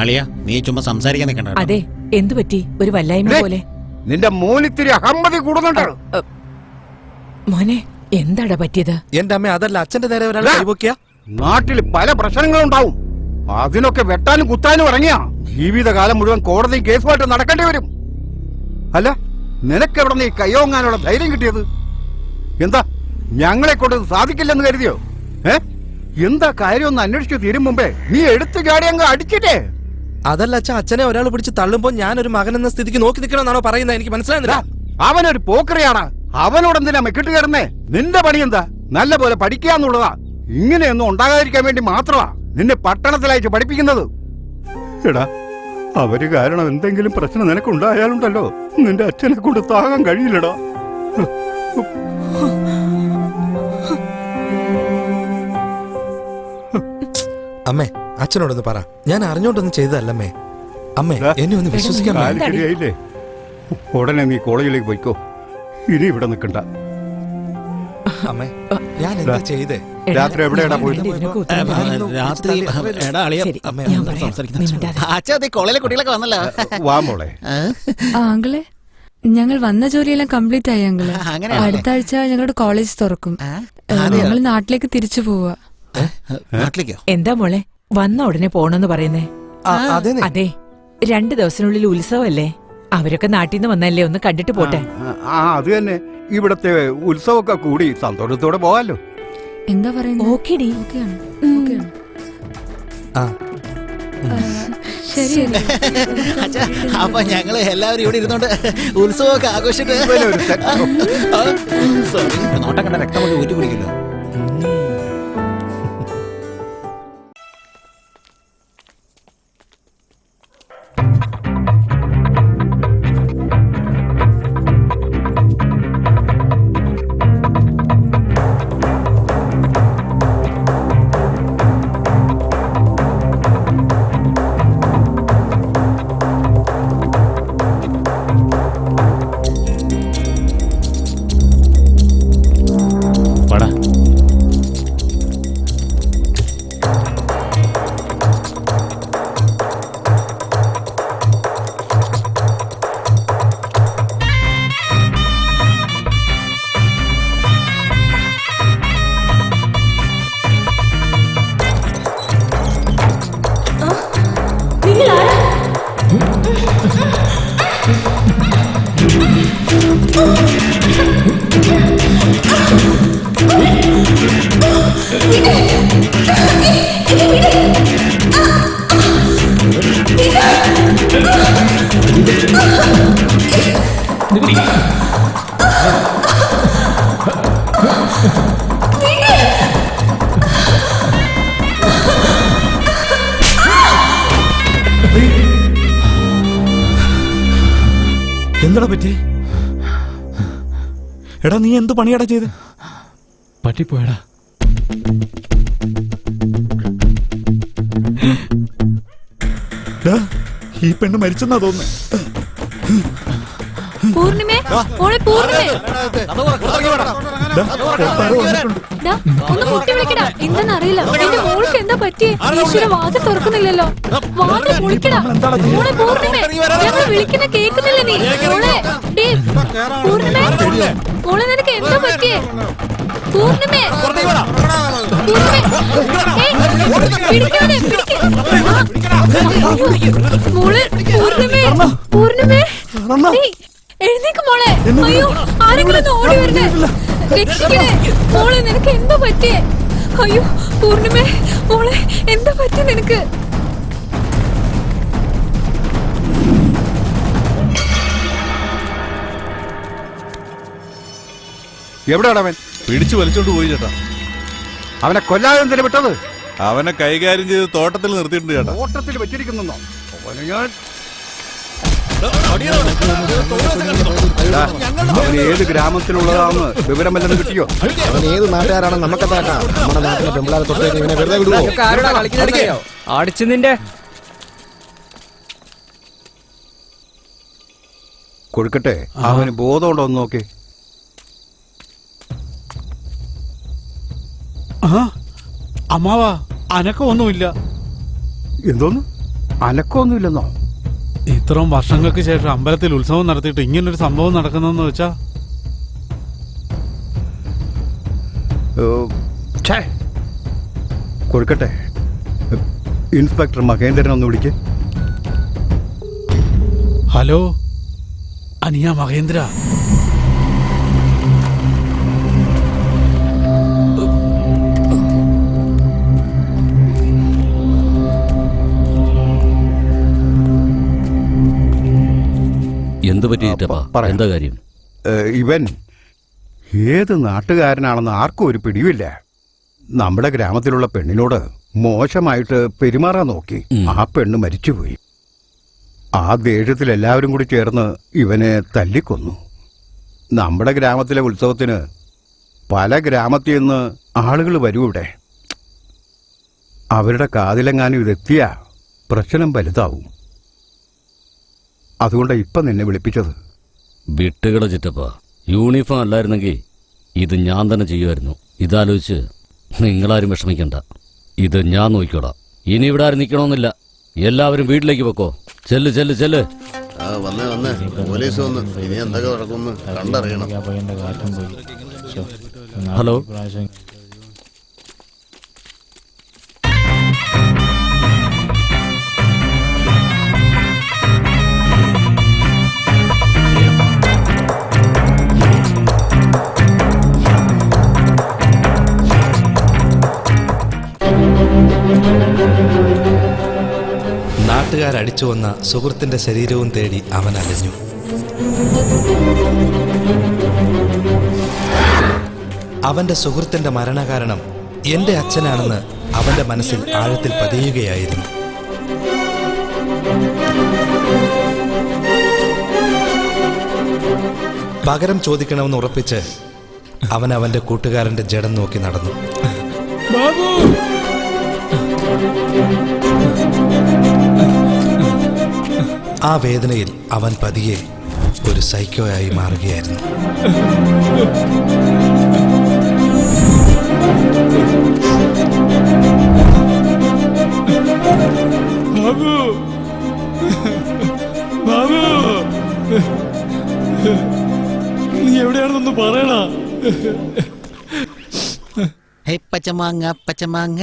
അളിയ നീ ചുമ്മാ സംസാരിക്കാൻ നിൽക്കണ്ട. അതെ, എന്തു പറ്റി? ഒരു വല്ലായ്മ പോലെ. നിന്റെ മോനിത്തിരി അഹമ്മതി കൂടുന്നുണ്ട്. മോനെ, എന്താടാ പറ്റിയത്? എന്റെ അമ്മ, അതല്ല അച്ഛന്റെ നേരെ ഒരാൾ കൈവക്കിയ. നാട്ടിൽ പല പ്രശ്നങ്ങളുണ്ടാവും. അതിനൊക്കെ വെട്ടാനും കുത്താനും ഇറങ്ങിയ ജീവിതകാലം മുഴുവൻ കോടതി കേസുമായിട്ട് നടക്കേണ്ടി വരും. അല്ല, നിനക്കെവിടെ നീ കയ്യോങ്ങാനുള്ള ധൈര്യം കിട്ടിയത്? എന്താ ഞങ്ങളെ കൊണ്ട് സാധിക്കില്ലെന്ന് കരുതിയോ? എന്താ കാര്യം ഒന്ന് അന്വേഷിച്ചു തീരും മുമ്പേ നീ എടുത്തു ചാടി അങ്ങ് അടിച്ചിട്ടേ. അതല്ല അച്ഛൻ, അച്ഛനെ ഒരാൾ പിടിച്ച് തള്ളുമ്പോ ഞാനൊരു മകൻ എന്ന സ്ഥിതിക്ക് നോക്കി നിൽക്കണമെന്നാണോ പറയുന്നത്? എനിക്ക് മനസ്സിലാകുന്നില്ല. അവനൊരു പോക്കറിയാണ്. അവനോട് എന്തിനാ മെക്കിട്ട് കയറുന്നേ? നിന്റെ പണി എന്താ? നല്ല പോലെ പഠിക്കാന്നുള്ളതാ. ഇങ്ങനെയൊന്നും ഉണ്ടാകാതിരിക്കാൻ വേണ്ടി മാത്രമാ നിന്നെ പട്ടണത്തിലയച്ച് പഠിപ്പിക്കുന്നത്. എടാ, അവര് കാരണം എന്തെങ്കിലും പ്രശ്നം നിനക്കുണ്ടായാലുണ്ടല്ലോ, നിന്റെ അച്ഛനെ കൊണ്ട് താകാൻ കഴിയില്ലടാ. അമ്മേ, അച്ഛനോടൊന്ന് പറ. ഞാൻ അറിഞ്ഞോണ്ടൊന്നും ചെയ്തതല്ലമ്മേ. അമ്മേ, എന്നെ ഒന്ന് വിശ്വസിക്കാൻ. ശരിയായില്ലേ? ഉടനെ നീ കോളേജിലേക്ക് പോയിക്കോ. ഇനി ഇവിടെ നിൽക്കണ്ട. അമ്മേ, ഞാൻ എന്താ ചെയ്തേ? രാത്രി എവിടെയാടാ പോയത്? രാത്രി എടാ അളിയ അച്ഛാ, കോളേജിലെ കുട്ടികളൊക്കെ വന്നല്ലോ. വാ മോളെ. ആങ്കിളെ, ഞങ്ങൾ വന്ന ജോലിയെല്ലാം കംപ്ലീറ്റ് ആയി അങ്കിള്. അടുത്ത ആഴ്ച ഞങ്ങളുടെ കോളേജ് തുറക്കും. ഞങ്ങൾ നാട്ടിലേക്ക് തിരിച്ചു പോവാ. നാട്ടിലേക്കോ? എന്താ മോളെ, വന്ന ഉടനെ പോണെന്ന് പറയുന്നേ? അതെ, 2 ദിവസത്തിനുള്ളിൽ ഉത്സവല്ലേ. അവരൊക്കെ നാട്ടിൽ നിന്ന് വന്നല്ലേ, ഒന്ന് കണ്ടിട്ട് പോട്ടെ. അത് തന്നെ. ഇവിടത്തെ ഉത്സവമൊക്കെ കൂടി സന്തോഷത്തോടെ പോവാലോ. എന്താ പറയുന്നത്? ഓക്കേടി. ശരി. അപ്പൊ ഞങ്ങള് എല്ലാവരും ഇവിടെ ഇരുന്നോണ്ട് ഉത്സവമൊക്കെ ആഘോഷിച്ചിട്ട് നോട്ടം കണ്ട രക്തമൊക്കെ ഊറ്റി കുടിക്കില്ല. എന്താടാ പറ്റി? എടാ, നീ എന്ത് പണിയാടാ ചെയ്ത്? പറ്റിപ്പോയടാ. ഈ പെണ്ണ് മരിച്ചെന്നാ തോന്നുന്നു. പൂർണിമേ, മോളെ പൂർണിമേ, ഒന്ന് മുട്ടി വിളിക്കടാ. എന്താന്നറിയില്ല, എന്റെ മോൾക്ക് എന്താ പറ്റിയേ? ഈശ്വര, വാതിൽ തുറക്കുന്നില്ലല്ലോ. വാതിൽ വിളിക്കടാ. മോളെ പൂർണിമേ, ഞങ്ങൾ വിളിക്കുന്ന കേൾക്കുന്നില്ല നീ? മോളെ, പൂർണിമേ, മോളെ നിനക്ക് എന്താ പറ്റിയേ? പൂർണിമേ, മോളെ, പൂർണിമേ, പൂർണിമേ, എഴുന്നേക്ക് മോളെ. അയ്യോ, ആരെങ്കിലും ഓടി വരണേ, രക്ഷിക്കണേ. മോളെ, നിനക്ക് എന്താ പറ്റിയേ? അയ്യോ പൂർണിമേ, മോളെ എന്താ പറ്റി നിനക്ക്? എവിടെയാണ് അവൻ? പിടിച്ചു വലിച്ചോണ്ട് പോയി ചേട്ടാ. അവനെ കൊല്ലാതെ എന്തിനാ വിട്ടത്? അവനെ കൈകാര്യം ചെയ്ത് തോട്ടത്തിൽ നിർത്തിയിട്ടുണ്ട് ചേട്ടാ. തോട്ടത്തിൽ വെച്ചിരിക്കുന്നോ? അവനെ ഞാൻ അവൻ ഏത് ഗ്രാമത്തിലുള്ളതാണെന്ന് വിവരം വല്ലതും കിട്ടിയോ? അവൻ ഏത് നാട്ടുകാരാണെന്ന് നമുക്കെന്താക്കാം? നമ്മുടെ നാട്ടിലെ പെമ്പിളാരെ തൊട്ടേക്ക് ഇവനെ വെറുതെ വിടുവോ? അടിച്ചു നിന്റെ കൊടുക്കട്ടെ, അവന് ബോധമുണ്ടോ എന്ന് നോക്കി. അമ്മാവാ അനക്കമൊന്നുമില്ല. എന്തോന്ന് അനക്കമൊന്നുമില്ലെന്നോ? ഇത്രയും വർഷങ്ങൾക്ക് ശേഷം അമ്പലത്തിൽ ഉത്സവം നടത്തിയിട്ട് ഇങ്ങനൊരു സംഭവം നടക്കുന്നതെന്ന് വെച്ചാ കൊടുക്കട്ടെ, ഇൻസ്പെക്ടർ മഹേന്ദ്രൻ ഒന്ന് വിളിക്ക്. ഹലോ അനിയ മഹേന്ദ്ര, എന്ത് പറ്റി എന്താ കാര്യം? ഇവൻ ഏത് നാട്ടുകാരനാണെന്ന് ആർക്കും ഒരു പിടിവില്ല. നമ്മുടെ ഗ്രാമത്തിലുള്ള പെണ്ണിനോട് മോശമായിട്ട് പെരുമാറാൻ നോക്കി. ആ പെണ്ണ് മരിച്ചുപോയി. ആ ദേഷ്യത്തിൽ എല്ലാവരും കൂടി ചേർന്ന് ഇവനെ തല്ലിക്കൊന്നു. നമ്മുടെ ഗ്രാമത്തിലെ ഉത്സവത്തിന് പല ഗ്രാമത്തിൽ നിന്ന് ആളുകൾ വരും ഇവിടെ. അവരുടെ കാതിലെങ്ങാനും ഇതെത്തിയ പ്രശ്നം വലുതാവും. അതുകൊണ്ടാണ് ഇപ്പം നിന്നെ വിളിപ്പിച്ചത്. വിട്ടുകള ചിറ്റപ്പ, യൂണിഫോം അല്ലായിരുന്നെങ്കിൽ ഇത് ഞാൻ തന്നെ ചെയ്യുമായിരുന്നു. ഇതാലോചിച്ച് നിങ്ങളാരും വിഷമിക്കണ്ട, ഇത് ഞാൻ നോക്കിക്കോടാം. ഇനി ഇവിടെ ആരും നിൽക്കണമെന്നില്ല. എല്ലാവരും വീട്ടിലേക്ക് വെക്കോ. ചെല്ല് ചെല്ല് ചെല്ല്. വന്നേ പോലീസ് വന്ന് ഇനി എന്തൊക്കെ നടക്കുന്നു കണ്ടറിയണം. ഹലോ, നാട്ടുകാരടിച്ചു വന്ന സുഹൃത്തിന്റെ ശരീരവും തേടി അവൻ അലഞ്ഞു. അവന്റെ സുഹൃത്തിന്റെ മരണകാരണം എന്റെ അച്ഛനാണെന്ന് അവന്റെ മനസ്സിൽ ആഴത്തിൽ പതിയുകയായിരുന്നു. പകരം ചോദിക്കണമെന്ന് ഉറപ്പിച്ച് അവൻ അവന്റെ കൂട്ടുകാരന്റെ ജഡം നോക്കി നടന്നു. ആ വേദനയിൽ അവൻ പതിയെ ഒരു സൈക്കോയായി മാറുകയായിരുന്നു. നീ എവിടെയാണെന്നൊന്ന് പറയണ. പച്ചമാങ്ങ പച്ചമാങ്ങ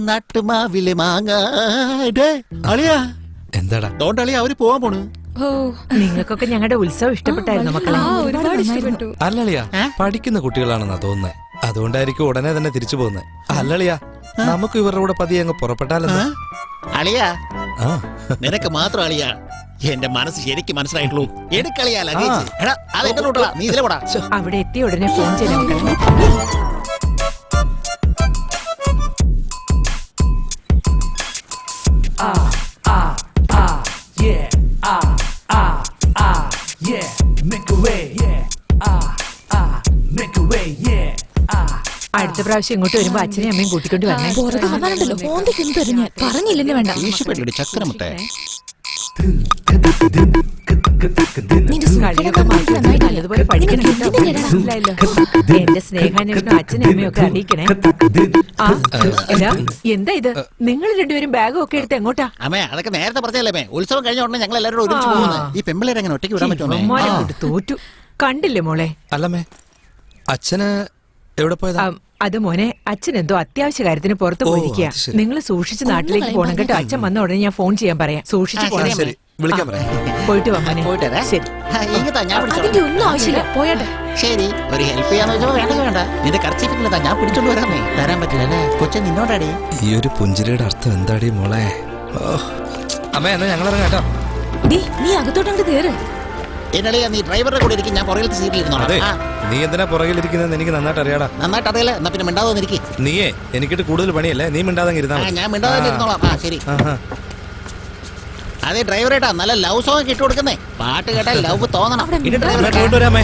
നാട്ടുമാവിലെ മാങ്ങ. അളിയാ എന്താടാ തോണ്ടളിയാ അവര് പോവാൻ പോണ്. നിങ്ങൾക്കൊക്കെ ഞങ്ങളുടെ ഉത്സവം ഇഷ്ടപ്പെട്ടായിരുന്നു മക്കളെ? ഒരുപാട് ഇഷ്ടപ്പെട്ടു. അല്ലളിയാ, പഠിക്കുന്ന കുട്ടികളാണെന്നാ തോന്നുന്നത്. അതുകൊണ്ടായിരിക്കും ഉടനെ തന്നെ തിരിച്ചു പോകുന്നത്. അല്ലളിയാ, നമുക്ക് ഇവരുടെ കൂടെ പതിയെ അങ്ങ് പുറപ്പെട്ടാലോ? അളിയാ നിനക്ക് മാത്രം അളിയാ എന്റെ മനസ്സ് ശരിക്കും മനസ്സിലായിട്ടുള്ളൂ. എടുക്കളിയാ ലഗേജ്. അതെന്റെ റൂട്ടാ, നീ ഇതിലെ പോടാ. അവിടെ എത്തിയ ഉടനെ ഫോൺ ചെയ്യാൻ മക്കളെ. അടുത്ത പ്രാവശ്യം ഇങ്ങോട്ട് വരുമ്പോ അച്ഛനെയും അമ്മയും കൂട്ടിക്കൊണ്ട് വരണേ. പറഞ്ഞില്ലെന്ന് വേണ്ട. ചക്രമുട്ടെ കളിയൊക്കെ മാറ്റി നല്ലതുപോലെ പഠിക്കണം. മനസ്സിലായല്ലോ? എന്റെ സ്നേഹാന്വേഷണം അച്ഛനും അമ്മയും ഒക്കെ അറിയിക്കണേ. എന്താ ഇത്? നിങ്ങൾ രണ്ടുപേരും ബാഗും ഒക്കെ എടുത്ത് എങ്ങോട്ടാ? അമ്മേ അതൊക്കെ നേരത്തെ പറഞ്ഞല്ലേ. ഉത്സവം കഴിഞ്ഞ ഉടനെ ഞങ്ങൾ എല്ലാവരും ഒരുമിച്ച് പോകുന്നത്. ഈ പെമ്പിള്ളേരെ അങ്ങനെ ഒറ്റയ്ക്ക് വിടാൻ പറ്റുമോ? തോറ്റു കണ്ടില്ലേ മോളെ? അല്ലമ്മേ, അച്ഛന് എവിടെ പോയതാ? അത് മോനെ, അച്ഛൻ എന്തോ അത്യാവശ്യ കാര്യത്തിന് പുറത്തു പോയിരിക്കുക. നിങ്ങൾ സൂക്ഷിച്ച് നാട്ടിലേക്ക് പോകണം കേട്ടോ. അച്ഛൻ വന്ന ഉടനെ ഞാൻ ഫോൺ ചെയ്യാൻ പറയാം. സൂക്ഷിച്ച് പോകണം. വിളിക്കാൻ പറയാം. പോയിട്ട് വന്നെ. ശരി. ഒന്നും ആവശ്യമില്ല, പോയാട്ടെ. ശരി, ഒരു ഹെൽപ്പ് ചെയ്യാന്ന് വെച്ചപ്പോ വേണ്ട വേണ്ട. നിന്റെ കർച്ചിപ്പില്ല, ഞാൻ പിടിച്ചോണ്ട് വരാമേ. തരാൻ പറ്റില്ല കൊച്ചു നിന്നോടാടി. ഈ ഒരു പുഞ്ചിരിയുടെ അർത്ഥം എന്താടി മോളെ? അമ്മ എന്നാ ഞങ്ങൾ ഇറങ്ങാട്ടോ. നീ അകത്തോട്ടങ്ങ് കേറ്. എന്നളിയാ നീ ഡ്രൈവറുടെ കൂടെ ഇരിക്കും, ഞാൻ പുറകിലത്തെ സീറ്റിൽ ഇരുന്നോളാം. നീ എന്തിനാ പുറകിലിരിക്കുന്നത്? എനിക്ക് നന്നായിട്ട് അറിയാടാ. നന്നായിട്ട് അറിയില്ല, എന്നാ പിന്നെ മിണ്ടാതെ ഇരിക്കും. നീയേ എനിക്കിട്ട് കൂടുതൽ പണിയല്ലേ, നീ മിണ്ടാതെ ഇരുന്നാ. ഞാൻ മിണ്ടാതെ ഇരുന്നോളാം. ശരി. അതെ ഡ്രൈവറേട്ടാ, നല്ല ലവ് സോങ് ഇട്ട് കൊടുക്കുന്നേ. പാട്ട് കേട്ടാൽ ലവ് തോന്നണം. ഇത് ഡ്രൈവറേട്ടാ. കൊണ്ടുവരാമേ.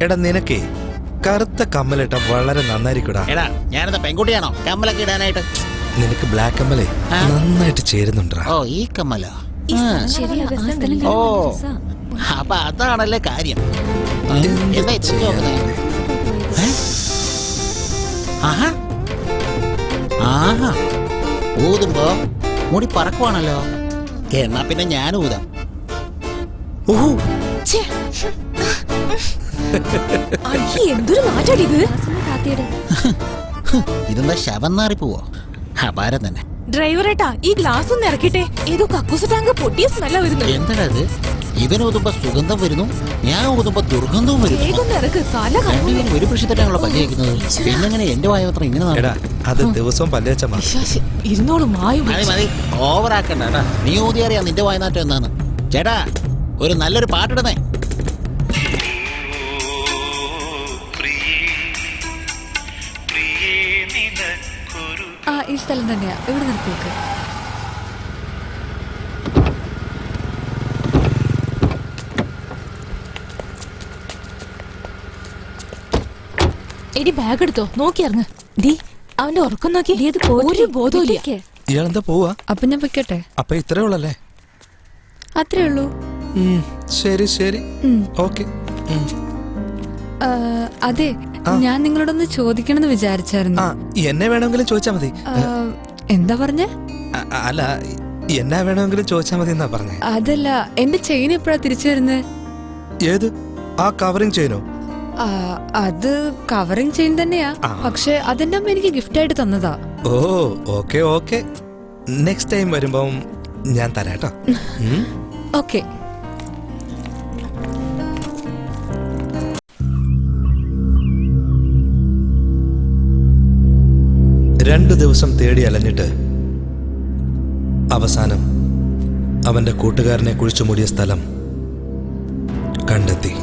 എടാ നിനക്കേ കറുത്ത കമ്മലിട്ട വളരെ നന്നായിരിക്കൂടാ. എടാ ഞാനെന്താ പെൺകുട്ടിയാണോ കമ്മലൊക്കെ ഇടാനായിട്ട്? നിനക്ക് ബ്ലാക്ക് കമ്മലേ നന്നായിട്ട് ചേരുന്നുണ്ടാ. ഓ ഈ കമ്മലോ? ഓ അപ്പൊ അതാണല്ലേ കാര്യം. എന്താ ഇച്ചിരി നോക്കുന്നേ? ആഹാ ആഹാ, ഊതുമ്പോ മുടി പറക്കുവാണല്ലോ. എന്നാ പിന്നെ ഞാൻ ഊതാം. എന്തൊരു മാറ്റാടിത്. ഇതെന്താ ശവം നാറി പോവോ? അപാരം തന്നെ. ഡ്രൈവറേട്ടാ ഈ ഗ്ലാസ് ഒന്ന് ഇറക്കിട്ടെ. ഏതോ കക്കൂസ് ടാങ്ക് പൊട്ടിയ സ്മെല്ല വരുന്നു. എന്താണത്? ഇവൻ ഊതുമ്പോ സുഗന്ധം വരുന്നു, ഞാൻ ഊതുമ്പോ ദുർഗന്ധവും വരുന്നു. രണ്ടുപേരും ഒരു പ്രശ്നത്തിലാണല്ലോ പല്ല് വയ്ക്കുന്നത്. പിന്നെങ്ങനെ എന്റെ വായപത്രം ഇങ്ങനെ അത് ദിവസവും പല്ലേച്ച ഇരുന്നോളും. മതി മതി, ഓവറാക്കണ്ട. നീ ഊതി അറിയാം നിന്റെ വായനാറ്റം എന്താന്ന്. ചേട്ടാ ഒരു നല്ലൊരു പാട്ടിടുന്നേ. ഈ സ്ഥലം തന്നെയാ, ഇവിടെ നിർത്തിയേക്ക്. എടി ബാഗ് എടുത്തോ, നോക്കി ഇറങ്ങ്. ദീ അവന്റെ ഉറക്കം നോക്കി. ഒരു ബോധമില്ല. ഇയാളെന്താ പോവാ? അപ്പൊ ഞാൻ വെക്കട്ടെ. അപ്പൊ ഇത്രേ ഉള്ളല്ലേ? അത്രേ ഉള്ളൂ. ശരി ശരി, ഓക്കെ. അതെ, ഞാൻ നിങ്ങളോടൊന്ന് ചോദിക്കണമെന്ന് വിചാരിച്ചായിരുന്നു. എന്നെ വേണമെങ്കിലും ചോദിച്ചാ മതി. എന്താ പറഞ്ഞേ? അല്ല, എന്നാ വേണമെങ്കിലും ചോദിച്ചാ മതി എന്നാ പറഞ്ഞേ. അതല്ല, എന്റെ ചെയിൻ എപ്പോഴാ തിരിച്ചു വരുന്നത്? ഏത്? ആ കവറിങ് ചെയിനോ? അത് കവറിങ് ചെയിൻ തന്നെയാ, പക്ഷെ അതെന്റെ അമ്മ എനിക്ക് ഗിഫ്റ്റ് ആയിട്ട് തന്നതാ. ഓ ഓക്കെ ഓക്കെ, നെക്സ്റ്റ് ടൈം വരുമ്പം ഞാൻ തരാട്ടോ. ഓക്കെ. രണ്ടു ദിവസം തേടി അലഞ്ഞിട്ട് അവസാനം അവന്റെ കൂട്ടുകാരനെ കുഴിച്ചുമൂടിയ സ്ഥലം കണ്ടെത്തി.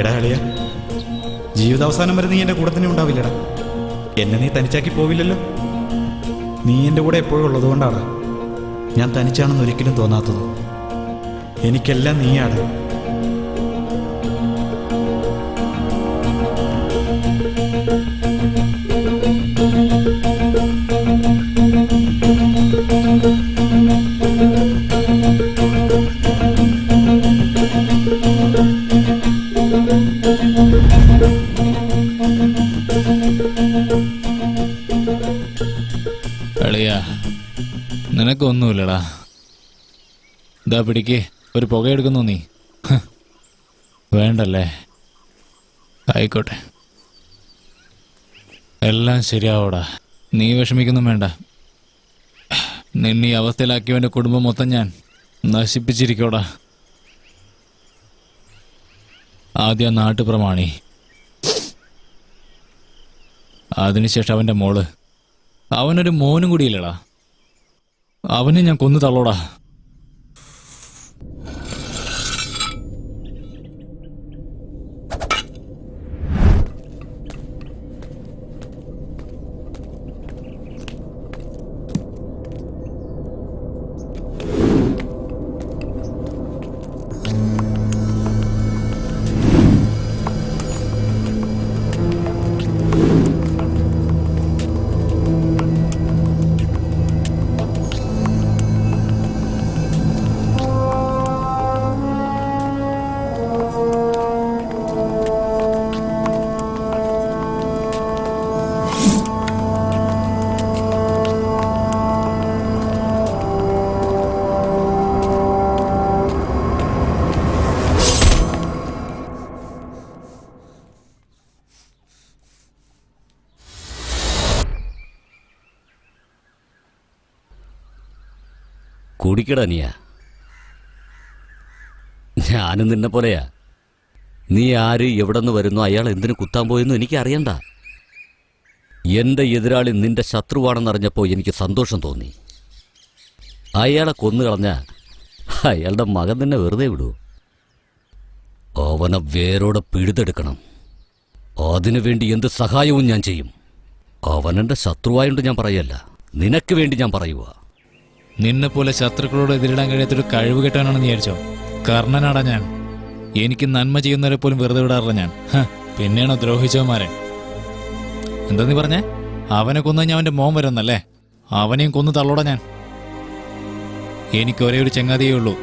എടാ അളിയ, ജീവിതാവസാനം വരെ നീ എൻ്റെ കൂടെ തന്നെ ഉണ്ടാവില്ലടാ. എന്നെ നീ തനിച്ചാക്കി പോവില്ലല്ലോ. നീ എൻ്റെ കൂടെ എപ്പോഴും ഉള്ളതുകൊണ്ടാണ് ഞാൻ തനിച്ചാണെന്ന് ഒരിക്കലും തോന്നാത്തത്. എനിക്കെല്ലാം നീയാണ്. അളിയാ, നിനക്കൊന്നുമില്ലടാ. ഇതാ പിടിക്ക്, ഒരു പുകയെടുക്കുന്നു നീ. വേണ്ടല്ലേ? ആയിക്കോട്ടെ, എല്ലാം ശരിയാവോടാ. നീ വിഷമിക്കൊന്നും വേണ്ട. നിന്നെ ഈ അവസ്ഥയിലാക്കിയവൻ്റെ കുടുംബം മൊത്തം ഞാൻ നശിപ്പിച്ചിരിക്കോടാ. ആദ്യം നാട്ടുപ്രമാണി, അതിനുശേഷം അവൻ്റെ മോള്. അവനൊരു മോനും കൂടിയില്ലടാ. അവനെ ഞാൻ കൊന്നു തള്ളോടാ. കുടിക്കടാ നീയ. ഞാനും നിന്നെ പോലെയാ. നീ ആര് എവിടെ നിന്ന് വരുന്നു, അയാൾ എന്തിനു കുത്താൻ പോയെന്നു എനിക്ക് അറിയണ്ട. എന്റെ എതിരാളി നിന്റെ ശത്രുവാണെന്നറിഞ്ഞപ്പോൾ എനിക്ക് സന്തോഷം തോന്നി. അയാളെ കൊന്നുകളഞ്ഞ അയാളുടെ മകൻ തന്നെ വെറുതെ വിടൂ? അവനെ വേരോടെ പിഴുതെടുക്കണം. അതിനുവേണ്ടി എന്ത് സഹായവും ഞാൻ ചെയ്യും. അവനെന്റെ ശത്രുവായോണ്ട് ഞാൻ പറയല്ല, നിനക്ക് വേണ്ടി ഞാൻ പറയുക. നിന്നെപ്പോലെ ശത്രുക്കളോട് എതിരിടാൻ കഴിയാത്തൊരു കഴിവ് കെട്ടാനാണെന്ന് വിചാരിച്ചോ? കർണനാടാ ഞാൻ. എനിക്ക് നന്മ ചെയ്യുന്നവരെ പോലും വെറുതെ വിടാറില്ല ഞാൻ. പിന്നെയാണോ ദ്രോഹിച്ചവന്മാരെ? എന്താ നീ പറഞ്ഞേ? അവനെ കൊന്നു ഞാൻ അവന്റെ മോൻ വരുന്നല്ലേ? അവനെയും കൊന്നു തള്ളോടാ ഞാൻ. എനിക്ക് ഒരേ ഒരു ചങ്ങാതിയേ ഉള്ളൂ.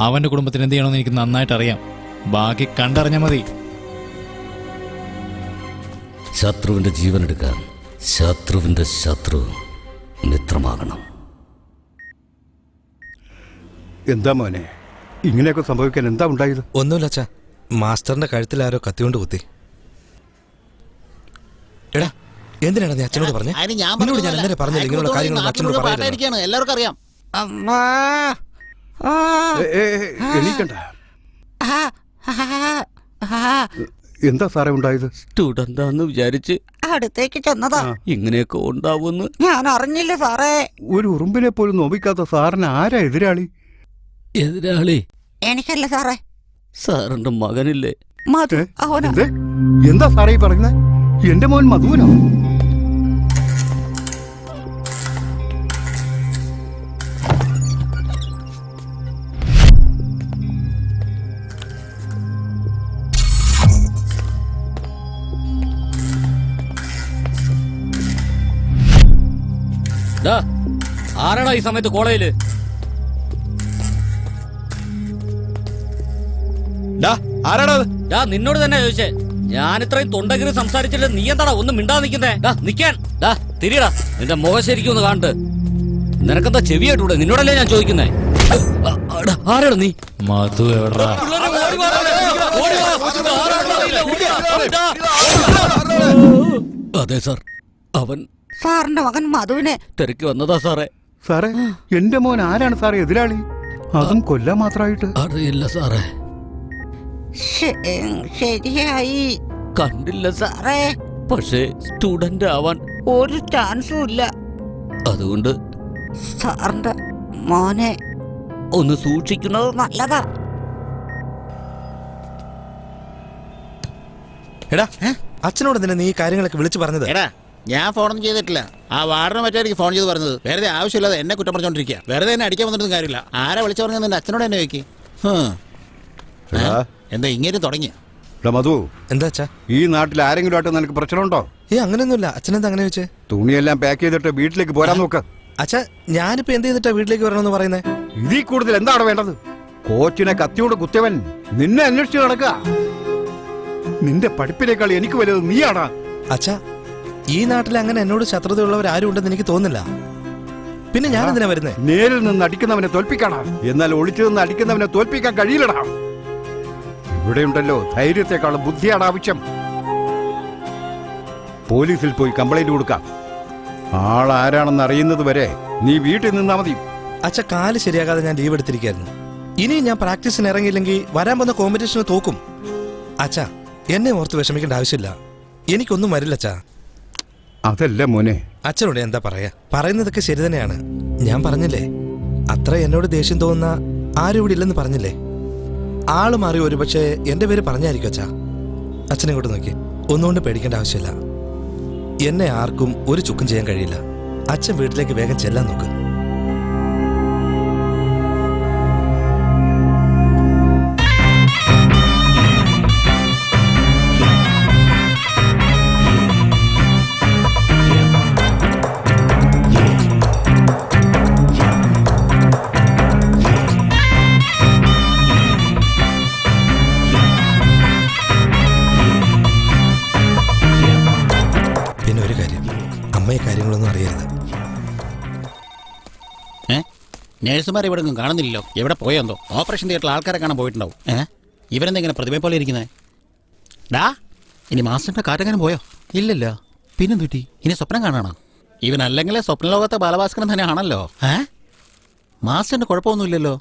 അവന്റെ കുടുംബത്തിന് എന്ത് ചെയ്യണമെന്ന് എനിക്ക് നന്നായിട്ട് അറിയാം. ബാക്കി കണ്ടറിഞ്ഞാൽ മതി. ശത്രുവിന്റെ ജീവനെടുക്കാൻ ശത്രുവിന്റെ ശത്രു മിത്രമാകണം. എന്താ മോനെ ഇങ്ങനെയൊക്കെ സംഭവിക്കാൻ എന്താ ഉണ്ടായത്? ഒന്നുമില്ല അച്ഛാ, മാസ്റ്ററിന്റെ കഴുത്തിൽ ആരോ കത്തിയോണ്ട് കുത്തി. എടാ എന്തിനാണ് നീ അച്ഛനോട് പറഞ്ഞേ? നിന്നോട് ഞാൻ എങ്ങനെ പറഞ്ഞില്ല ഇങ്ങനെയുള്ള കാര്യങ്ങളൊന്നും അച്ഛനോട് പറയാൻ? എല്ലാവർക്കും അറിയാം. എണീക്കണ്ട. എന്താ സാറേ ഉണ്ടായത്? സ്റ്റുഡന്റാന്ന് വിചാരിച്ച് അടുത്തേക്ക് ചെന്നതാ. ഇങ്ങനെയൊക്കെ ഉണ്ടാവുമെന്ന് ഞാൻ അറിഞ്ഞില്ല സാറേ. ഒരു ഉറുമ്പിനെ പോലും നോവിക്കാത്ത സാറിന് ആരാ എതിരാളി? എതിരാളി എനിക്കല്ല സാറേ, സാറിന്റെ മകനില്ലേ മധു. അവനാ. എന്താ സാറേ ഈ പറയുന്നത്? എന്റെ മോൻ മധുവിനോ? ആരാടാ ഈ സമയത്ത് കോളേജില്? നിന്നോട് തന്നെ ചോദിച്ചേ. ഞാൻ ഇത്രയും തൊണ്ടകീറി സംസാരിച്ചിട്ട് നീ എന്താടാ ഒന്നും മിണ്ടാ നിൽക്കുന്നേ? നിക്കാൻ തിരിയടാ. നിന്റെ മുഖം ശരിക്കും ഒന്ന് കാണട്ട്. നിനക്കെന്താ ചെവിയായിട്ടൂടെ? നിന്നോടല്ലേ ഞാൻ ചോദിക്കുന്നേ. ആരാടാ നീ? മധു എവിടാ? അതെ സാർ, അവൻ സാറിന്റെ മകൻ മധുവിനെ തിരക്കി വന്നതാ സാറേ. സാറേ എന്റെ മോൻ ആരാണ് സാറേ എതിരാളി? അതും കൊല്ലാൻ മാത്രമായിട്ട്? അറിയില്ല സാറേ. ശരിയായി കണ്ടില്ല സാറേ. പക്ഷേ സ്റ്റുഡന്റ് ആവാൻ ഒരു ചാൻസും ഇല്ല. അതുകൊണ്ട് സാറിന്റെ മോനെ ഒന്ന് സൂക്ഷിക്കുന്നത് നല്ലതാ. എടാ അച്ഛനോട് തന്നെ നീ ഈ കാര്യങ്ങളൊക്കെ വിളിച്ചു പറഞ്ഞത്? എടാ ഞാൻ ഫോണൊന്നും ചെയ്തിട്ടില്ല. ആ വാർഡിനെ മറ്റായിരിക്കും ഫോൺ ചെയ്ത് പറഞ്ഞത്. വെറുതെ ആവശ്യമില്ലാതെ എന്നെ കുറ്റം പറഞ്ഞോണ്ടിരിക്കുക. വെറുതെ എന്നെ അടിക്കാൻ വന്നിട്ടൊന്നും കാര്യമില്ല. ആരാ വിളിച്ചു പറഞ്ഞത്? നിന്റെ അച്ഛനോട് എന്നെ ചോദിക്കും. എന്താ ഇങ്ങനെ തുടങ്ങിയ? മധു എന്താ അച്ഛാ? ഈ നാട്ടിൽ ആരെങ്കിലും ആയിട്ട് നിനക്ക് പ്രശ്നമുണ്ടോ? അങ്ങനെയൊന്നുമില്ല. അച്ഛനെന്താ അങ്ങനെ ചോദിച്ചേ? തുണിയെല്ലാം പാക്ക് ചെയ്തിട്ട് വീട്ടിലേക്ക് പോരാൻ നോക്ക്. അച്ഛാ ഞാനിപ്പോ എന്ത് ചെയ്തിട്ടാ വീട്ടിലേക്ക് വരണമെന്ന് പറയുന്നേ? ഇതിൽ കൂടുതൽ എന്താണ് വേണ്ടത്? കോച്ചിനെ കത്തിയോട് കുത്തിയവൻ നിന്നെ അന്വേഷിച്ച് നടക്കുക. നിന്റെ പഠിപ്പിനേക്കാൾ എനിക്ക് വലുത് നീയാടാ. അച്ഛാ ഈ നാട്ടിൽ അങ്ങനെ എന്നോട് ശത്രുതയുള്ളവർ ആരും ഉണ്ടെന്ന് എനിക്ക് തോന്നുന്നില്ല. പിന്നെ ഞാൻ എന്തിനാ വരുന്നേ? നേരിൽ നിന്ന് അടിക്കുന്നവനെ തോൽപ്പിക്കാടാ. എന്നാൽ ഒളിച്ചു നിന്ന് അടിക്കുന്നവനെ തോൽപ്പിക്കാൻ കഴിയില്ലടാ. ഇവിടെ ഉണ്ടല്ലോ ധൈര്യത്തെക്കാളും ബുദ്ധിയാണ് ആവശ്യം. പോലീസിൽ പോയി കംപ്ലൈന്റ് കൊടുക്കാം. ആളാരാണെന്ന് അറിയുന്നത് വരെ നീ വീട്ടിൽ നിന്നാ മതി. അച്ഛാ കാല് ശരിയാകാതെ ഞാൻ ലീവ് എടുത്തിരിക്കായിരുന്നു. ഇനിയും ഞാൻ പ്രാക്ടീസിന് ഇറങ്ങിയില്ലെങ്കിൽ വരാൻ പോകുന്ന കോമ്പറ്റീഷന് തോക്കും. അച്ഛാ എന്നെ ഓർത്ത് വിഷമിക്കേണ്ട ആവശ്യമില്ല. എനിക്കൊന്നും വരില്ല അച്ഛാ. അതല്ല മോനെ. അച്ഛനോട് എന്താ പറയാ? പറയുന്നതൊക്കെ ശരി തന്നെയാണ്. ഞാൻ പറഞ്ഞില്ലേ അത്ര എന്നോട് ദേഷ്യം തോന്നുന്ന ആരും ഇവിടെ ഇല്ലെന്ന് പറഞ്ഞില്ലേ? ആള് മാറി ഒരുപക്ഷെ എന്റെ പേര് പറഞ്ഞായിരിക്കും അച്ഛാ. അച്ഛനെ ഇങ്ങോട്ട് നോക്കി. ഒന്നുകൊണ്ട് പേടിക്കേണ്ട ആവശ്യമില്ല. എന്നെ ആർക്കും ഒരു ചുക്കും ചെയ്യാൻ കഴിയില്ല. അച്ഛൻ വീട്ടിലേക്ക് വേഗം ചെല്ലാൻ നോക്ക്. പിന്നെ ഒരു കാര്യം, അമ്മയെ കാര്യങ്ങളൊന്നും അറിയരുത്. നേഴ്സുമാർ ഇവിടെ ഒന്നും കാണുന്നില്ലല്ലോ. എവിടെ പോയെന്തോ? ഓപ്പറേഷൻ തിയേറ്ററിൽ ആൾക്കാരെ കാണാൻ പോയിട്ടുണ്ടാവും. ഇവരെന്താ ഇങ്ങനെ പ്രതിമയെ പോലെ ഇരിക്കുന്നത്? ഡാ ഇനി മാസ്റ്ററിന്റെ കാറ്റെങ്ങനെ പോയോ? ഇല്ലല്ലോ. പിന്നെന്തുറ്റി? ഇനി സ്വപ്നം കാണണം. ഇവനല്ലെങ്കിലേ സ്വപ്നലോകത്തെ ബാലഭാസ്കരൻ തന്നെ ആണല്ലോ. മാസ്റ്ററിന് കുഴപ്പമൊന്നുമില്ലല്ലോ.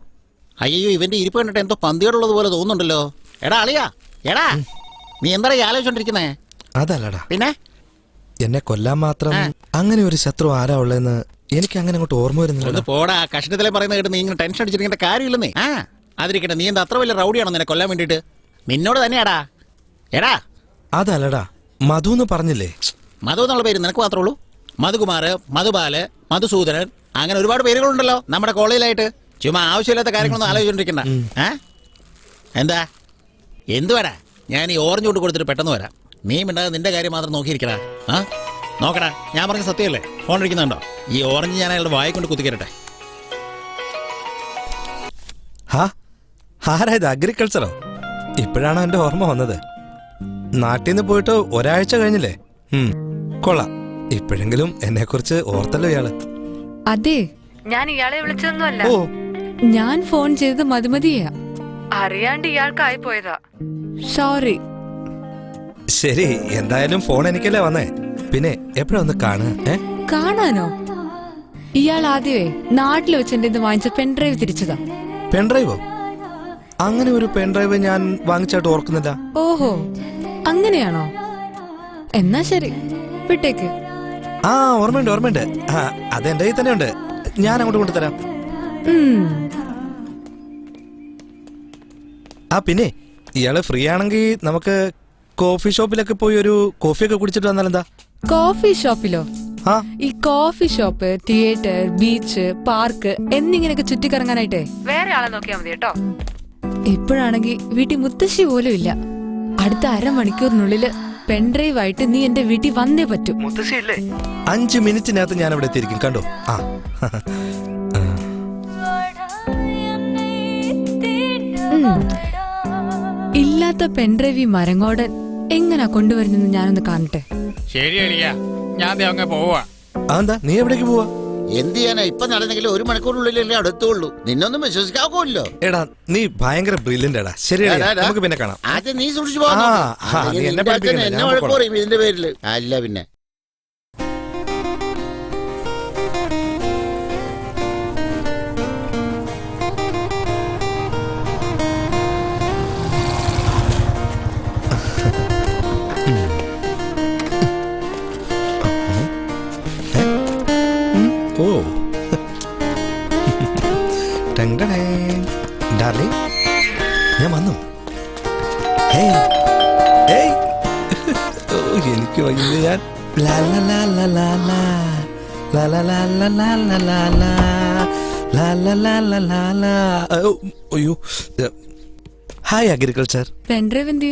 അയ്യോ, ഇവന്റെ ഇരിപ്പ് കണ്ടിട്ട് എന്തോ പന്തിയോടുള്ളത് പോലെ തോന്നുന്നുണ്ടല്ലോ. എടാ അളിയാ, എടാ നീ എന്താ ആലോചിച്ചോണ്ടിരിക്കുന്നേ? അതല്ലടാ, പിന്നെ എന്നെ കൊല്ലാൻ മാത്രം അങ്ങനെ ഒരു ശത്രു ആരാ ഉള്ളതെന്ന് എനിക്ക് അങ്ങനെ അങ്ങോട്ട് ഓർമ്മ വരുന്നില്ല. പോടാ, കഷ്ണത്തിലെ പറയുന്ന കേട്ട് നീ ഇങ്ങനെ ടെൻഷൻ അടിച്ചിരിക്കേണ്ട കാര്യമില്ലെന്നേ. അതിരിക്കട്ടെ, നീ എന്താ അത്ര വലിയ റൗഡിയാണോ നിന്നെ കൊല്ലാൻ വേണ്ടിട്ട്? നിന്നോട് തന്നെയാടാ. എടാ അതല്ലടാ, മധു എന്ന് പറഞ്ഞില്ലേ? മധു എന്നുള്ള പേര് നിനക്ക് മാത്രമേ ഉള്ളൂ? മധുകുമാർ, മധുബാല്, മധുസൂദനൻ, അങ്ങനെ ഒരുപാട് പേരുകളുണ്ടല്ലോ നമ്മുടെ കോളേജിലായിട്ട്. ചുമ്മാ ആവശ്യമില്ലാത്ത കാര്യങ്ങളൊന്നും ആലോചിച്ചോണ്ടിരിക്കണ്ട. എന്താ എന്തുവാടാ? ഞാൻ ഈ ഓറഞ്ച് കൊണ്ട് കൊടുത്തിട്ട് പെട്ടെന്ന് വരാം. നീ മിണ്ടാതെ നിന്റെ കാര്യം മാത്രം നോക്കിയിരിക്കടാ. നോക്കടാ, ഞാൻ പറഞ്ഞ സത്യമല്ലേ? ഫോൺ ഇരിക്കുന്നുണ്ടോ? ഈ ഓറഞ്ച് ഞാൻ അയാളുടെ വായ കൊണ്ട് കുത്തിക്കരട്ടെ. ആരായത്? അഗ്രികൾച്ചറോ? ഇപ്പോഴാണ് എന്റെ ഓർമ്മ വന്നത്. നാട്ടിൽ നിന്ന് പോയിട്ട് ഒരാഴ്ച കഴിഞ്ഞില്ലേ? കൊള്ളാം, ഇപ്പോഴെങ്കിലും എന്നെ കുറിച്ച് ഓർത്തല്ലോ ഇയാള്. അതെ, ഞാൻ ഇയാളെ വിളിച്ചതൊന്നുമല്ല. ഞാൻ ഫോൺ ചെയ്തത് മധുമതിയാ. അറിയാണ്ട് ഇയാൾക്കായി പോയതാ. സോറി. ശരി, എന്തായാലും ഫോൺ എനിക്കല്ലേ വന്നേ. പിന്നെ എപ്പോഴാ ഒന്ന് കാണാനോ? ഇയാൾ ആദ്യമേ നാട്ടിൽ വെച്ച് എന്റെ വാങ്ങിച്ച പെൻഡ്രൈവ് തിരിച്ചതാ. പെൻഡ്രൈവോ? അങ്ങനെ ഒരു പെൻഡ്രൈവ് ഞാൻ വാങ്ങിച്ചായിട്ട് ഓർക്കുന്നില്ല. ഓഹോ, അങ്ങനെയാണോ? എന്നാ ശരി, വിട്ടേക്ക്. ഓർമ്മയുണ്ട് ഓർമ്മയുണ്ട്. അതെന്റെ കയ്യിൽ തന്നെ ഉണ്ട്. ഞാൻ അങ്ങോട്ട് കൊണ്ടുതരാം. പിന്നെ ഇയാള് ഫ്രീ ആണെങ്കിൽ നമുക്ക് കോഫി ഷോപ്പിലൊക്കെ പോയി ഒരു കോഫിയൊക്കെ കുടിച്ചിട്ട് വന്നാലെന്താ? കോഫി ഷോപ്പിലോ? ഈ coffee shop, theatre, beach, park എന്നിങ്ങനെയൊക്കെ ചുറ്റിക്കറങ്ങാനായിട്ടേ വേറെ ആളെ നോക്കിയാൽ മതി കേട്ടോ. ഇപ്പോഴാണെങ്കിൽ വീട്ടിൽ മുത്തശ്ശി പോലും ഇല്ല. അടുത്ത അരമണിക്കൂറിനുള്ളില് പെൻഡ്രൈവ് ആയിട്ട് നീ എന്റെ വീട്ടിൽ വന്നേ പറ്റൂ. 5 മിനിറ്റിനകത്ത് ഞാൻ അവിടെ എത്തിയിരിക്കും. കണ്ടോ? ഇല്ലാത്ത പെൻഡ്രൈവ് മരങ്ങോടൻ എങ്ങനാ കൊണ്ടുവരുന്നെന്ന് ഞാനൊന്ന് കാണട്ടെ. ശരി അളിയാ, ഞാൻ അങ്ങ് പോവാ. എന്താ നീ എവിടേക്ക് പോവാ? എന്ത് ചെയ്യാനാ? ഇപ്പൊ നടന്നെങ്കിലും 1 മണിക്കൂറിനുള്ളിലല്ലേ അടുത്തുള്ളൂ. നിന്നൊന്നും വിശ്വസിക്കാവൂല്ലോ. എടാ നീ ഭയങ്കര ബ്രില്യന്റ് എടാ. ശരി, നമുക്ക് പിന്നെ കാണാം. ആദ്യം നീ സൂക്ഷിച്ചു പോകുന്നു. എന്നെ വഴക്ക് പറയും ഇതിന്റെ പേരില്. അല്ല പിന്നെ ഞാൻ വന്നു. എനിക്ക് വയ്യ. ഞാൻ അയ്യോ. Hi agriculture. പെൻഡ്രൈവ് എന്ത്?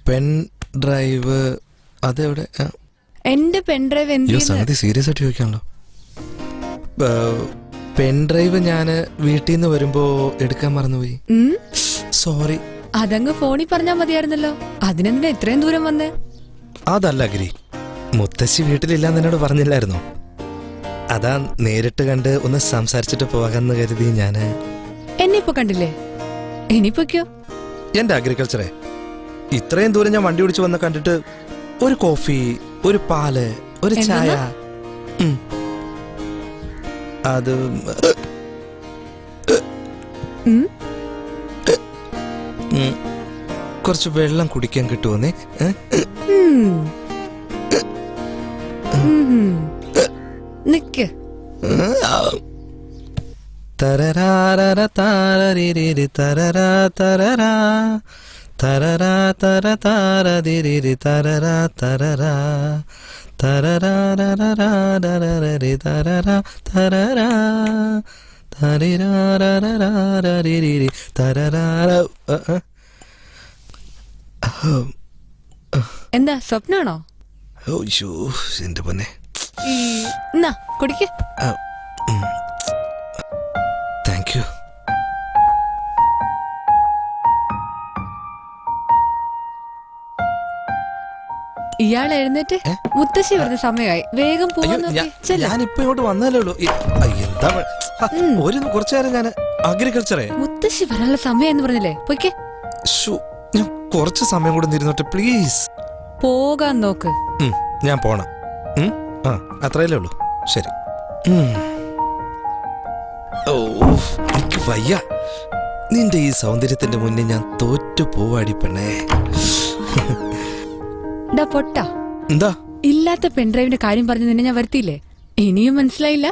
പെൻ ഡ്രൈവ് അതെവിടെ? എന്റെ പെൻഡ്രൈവ് എന്ത്? സംഗതി സീരിയസ് ആയിട്ട് ചോദിക്കാണല്ലോ. പെൻഡ്രൈവ് ഞാൻ വീട്ടിൽ നിന്ന് വരുമ്പോ എടുക്കാൻ മറന്നുപോയി. സോറി. അതങ്ങ് ഫോണിൽ പറഞ്ഞാ മതിയായിരുന്നല്ലോ. അതിനെന്തിനാ ഇത്രയും ദൂരം വന്നേ? അതല്ല ഗിരി, മുത്തശ്ശി വീട്ടിലില്ലാന്ന് എന്നോട് പറഞ്ഞില്ലായിരുന്നോ? അതാ നേരിട്ട് കണ്ട് ഒന്ന് സംസാരിച്ചിട്ട് പോകാന്ന് കരുതി ഞാന്. എന്നെ ഇപ്പൊ കണ്ടില്ലേ? ഇനിയിപ്പോക്കോ? എന്റെ അഗ്രികൾച്ചറെ, ഇത്രയും ദൂരം ഞാൻ വണ്ടി ഓടിച്ചു വന്ന് കണ്ടിട്ട് ഒരു കോഫി, ഒരു പാല്, ഒരു ചായ, അത് കുറച്ച് വെള്ളം കുടിക്കാൻ കിട്ടുമെന്നേ. നിക്ക്. തരരാര താരരിരി തരരാ തരരാ തരരാ തര താരരിരി തരരാ തരരാ തരരാരരരരരരി തരരാ തരരാ തരിരാരരരരരിരി തരരാര. എന്താ സ്വപ്നാണോ? ഓയ്യോ എന്റെ പൊന്നെ. എന്നാ കുടിക്ക്. Thank you. ഇയാൾ എഴുന്നേറ്റ്. മുത്തശ്ശി വരുന്ന സമയമായി, വേഗം പോവാൻ നോക്കി. ഞാനിപ്പോ ഇങ്ങോട്ട് വന്നല്ലേ ഉള്ളൂ. എന്താ ഒരു കുറച്ചു നേരം ഞാൻ അഗ്രികൾച്ചറെ. മുത്തശ്ശി വരാനുള്ള സമയം എന്ന് പറഞ്ഞില്ലേ? പൊയ്ക്കേ. ഞാൻ കുറച്ച് സമയം കൂടെ ഇരുന്നോട്ടെ പ്ലീസ്. പോകാൻ നോക്ക്. ഞാൻ പോണം. അത്രയല്ലേ ഉള്ളൂ. ശരി. വയ്യ. നിന്റെ ഈ സൗന്ദര്യത്തിന്റെ മുന്നിൽ ഞാൻ തോറ്റു പോവാടി പെണ്ണേ. പൊട്ട എന്താ ഇല്ലാത്ത പെൺഡ്രൈവിന്റെ കാര്യം പറഞ്ഞ് നിന്നെ ഞാൻ വരുത്തിയില്ലേ? ഇനിയും മനസ്സിലായില്ല?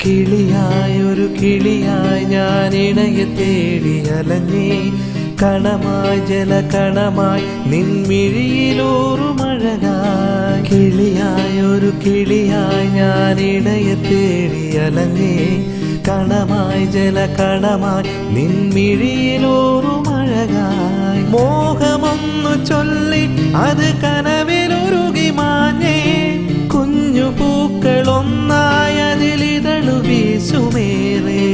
കിളിയായൊരു കിളിയായി ഞാൻ ഇണയെ തേടി അലഞ്ഞേ, കണമായി ജലകണമായി നിൻമിഴിയിലൂറുമഴകായി. കിളിയായൊരു കിളിയായി ഞാൻ ഇണയെ തേടി അലഞ്ഞേ, കണമായി ജലകണമായി നിൻമിഴിയിലൂറുമഴകായി. മോഹമൊന്നു ചൊല്ലി അത് കനവിലുരുകി മാഞ്ഞേ, കുഞ്ഞു പൂക്കളൊന്നായി അതിലിതളു വീശുമേറെ.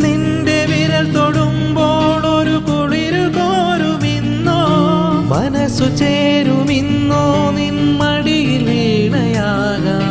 നിന്റെ വിരൽ തൊടുമ്പോൾ ഒരു കുളിരു കോരുമിന്നോ, മനസ്സു ചേരുമിന്നോ നിൻ മടിയിൽ വീണയാകാം.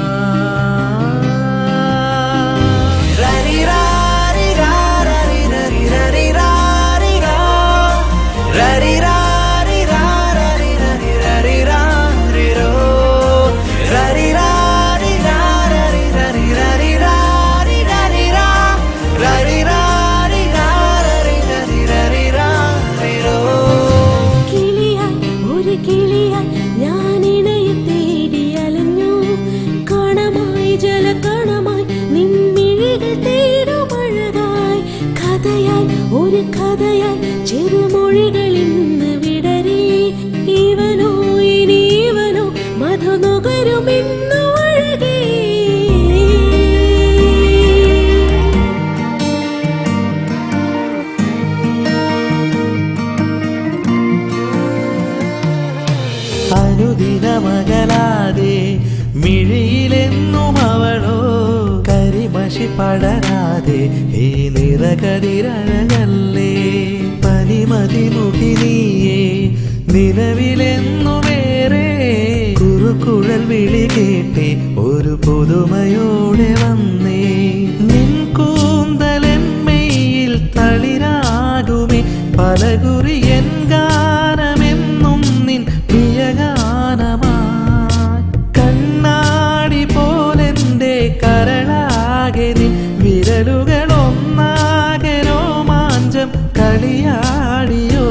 ഒരു കഥയായി ചെറുമൊഴികളിന്ന് വിടരി. ഇവനോ ഇനി ഇവനോ മധുനുകരുമെന്നു ഒഴുകി. അനുദിനമകലാതെ മിഴിയിലെന്നും അവളോ, കരിമഷി പടരാതെ ഈ നിറകതിരഴകല്ലേ. പനിമതിമുഖിനിയേ നിലവിലെന്നുമേറെ, കുറുക്കുഴൽ വിളി കേട്ടേ ഒരു പുതുമയോടെ വന്നേ. നിൻ കൂന്തലെന്മയിൽ തളിരാകുമേ, പലകുറിയൻ ഗാനമെന്നും നിൻ പ്രിയഗാനമായി. കണ്ണാടി പോലെന്റെ കരളാകെ നിൻ വിരലുകളൊന്നാകെ രോമാഞ്ചം കളിയാടിയോ.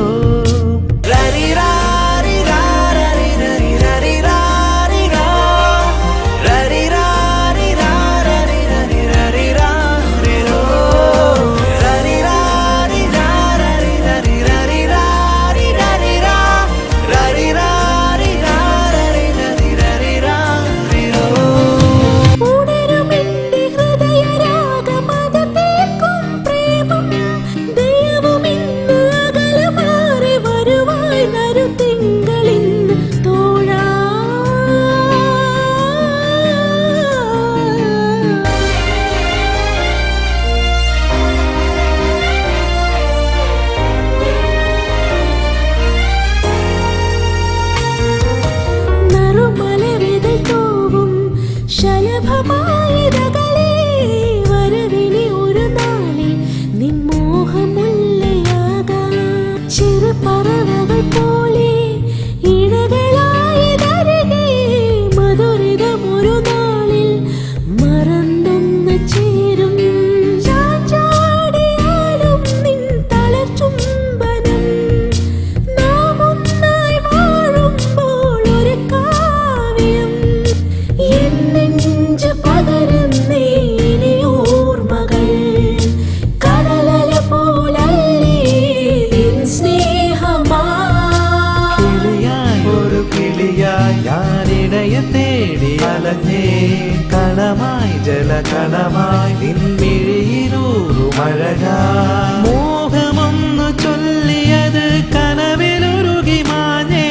കണമായി ജലകണമായി നിൻമിഴിയിലൂറുമഴകായി. മോഹമൊന്നു ചൊല്ലിയത് കനവിലുരുകി മാഞ്ഞേ,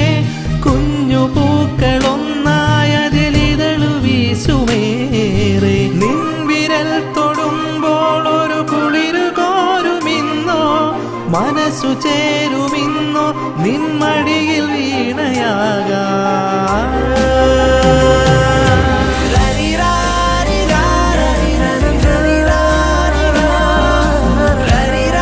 കുഞ്ഞു പൂക്കളൊന്നായി അതിലിതളു വീശുമേറെ. നിൻ വിരൽ തൊടുമ്പോൾ ഒരു കുളിരു കോരുമിന്നോ, മനസ്സു ചേരുമിന്നോ നിൻ മടിയിൽ വീണയാകാം. Rari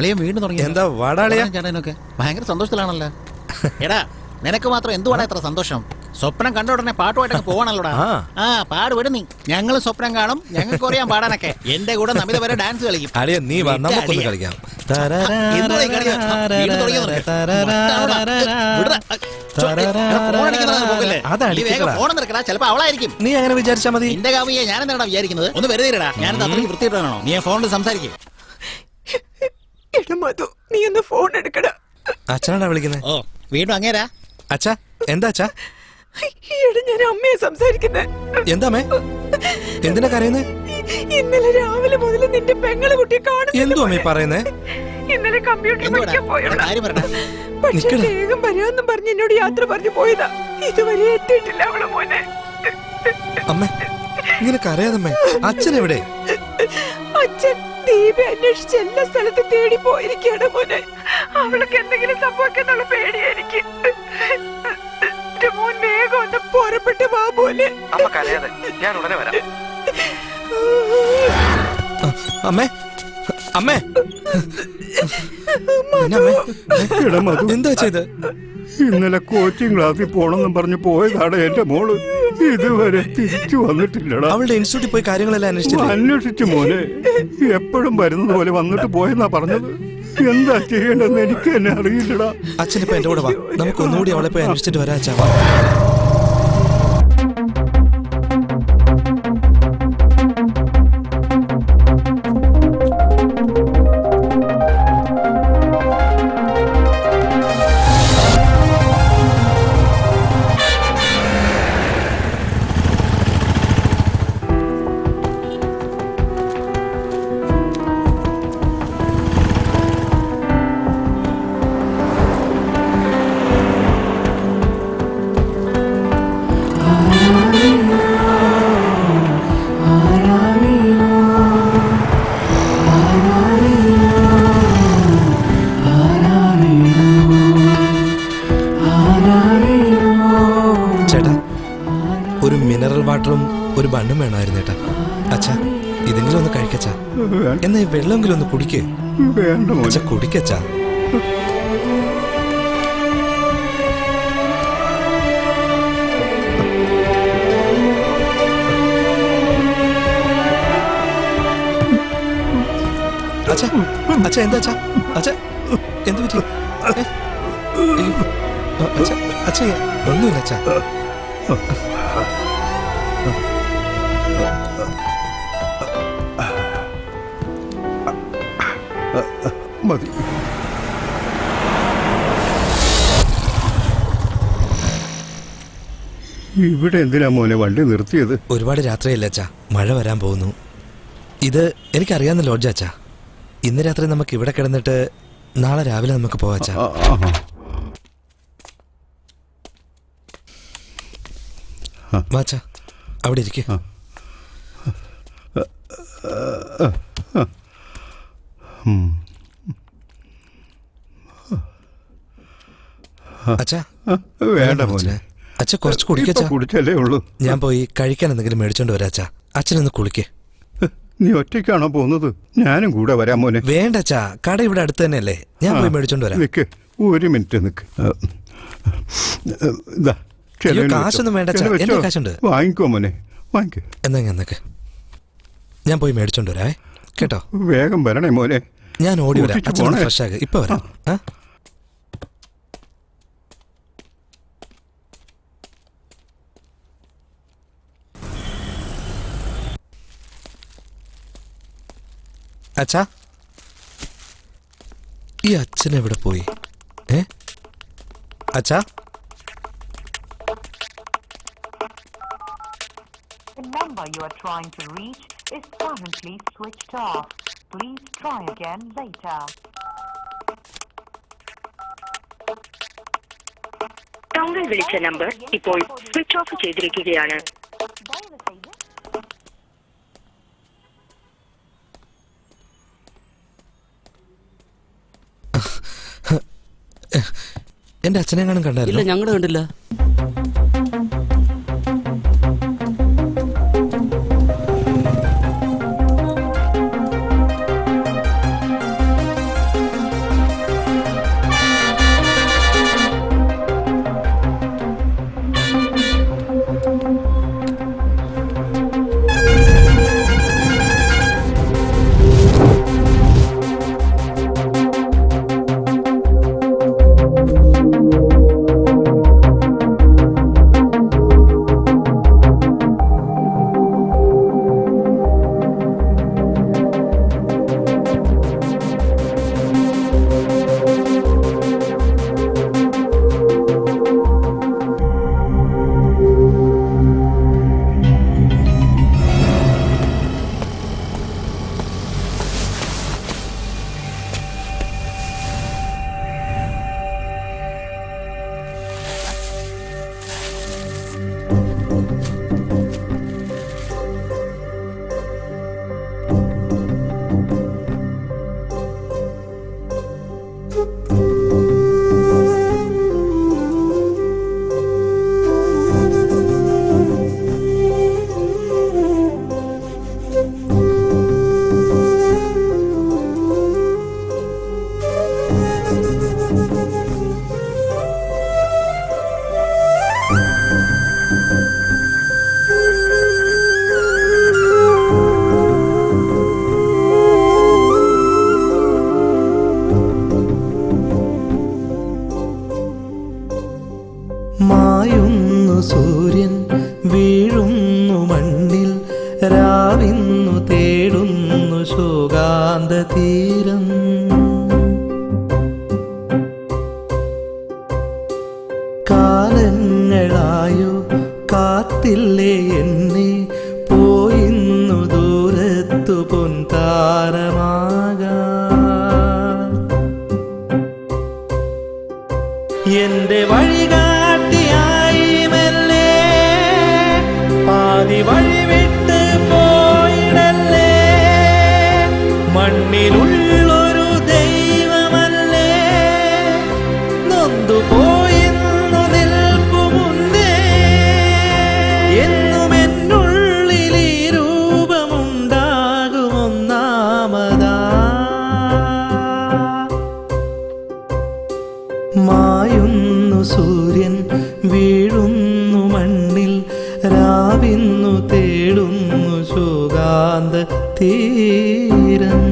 അളിയൻ വീണ്ടും തുടങ്ങി. എന്താ വാടാളിയാ? ചേട്ടനൊക്കെ ഭയങ്കര സന്തോഷത്തിലാണല്ലോ. എടാ നിനക്ക് മാത്രം എന്തുവാടാ ഇത്ര സന്തോഷം? സ്വപ്നം കണ്ട ഉടനെ പാട്ടുമായിട്ടൊക്കെ പോവാണല്ലോടാ. ആ പാട് വിടും നീ. ഞങ്ങൾ സ്വപ്നം കാണും, ഞങ്ങൾക്ക് അറിയാം പാടാനൊക്കെ. എന്റെ കൂടെ നമിത വരെ ഡാൻസ് കളിക്കും. അളിയ നീ വാ, നമുക്കൊന്ന് കളിക്കാം. ചിലപ്പോ അവളായിരിക്കും. നീ അങ്ങനെ വിചാരിച്ചാ മതി. എന്റെ കാമിയെ ഞാൻ എന്താണ് വിചാരിക്കുന്നത്? ഒന്ന് വെറുതെ ഇടാ. ഞാൻ അത്രയ്ക്ക് വൃത്തിയിട്ടാണോ? നീ ഫോണിൽ സംസാരിക്കും. നീ ഒന്ന് ഫോൺ എടുക്കട. അച്ഛനാണ് വിളിക്കുന്നത്. ഓ വീണ്ടും അങ്ങേരാ? അച്ഛാ എന്താ അച്ഛാ? ഞാൻ അമ്മയെ സംസാരിക്കുന്നേ. എന്താ അമ്മേ? എന്തിനാ കരയുന്നേ? ഇന്നലെ രാവിലെ മുതൽ നിന്റെ പെങ്ങളെ കുട്ടിയെ കാണുന്നു. എന്തോ അമ്മേ പറയുന്നേ? ഇന്നലെ കമ്പ്യൂട്ടർ പഠിക്കാൻ പോയതാ. പക്ഷേ വേഗം വരാമെന്നും പറഞ്ഞ് എന്നോട് യാത്ര പറഞ്ഞു പോയതാ. ഇതുവരെ എത്തിയിട്ടില്ല അവളെ മോനെ. അമ്മേ ഇങ്ങനെ കരയാതമ്മേ. അച്ഛൻ എവിടെ? അച്ഛൻ ദീപെ അന്വേഷിച്ച് എല്ലാ സ്ഥലത്തും തേടി പോയിരിക്കുകയാണ് മോനെ. അവൾക്ക് എന്തെങ്കിലും സംഭവിക്കുന്നുള്ള പേടിയായിരിക്കും. മോൻ വേഗം ഒന്ന് പുറപ്പെട്ട് വാ പോലെ. അമ്മ കരയാതെ, ഞാൻ ഉടനെ വരാം. അമ്മേ അമ്മേ എന്താ ചെയ്ത്? ഇന്നലെ കോച്ചിങ് ക്ലാസ്സിൽ പോണെന്നും പറഞ്ഞു പോയതാണ് എന്റെ മോള്. ഇതുവരെ തിരിച്ചു വന്നിട്ടില്ലടാ. അവളുടെ ഇൻസ്റ്റിറ്റ്യൂട്ടിൽ പോയി കാര്യങ്ങളെല്ലാം അന്വേഷിച്ചു മോനെ. എപ്പോഴും വരുന്നത് പോലെ വന്നിട്ട് പോയെന്നാ പറഞ്ഞത്. എന്താ ചെയ്യേണ്ടതെന്ന് എനിക്ക് തന്നെ അറിയില്ലടാ. അച്ഛനിപ്പോ എന്റെ കൂടെ വാ, നമുക്ക് ഒന്നുകൂടി അവളെ പോയി അന്വേഷിച്ചിട്ട് വരാ അച്ഛാ. ഒരു മിനറൽ വാട്ടറും ഒരു ബണ്ണും വേണമായിരുന്നു ഏട്ടാ. അച്ഛാ ഇതെങ്കിലും ഒന്ന് കഴിക്കച്ചാ. എന്നാ ഈ വെള്ളമെങ്കിലും ഒന്ന് കുടിക്കേ. അച്ഛാ കുടിക്കച്ചാ. അച്ഛാ അച്ഛാ എന്താ അച്ഛാ? അച്ഛാ എന്ത് പറ്റി? അച്ഛാ അച്ഛാ ഒന്നുമില്ല അച്ഛാ. മതി. ഇവിടെ എന്തിനാ മോനെ വണ്ടി നിർത്തിയത്? ഒരുപാട് രാത്രിയല്ല അച്ഛാ, മഴ വരാൻ പോകുന്നു. ഇത് എനിക്കറിയാവുന്ന ലോഡ്ജ് അച്ഛാ. ഇന്ന് രാത്രി നമുക്ക് ഇവിടെ കിടന്നിട്ട് നാളെ രാവിലെ നമുക്ക് പോവാച്ചാ. വാച്ചാ അവിടെ ഇരിക്കേ. അച്ഛാ വേണ്ട മോനെ. അച്ഛാ കുറച്ച് കുടിക്കച്ചാ. കുടിച്ചല്ലേ ഉള്ളൂ. ഞാൻ പോയി കഴിക്കാൻ എന്തെങ്കിലും മേടിച്ചോണ്ട് വരാച്ചാ. അച്ഛനൊന്ന് കുളിക്കേ. നീ ഒറ്റയ്ക്കാണോ പോകുന്നത്? ഞാനും കൂടെ വരാം മോനെ. വേണ്ട അച്ഛാ, കട ഇവിടെ അടുത്ത് തന്നെയല്ലേ. ഞാൻ പോയി മേടിച്ചോണ്ട് വരാം. നിക്ക് ഒരു മിനിറ്റ് നിക്ക്. കാശൊന്നും വേണ്ട അച്ഛാ, എന്റെ കാശുണ്ട്. വാങ്ങിക്കോ മോനെ, വാങ്ങിക്കോ. എന്നൊക്കെ ഞാൻ പോയി മേടിച്ചോണ്ട് വരാവേ കേട്ടോ. വേഗം വരണേ മോനെ. ഞാൻ ഓടി വരാം. അച്ഛൻ ഫ്രഷ് ആകെ ഇപ്പൊ വരാം. അച്ഛാ ഈ അച്ഛൻ എവിടെ പോയി? അച്ഛാ The number you are trying to reach is currently switched off. Please try again later. താങ്കൾ വിളിച്ച നമ്പർ ഇപ്പോൾ സ്വിച്ച് ഓഫ് ചെയ്തിരിക്കുകയാണ്. എന്റെ അച്ഛനെ കാണാൻ കണ്ടായിരുന്നു? ഞങ്ങൾ കണ്ടില്ല. മായുന്നു സൂര്യൻ വീഴുന്നു മണ്ണിൽ രാവിന്നു തേടുന്നു ശോകാന്ത തീരം കാലങ്ങളായോ കാത്തില്ലേ എന്നെ പോയിന്നു ദൂരത്തു പൊൻതാരമാകാൻ എന്റെ വഴികാട്ടിയായി മെല്ലെ പാതി വഴി വിട്ട് പോയിടല്ലേ മണ്ണിലുള്ളൊരു ദൈവമല്ലേ നൊന്തു പോയിന്നു നിൽപ്പുമുന്നേ എന്നും എന്നുള്ളിൽ ഈ രൂപമുണ്ടാകുമൊന്നാമതാ മായുന്നു സൂര്യൻ വീഴുന്നു മണ്ണിൽ രാവിന്നു തേടുന്നു ശോകാന്ത തീരം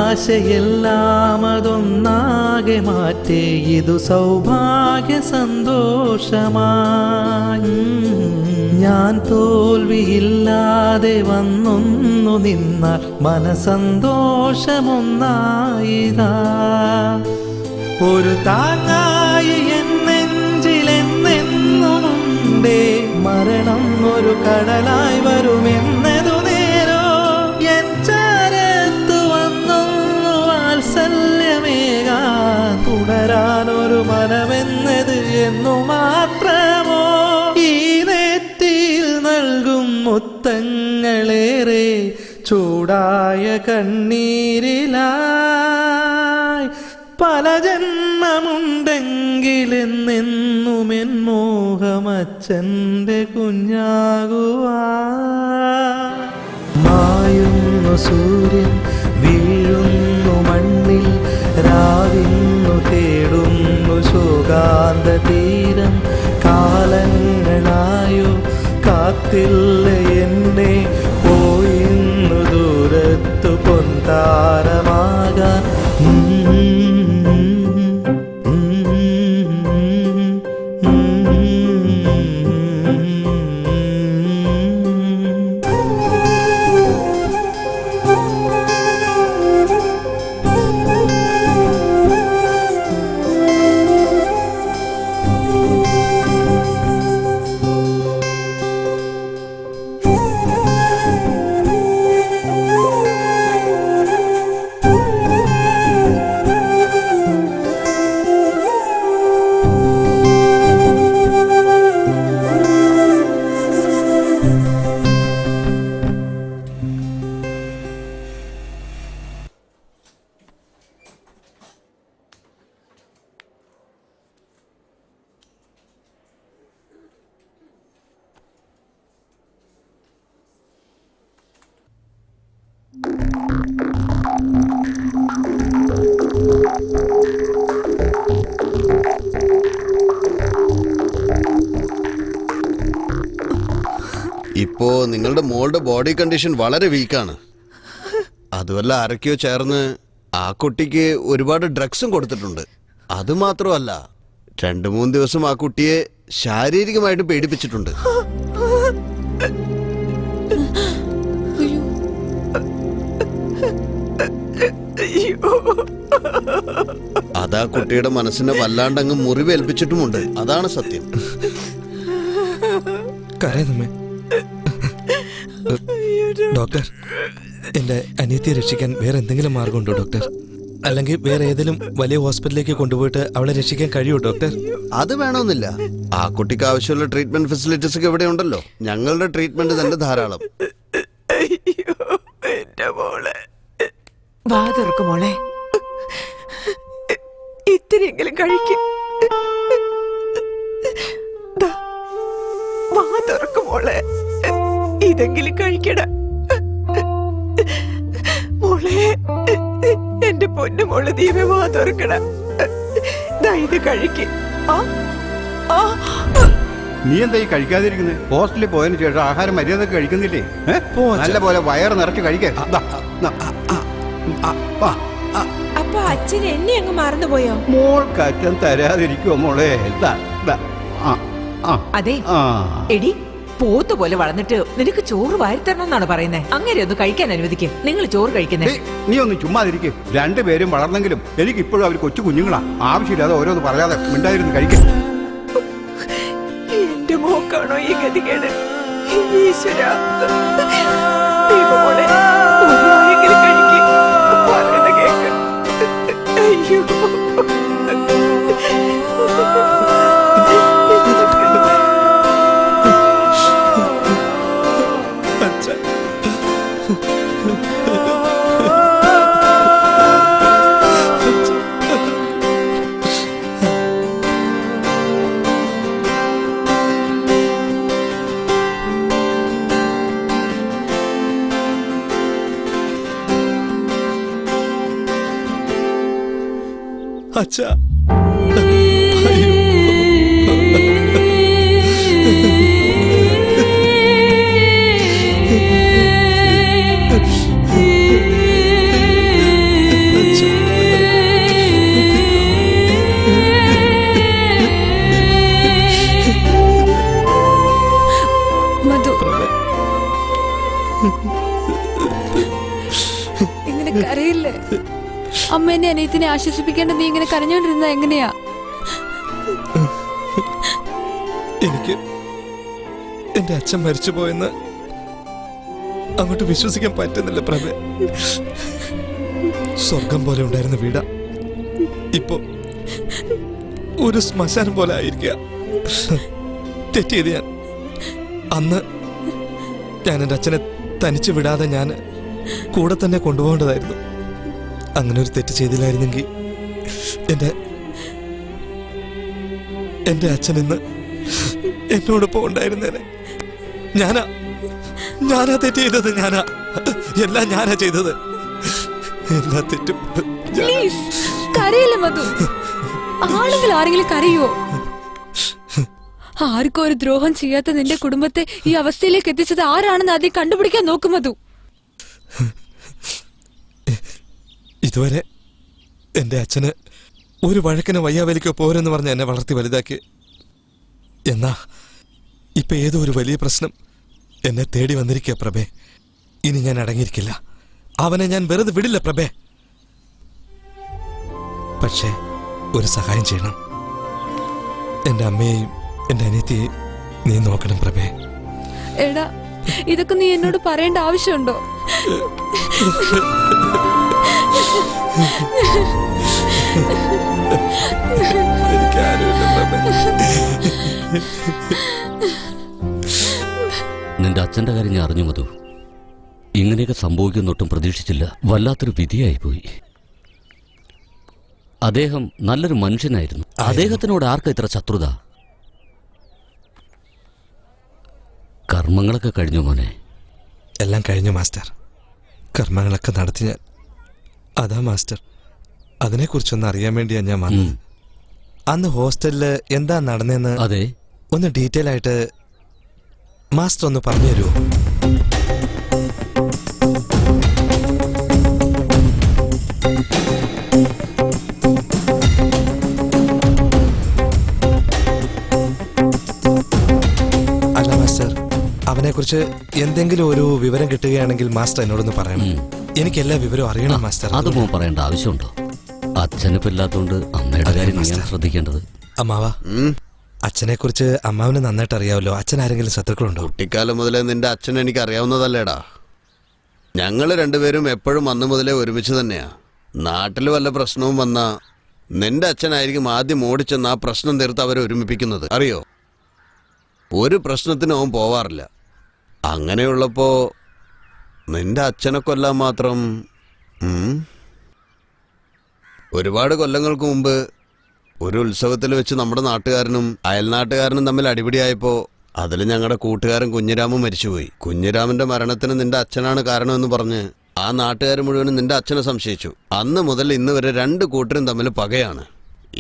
ആശയെല്ലാം അതൊന്നാകെ മാറ്റേ ഇതു സൗഭാഗ്യ സന്തോഷമായി ഞാൻ തോൽവിയില്ലാതെ വന്നൊന്നു നിന്നാൽ മനസന്തോഷമൊന്നായിതാ ഒരു താങ്ങായി എന്നെഞ്ചിലെന്നെന്നുമുണ്ടേ മരണം ഒരു കടലായി വരുമെന്നതു നേരോ എൻ ചാരത്തു വന്നൊന്നു വാത്സല്യമേകാൻ തുടരാനൊരു മനമെന്നത് എന്നു മാത്രമോ ഈ നെറ്റിയിൽ നൽകും മുത്തങ്ങളേറെ ചൂടായ കണ്ണീരിലായി പല ജന്മമുണ്ടെങ്കിലെന്നെന്നും എൻ മോഹമച്ഛൻ്റെ കുഞ്ഞാകുവാ മായുന്നു സൂര്യൻ വീഴുന്നു മണ്ണിൽ രാവിന്നു തേടുന്നു ശോകാന്ത തീരം കാലങ്ങളായോ കാത്തില്ല എന്നെ പോയിന്നു ദൂരത്തു പൊൻതാരമാകാൻ ഇപ്പോ നിങ്ങളുടെ മോളുടെ ബോഡി കണ്ടീഷൻ വളരെ വീക്കാണ്. അതുമല്ല ആരൊക്കെയോ ചേർന്ന് ആ കുട്ടിക്ക് ഒരുപാട് ഡ്രഗ്സും കൊടുത്തിട്ടുണ്ട്. അത് മാത്രമല്ല 2-3 ദിവസം ആ കുട്ടിയെ ശാരീരികമായിട്ട് പീഡിപ്പിച്ചിട്ടുണ്ട്. അതാ കുട്ടിയുടെ മനസ്സിനെ വല്ലാണ്ടങ്ങ് മുറിവേൽപ്പിച്ചിട്ടുമുണ്ട്. അതാണ് സത്യം. കരയുന്നമ്മേ. ഡോക്ടർ, എന്റെ അനിയത്തിയെ രക്ഷിക്കാൻ വേറെ എന്തെങ്കിലും മാർഗമുണ്ടോ ഡോക്ടർ? അല്ലെങ്കിൽ വേറെ ഏതെങ്കിലും വലിയ ഹോസ്പിറ്റലിലേക്ക് കൊണ്ടുപോയിട്ട് അവളെ രക്ഷിക്കാൻ കഴിയുമോ ഡോക്ടർ? അത് വേണമെന്നില്ല. ആ കുട്ടിക്ക് ആവശ്യമുള്ള ട്രീറ്റ്മെന്റ് ഫെസിലിറ്റീസ് ഒക്കെ ഇവിടെ ഉണ്ടല്ലോ. ഞങ്ങളുടെ ട്രീറ്റ്മെന്റ് തന്നെ ധാരാളം. വാ തുറക്കും മോളെ, ഇത്തിരിയെങ്കിലും കഴിക്കും. വാ തുറക്കും മോളെ, ഇതെങ്കിലും കഴിക്കട മോളെ. എന്റെ പൊന്നു മോളെ ദീപ, വാ തുറക്കട. ഇത് കഴിക്ക. നീ എന്താ ഈ കഴിക്കാതിരിക്കുന്നത്? ഹോസ്റ്റലിൽ പോയതിനു ശേഷം ആഹാരം മര്യാദ കഴിക്കുന്നില്ലേ? നല്ല പോലെ വയറ് നിറച്ച് കഴിക്കേ. അപ്പൊ അച്ഛൻ എന്നെ അങ്ങ് മറന്നുപോയോ? മോൾക്ക് അച്ഛൻ തരാതിരിക്കുവോ മോളെ? അതെ എടി, പോത്ത് പോലെ വളർന്നിട്ട് നിനക്ക് ചോറ് വാരിത്തരണമെന്നാണ് പറയുന്നത്. അങ്ങനെ ഒന്ന് കഴിക്കാൻ അനുവദിക്കും. നിങ്ങൾ ചോറ് കഴിക്കുന്നേ. നീ ഒന്ന് ചുമ്മാതിരിക്കും. രണ്ടുപേരും വളർന്നെങ്കിലും എനിക്ക് ഇപ്പോഴും അവർ കൊച്ചു കുഞ്ഞുങ്ങളാ. ആവശ്യമില്ലാതെ ഓരോന്ന് പറയാതെ മിണ്ടായിരുന്നു കഴിക്കും. എന്റെ മോക്കാണോ ഈ ഗതികേട്? ഈശ്വരാ, അയ്യോ. അച്ഛാ, മധു, ഇങ്ങനെ കരയില്ലേ? അമ്മേനെ അനിയത്തിനെ ആശ്വസിപ്പിക്കേണ്ട നീ ഇങ്ങനെ കരഞ്ഞോണ്ടിരുന്ന എങ്ങനെയാ? എനിക്ക് എന്റെ അച്ഛൻ മരിച്ചു പോയെന്ന് അങ്ങോട്ട് വിശ്വസിക്കാൻ പറ്റുന്നില്ല പ്രഭേ. സ്വർഗം പോലെ ഉണ്ടായിരുന്ന വീടാ ഇപ്പൊ ഒരു ശ്മശാനം പോലെ ആയിരിക്കുക. തെറ്റിയത് ഞാൻ. അന്ന് ഞാൻ എൻ്റെ അച്ഛനെ തനിച്ച് വിടാതെ ഞാൻ കൂടെ തന്നെ കൊണ്ടുപോകേണ്ടതായിരുന്നു. അങ്ങനെ ഒരു തെറ്റ് ചെയ്തില്ലായിരുന്നെങ്കിൽ എന്റെ അച്ഛൻ ഇന്ന് എന്നോടൊപ്പം ഉണ്ടായിരുന്നേനെ. ഞാനാ തെറ്റ് ചെയ്തത്. എല്ലാം ഞാനാ ചെയ്തത്. എല്ലാ തെറ്റും കരയില്ല മധു. ആളുകൾ ആരെങ്കിലും കരയോ? ആർക്കും ഒരു ദ്രോഹം ചെയ്യാത്ത നിന്റെ കുടുംബത്തെ ഈ അവസ്ഥയിലേക്ക് എത്തിച്ചത് ആരാണെന്ന് ആദ്യം കണ്ടുപിടിക്കാൻ നോക്കും മധു. ഇതുവരെ എൻ്റെ അച്ഛന് ഒരു വഴക്കിന് വയ്യാവലിക്കോ പോരെന്ന് പറഞ്ഞ് എന്നെ വളർത്തി വലുതാക്കി. എന്നാ ഇപ്പൊ ഏതോ ഒരു വലിയ പ്രശ്നം എന്നെ തേടി വന്നിരിക്കുക പ്രഭേ. ഇനി ഞാൻ അടങ്ങിയിരിക്കില്ല. അവനെ ഞാൻ വെറുതെ വിടില്ല പ്രഭേ. പക്ഷേ ഒരു സഹായം ചെയ്യണം. എൻ്റെ അമ്മയെയും എൻ്റെ അനിയത്തിയെയും നീ നോക്കണം പ്രഭേ. എടാ, ഇതൊക്കെ നീ എന്നോട് പറയേണ്ട ആവശ്യമുണ്ടോ? നിന്റെ അച്ഛന്റെ കാര്യം ഞാൻ അറിഞ്ഞു മധു. ഇങ്ങനെയൊക്കെ സംഭവിക്കുന്നൊട്ടും പ്രതീക്ഷിച്ചില്ല. വല്ലാത്തൊരു വിധിയായിപ്പോയി. അദ്ദേഹം നല്ലൊരു മനുഷ്യനായിരുന്നു. അദ്ദേഹത്തിനോട് ആർക്കാ ഇത്ര ശത്രുത? കർമ്മങ്ങളൊക്കെ കഴിഞ്ഞു മോനെ? എല്ലാം കഴിഞ്ഞു മാസ്റ്റർ. കർമ്മങ്ങളൊക്കെ നടത്തി ഞാൻ. അതാ മാസ്റ്റർ, അതിനെക്കുറിച്ചൊന്ന് അറിയാൻ വേണ്ടിയാ ഞാൻ വന്നത്. അന്ന് ഹോസ്റ്റലില് എന്താ നടന്നെന്ന് അതെ ഒന്ന് ഡീറ്റെയിൽ ആയിട്ട് മാസ്റ്റർ ഒന്ന് പറഞ്ഞു തരുമോ? അല്ല മാസ്റ്റർ, അവനെക്കുറിച്ച് എന്തെങ്കിലും ഒരു വിവരം കിട്ടുകയാണെങ്കിൽ മാസ്റ്റർ എന്നോടൊന്ന് പറയണം. എനിക്ക് എല്ലാ വിവരവും അറിയണം മാസ്റ്റർ. അത് മോൻ പറയേണ്ട ആവശ്യമുണ്ടോ? അച്ഛനിപ്പോ ഇല്ലാത്തോണ്ട് അമ്മയുടെ കാര്യം ഞാൻ ശ്രദ്ധിക്കേണ്ടത്. അമ്മാവാ, അച്ഛനെ കുറിച്ച് അമ്മാവിന് നന്നായിട്ട് അറിയാമല്ലോ. അച്ഛൻ ആരെങ്കിലും ശത്രുക്കളുണ്ടോ? കുട്ടിക്കാലം മുതലേ നിന്റെ അച്ഛൻ എനിക്ക് അറിയാവുന്നതല്ലേടാ. ഞങ്ങൾ രണ്ടുപേരും എപ്പോഴും അന്ന് മുതലേ ഒരുമിച്ച് തന്നെയാ. നാട്ടിൽ വല്ല പ്രശ്നവും വന്നാ നിന്റെ അച്ഛനായിരിക്കും ആദ്യം ഓടിച്ചെന്ന് ആ പ്രശ്നം തീർത്ത് അവരെ ഒരുമിപ്പിക്കുന്നത്, അറിയോ? ഒരു പ്രശ്നത്തിനും അവൻ പോവാറില്ല. അങ്ങനെയുള്ളപ്പോ നിന്റെ അച്ഛനെ കൊല്ലാൻ മാത്രം ഒരുപാട് കൊല്ലങ്ങൾക്ക് മുമ്പ് ഒരു ഉത്സവത്തിൽ വെച്ച് നമ്മുടെ നാട്ടുകാരനും അയൽനാട്ടുകാരനും തമ്മിൽ അടിപിടിയായപ്പോ അതിൽ ഞങ്ങളുടെ കൂട്ടുകാരൻ കുഞ്ഞിരാമൻ മരിച്ചുപോയി. കുഞ്ഞിരാമന്റെ മരണത്തിന് നിന്റെ അച്ഛനാണ് കാരണമെന്ന് പറഞ്ഞ് ആ നാട്ടുകാർ മുഴുവനും നിന്റെ അച്ഛനെ സംശയിച്ചു. അന്ന് മുതൽ ഇന്ന് വരെ 2 കൂട്ടരും തമ്മിൽ പകയാണ്.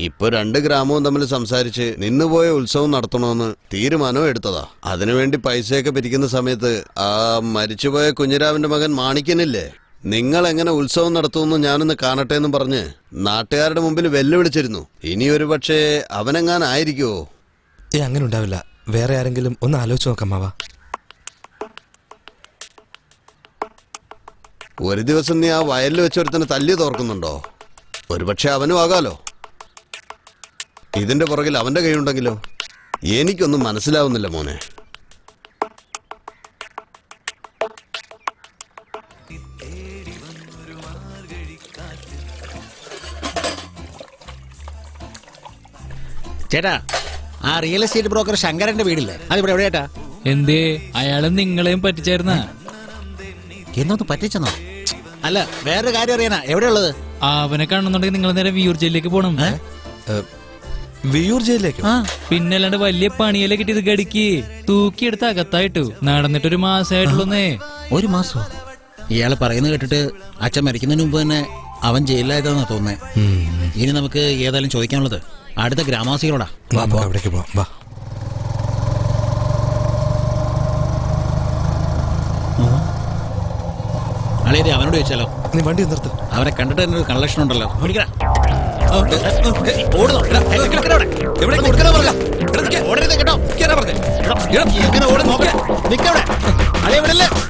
ഇപ്പൊ 2 ഗ്രാമവും തമ്മിൽ സംസാരിച്ച് നിന്നുപോയ ഉത്സവം നടത്തണമെന്ന് തീരുമാനവും എടുത്തതാ. അതിനുവേണ്ടി പൈസയൊക്കെ പിരിക്കുന്ന സമയത്ത് ആ മരിച്ചുപോയ കുഞ്ഞിരാമന്റെ മകൻ മാണിക്കനില്ലേ, നിങ്ങൾ എങ്ങനെ ഉത്സവം നടത്തുമെന്ന് ഞാനൊന്ന് കാണട്ടെ എന്നും പറഞ്ഞ് നാട്ടുകാരുടെ മുമ്പിൽ വെല്ലുവിളിച്ചിരുന്നു. ഇനി ഒരു പക്ഷേ അവനെങ്ങാനായിരിക്കുവോ? അങ്ങനെ ഉണ്ടാവില്ല. വേറെ ആരെങ്കിലും ഒന്ന് ആലോചിച്ച് നോക്കാം മാവാ. ഒരു ദിവസം നീ ആ വയലിൽ വെച്ചൊരുത്തന്നെ തല്ലി തോർക്കുന്നുണ്ടോ? ഒരുപക്ഷെ അവനും ആകാലോ. ഇതിന്റെ പുറകിൽ അവന്റെ കൈയുണ്ടെങ്കിലോ? എനിക്കൊന്നും മനസ്സിലാവുന്നില്ല മോനെ. ചേട്ടാ, ആ റിയൽ എസ്റ്റേറ്റ് ബ്രോക്കർ ശങ്കരന്റെ വീടില്ലേ, അതിവിടെ എവിടെയാട്ടാ? എന്തേ, അയാള് നിങ്ങളെയും പറ്റിച്ചായിരുന്ന? എന്നൊന്ന് പറ്റിച്ചെന്നോ? അല്ല, വേറൊരു കാര്യം അറിയാനാ. എവിടെയുള്ളത്? അവനെ കാണുന്നുണ്ടെങ്കിൽ നിങ്ങൾ നേരെ വിയൂർ ജയിലിലേക്ക് പോണം. വിയൂർ ജയിലിലേക്ക്? പിന്നെ അല്ലാണ്ട് വലിയ പണിയല്ലേ കിട്ടിയത്. ഗടിക്ക് തൂക്കിയെടുത്ത് അകത്തായിട്ടു. നടന്നിട്ടൊരു മാസമായിട്ടുള്ളൂന്നേ. 1 മാസോ? ഇയാള് പറയുന്നത് കേട്ടിട്ട് അച്ഛൻ മരിക്കുന്നതിന് മുമ്പ് തന്നെ അവൻ ജയിലിലായതാന്നാ തോന്നുന്നേ. ഇനി നമുക്ക് ഏതായാലും ചോദിക്കാനുള്ളത് അടുത്ത ഗ്രാമവാസികളോടാ. അവിടേക്ക് പോവാം, വാ. അളിയരെ അവനോട് ചോദിച്ചാലോ? നീ വണ്ടി നിർത്ത്. അവരെ കണ്ടിട്ട് തന്നെ ഒരു കൺലക്ഷൻ ഉണ്ടല്ലോ.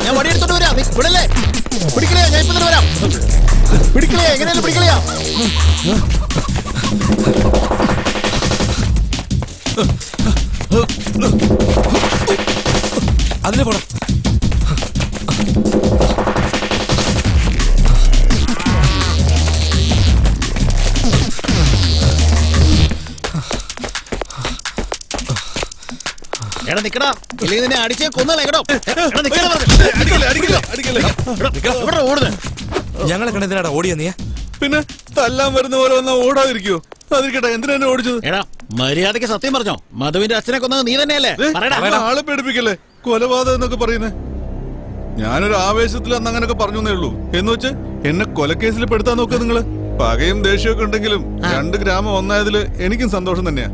ഞാൻ വടിയെടുത്തോണ്ട് വരാം. വിടല്ലേ, പിടിക്കലേ, ഞാൻ ഇപ്പൊ തന്നെ വരാം. പിടിക്കലേ, എങ്ങനെയല്ലേ പിടിക്കലയാ? അതിലെ പോടാ. എടാ നിക്കടാ, ഇല്ലെങ്കിൽ നിന്നെ അടിച്ചേ കൊന്നല്ലേ കേട്ടോ. ഞങ്ങളെ കണ്ടെന്തിനാടാ ഓടിയ നീ? പിന്നെ തല്ലാൻ വരുന്ന പോലെ വന്നാ ഓടാതിരിക്കോ? അതിരിക്കട്ടെ, എന്തിനാ എന്നെ ഓടിച്ചത്? എടാ മര്യാദക്ക് സത്യം പറഞ്ഞോ, മധുവിന്റെ അച്ഛനെ കൊന്നത് നീ തന്നെയല്ലേ? ആളെ പേടിപ്പിക്കല്ലേ, കൊലപാതകം എന്നൊക്കെ പറയുന്നേ. ഞാനൊരു ആവേശത്തിൽ അന്ന് അങ്ങനൊക്കെ പറഞ്ഞേ ഉള്ളൂ. എന്ന് വെച്ച് എന്നെ കൊലക്കേസിൽ പെടുത്താൻ നോക്കുക നിങ്ങള്. പകയും ദേഷ്യമൊക്കെ ഉണ്ടെങ്കിലും 2 ഗ്രാമം ഒന്നായതില് എനിക്കും സന്തോഷം തന്നെയാ.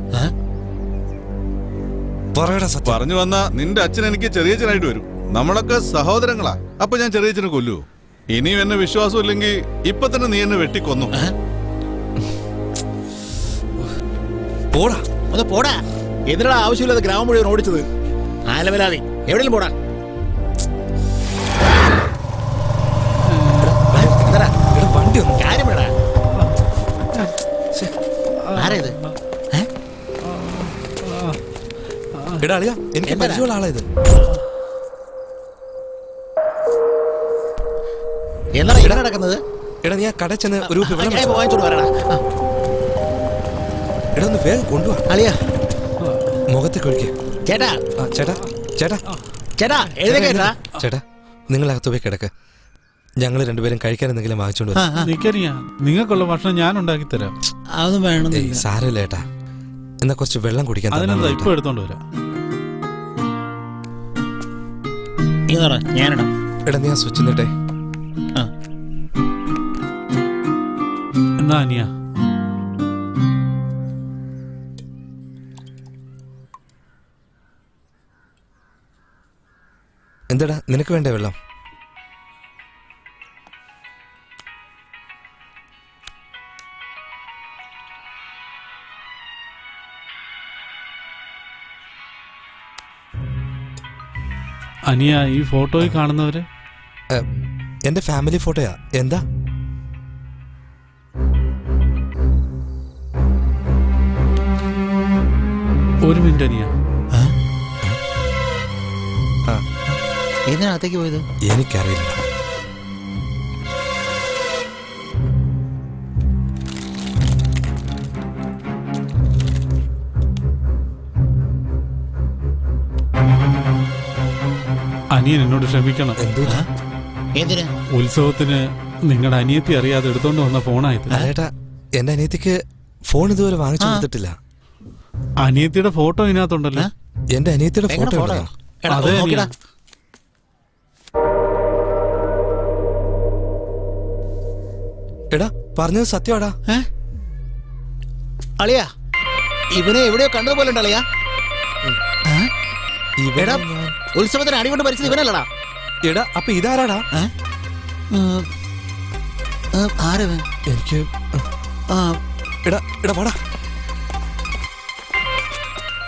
പറഞ്ഞു വന്നാ നിന്റെ അച്ഛൻ എനിക്ക് ചെറിയച്ഛനായിട്ട് വരും. നമ്മളൊക്കെ സഹോദരങ്ങളാ. അപ്പൊ ഞാൻ ചെറിയച്ഛനെ കൊല്ലൂ? ഇനിയും എന്നെ വിശ്വാസം ഇല്ലെങ്കിൽ ഇപ്പൊ തന്നെ നീ എന്നെ വെട്ടിക്കൊന്നു. പോടാ, ഒന്ന് പോടാ. എന്തിനാ ആവശ്യമില്ലാതെ ഗ്രാമം മുഴുവൻ ഓടിച്ചത്? ആലവലാതി, എവിടെയും പോടാ. കാര്യം വേടാ. ആരാ ഇത്? എടാ അളിയാ, എനിക്ക് പരിചയമുള്ള ആളാ ഇത്. എന്താ ഇവിടെ നടക്കുന്നത്? എടാ നീ ആ കട ചെന്ന് ഒരു വാങ്ങിച്ചോണ്ട് വരണ. എടാ ഒന്ന് വേഗം കൊണ്ടുപോവാ. അളിയാ, മുഖത്ത് കൊഴിക്കേ. ചേട്ടാ, ചേട്ടാ, ചേട്ടാ, ചേട്ടാ, എഴുതേക്കാ. ചേട്ടാ, നിങ്ങൾ അകത്ത് പോയി കിടക്ക്. ഞങ്ങൾ 2 പേരും കഴിക്കാൻ എന്തെങ്കിലും വാങ്ങിച്ചോണ്ട് നിക്കറിയാ, നിങ്ങൾക്കുള്ള ഭക്ഷണം ഞാൻ ഉണ്ടാക്കി തരാം. അതൊന്നും വേണം. സാരമില്ല ഏട്ടാ, എന്നാ കുറച്ച് വെള്ളം കുടിക്കാൻ. അതിനെന്താ ഇപ്പൊ എടുത്തോണ്ട് വരാം. ഞാനിടാം. എടാ നീ ആ സ്വിച്ച് നിട്ടേ. എന്നാ അനിയ, എന്താടാ നിനക്ക് വേണ്ടേ വെള്ളം? അനിയ, ഈ ഫോട്ടോയിൽ കാണുന്നവര് എന്റെ ഫാമിലി ഫോട്ടോയാ. എന്താ? ഒരു മിനിറ്റ് അനിയ. എന്തിനകത്തേക്ക് പോയത്? എനിക്കറിയില്ല. അനിയൻ എന്നോട് ക്ഷമിക്കണം. എന്തിന്? ഉത്സവത്തിന് നിങ്ങളുടെ അനിയത്തി അറിയാതെ എടുത്തോണ്ട് വന്ന ഫോണായത്. ലാലേട്ടാ, എന്റെ അനിയത്തിക്ക് ഫോൺ ഇതുവരെ വാങ്ങിച്ചു കൊടുത്തിട്ടില്ല. അനിയത്തിയുടെ ഫോട്ടോ ഇതിനകത്തുണ്ടല്ലോ. എന്റെ അനിയത്തിയുടെ ഫോട്ടോ അതെ. എടാ, പറഞ്ഞത് സത്യമാടാ. അളിയാ, ഇവനെ എവിടെയോ കണ്ടതുപോലെ ഉണ്ട് അളിയാ. എടാ, ഉത്സവത്തിന് അടികൊണ്ട് മരിച്ചത് ഇവനല്ലടാ. എടാ, അപ്പൊ ഇതാരാടാ? ആരവൻ? എനിക്ക് എടാ എടാ വാടാ.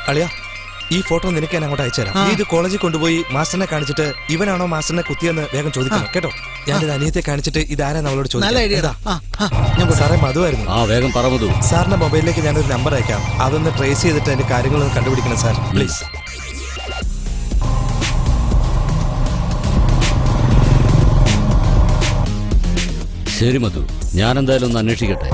അളിയാ, ഈ ഫോട്ടോ നിനക്ക് ഞാൻ അങ്ങോട്ട് അയച്ചുതരാം. നീ ഇത് കോളേജിൽ കൊണ്ടുപോയി മാസ്റ്ററിനെ കാണിച്ചിട്ട് ഇവനാണോ മാസ്റ്ററിനെ കുത്തിയെന്ന് വേഗം ചോദിക്കണം കേട്ടോ. ഞാനിത് അനിയത്തെ കാണിച്ചിട്ട് ഇതാരാ നമ്മളോട് ചോദിക്കാം. സാറേ, മധുവായിരുന്നു. വേഗം പറ മധു. സാറിന്റെ മൊബൈലിലേക്ക് ഞാനൊരു നമ്പർ അയക്കാം. അതൊന്ന് ട്രേസ് ചെയ്തിട്ട് അതിന്റെ കാര്യങ്ങളൊന്ന് കണ്ടുപിടിക്കണം സാർ, പ്ലീസ്. ശരി മധു, ഞാൻ എന്തായാലും ഒന്ന് അന്വേഷിക്കട്ടെ.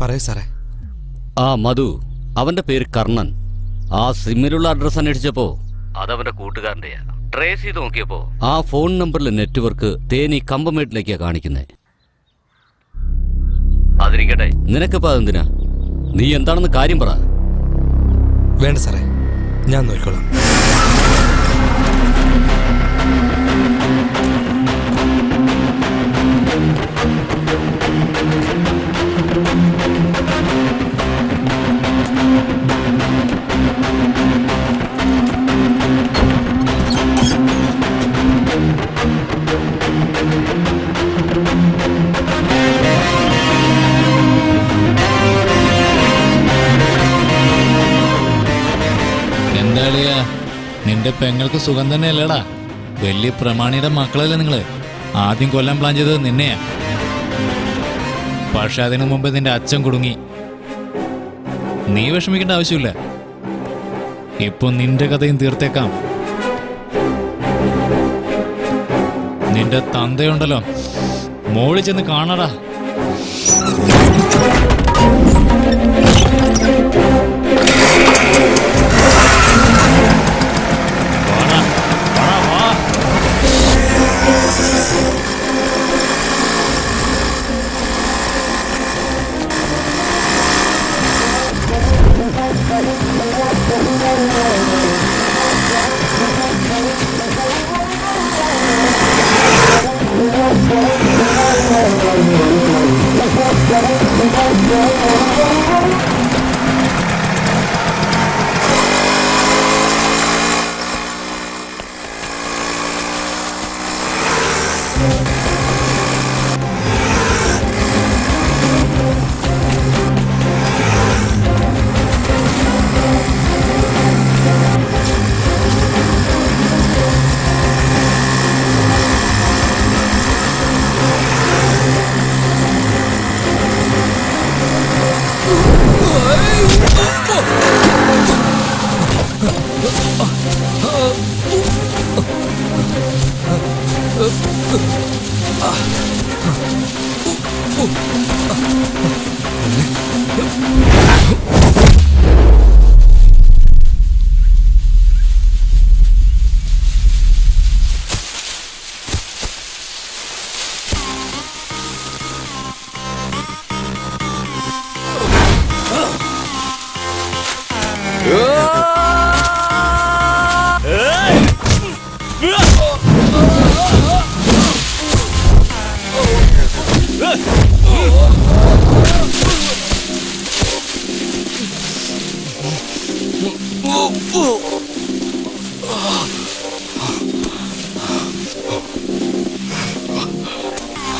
പറയൂ സാറേ. മധു, അവന്റെ പേര് കർണൻ. ആ സിമ്മിലുള്ള അഡ്രസ് അന്വേഷിച്ചപ്പോ അതവന്റെ കൂട്ടുകാരൻ്റെയാ. ട്രേസ് ചെയ്ത് നോക്കിയപ്പോ ആ ഫോൺ നമ്പറിലെ നെറ്റ്വർക്ക് തേനി കമ്പമേട്ടിലേക്കാ കാണിക്കുന്നേ. അതിരിക്കട്ടെ, നിനക്കിപ്പോ അതെന്തിനാ? നീ എന്താണെന്ന് കാര്യം പറ. വേണ്ട സാറേ, ഞാൻ നോക്കിക്കോളാം. എന്താളിയാ, നിന്റെ പെങ്ങൾക്ക് സുഖം തന്നെയല്ലേടാ? വലിയ പ്രമാണിയുടെ മക്കളല്ലേ നിങ്ങള്? ആദ്യം കൊല്ലാൻ പ്ലാൻ ചെയ്തത് നിന്നെയാ. പക്ഷെ അതിനു മുമ്പ് നിന്റെ അച്ഛൻ കുടുങ്ങി. നീ വിഷമിക്കേണ്ട ആവശ്യമില്ല. ഇപ്പൊ നിന്റെ കഥയും തീർത്തേക്കാം. നിന്റെ തന്തയുണ്ടല്ലോ, മോളിൽ ചെന്ന് കാണടാ.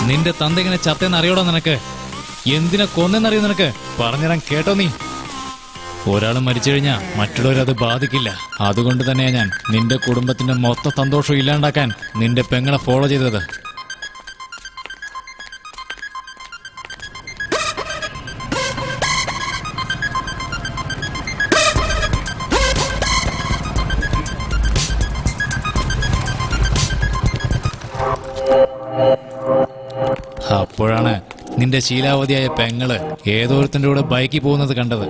നിന്റെ തന്ത ഇങ്ങനെ ചത്തേന്ന് അറിയോടാ നിനക്ക്? എന്തിനാ കൊന്നെന്നറിയോ നിനക്ക്? പറഞ്ഞുതരാൻ കേട്ടോ നീ? ഒരാൾ മരിച്ചു കഴിഞ്ഞാൽ മറ്റുള്ളവരത് ബാധിക്കില്ല. അതുകൊണ്ട് തന്നെയാ ഞാൻ നിന്റെ കുടുംബത്തിന്റെ മൊത്ത സന്തോഷം ഇല്ലാണ്ടാക്കാൻ നിന്റെ പെങ്ങളെ ഫോളോ ചെയ്തത്. അപ്പോഴാണ് നിന്റെ ശീലാവതിയായ പെങ്ങള് ഏതോരുത്തിന്റെ കൂടെ ബൈക്കിൽ പോകുന്നത് കണ്ടത്.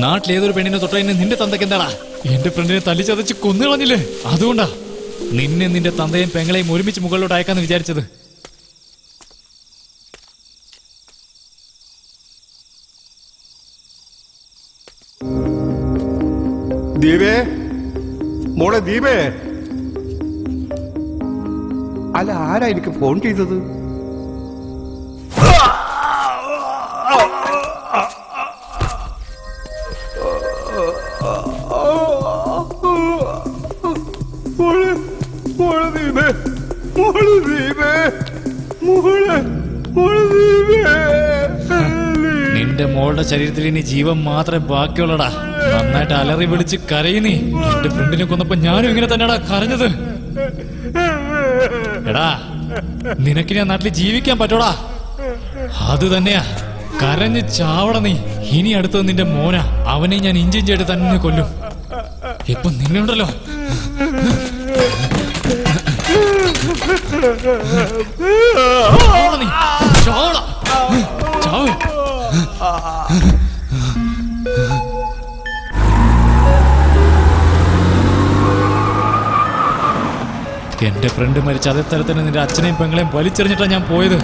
നാട്ടിലേതൊരു പെണ്ണിനെ തൊട്ടതിന് നിന്റെ തന്തയ്ക്ക് എന്താടാ? എന്റെ ഫ്രണ്ടിനെ തല്ലിച്ചതച്ച് കൊന്നുകളഞ്ഞില്ലേ? അതുകൊണ്ടാ നിന്നെ നിന്റെ തന്തയും പെങ്ങളെയും ഒരുമിച്ച് മുകളിലോട്ട് അയക്കാന്ന് വിചാരിച്ചത്. ദീപേ, മോളെ ദീപേ, അല്ല ആരാ എനിക്ക് ഫോൺ ചെയ്തത്? നിന്റെ മോളുടെ ശരീരത്തിൽ ഇനി ജീവൻ മാത്രമേ ബാക്കിയുള്ളടാ. നന്നായിട്ട് അലറി വിളിച്ച് കരയുന്നീ. എന്റെ ഫ്രണ്ടിനെ കൊന്നപ്പോ ഞാനും ഇങ്ങനെ തന്നെടാ കരഞ്ഞത്. എടാ, നിനക്ക് ഞാൻ നാട്ടിൽ ജീവിക്കാൻ പറ്റോടാ? അത് തന്നെയാ, കരഞ്ഞ് ചാവട നീ. ഇനി അടുത്തത് നിന്റെ മോനാ. അവനെ ഞാൻ ഇഞ്ചിഞ്ചായിട്ട് തന്നെ കൊല്ലും. ഇപ്പൊ നിന്നുണ്ടല്ലോ എന്റെ ഫ്രണ്ട് മരിച്ച അതേ തരത്തിന് നിന്റെ അച്ഛനെയും പെങ്ങളെയും വലിച്ചെറിഞ്ഞിട്ടാ ഞാൻ പോയത്.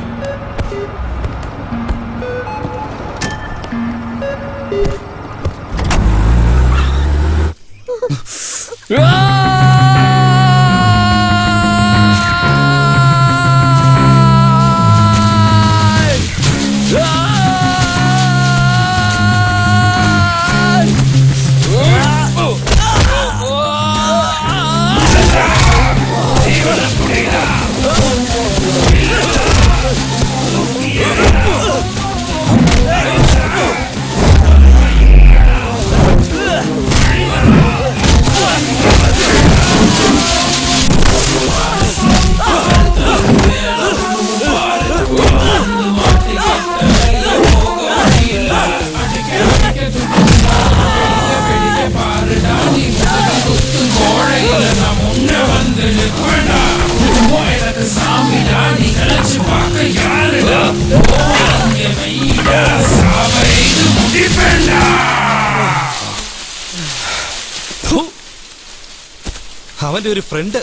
അവന്റെ ഒരു ഫ്രണ്ട്,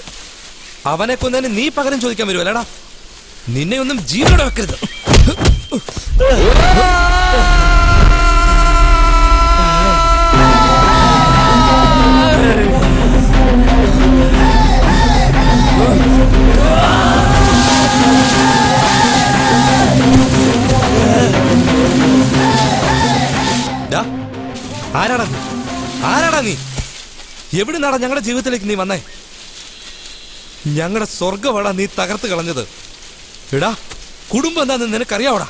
അവനെ കൊന്നതിന് നീ പകരം ചോദിക്കാൻ വരുമല്ലടാ? നിന്നെ ഒന്നും ജീവനോടെ വെക്കരുത്. ആരാടാ നീ? എവിടുന്നാടാ ഞങ്ങളുടെ ജീവിതത്തിലേക്ക് നീ വന്നേ? ഞങ്ങളുടെ സ്വർഗമാടാ നീ തകർത്ത് കളഞ്ഞത്. എടാ, കുടുംബം എന്താന്ന് നിനക്കറിയാവടാ?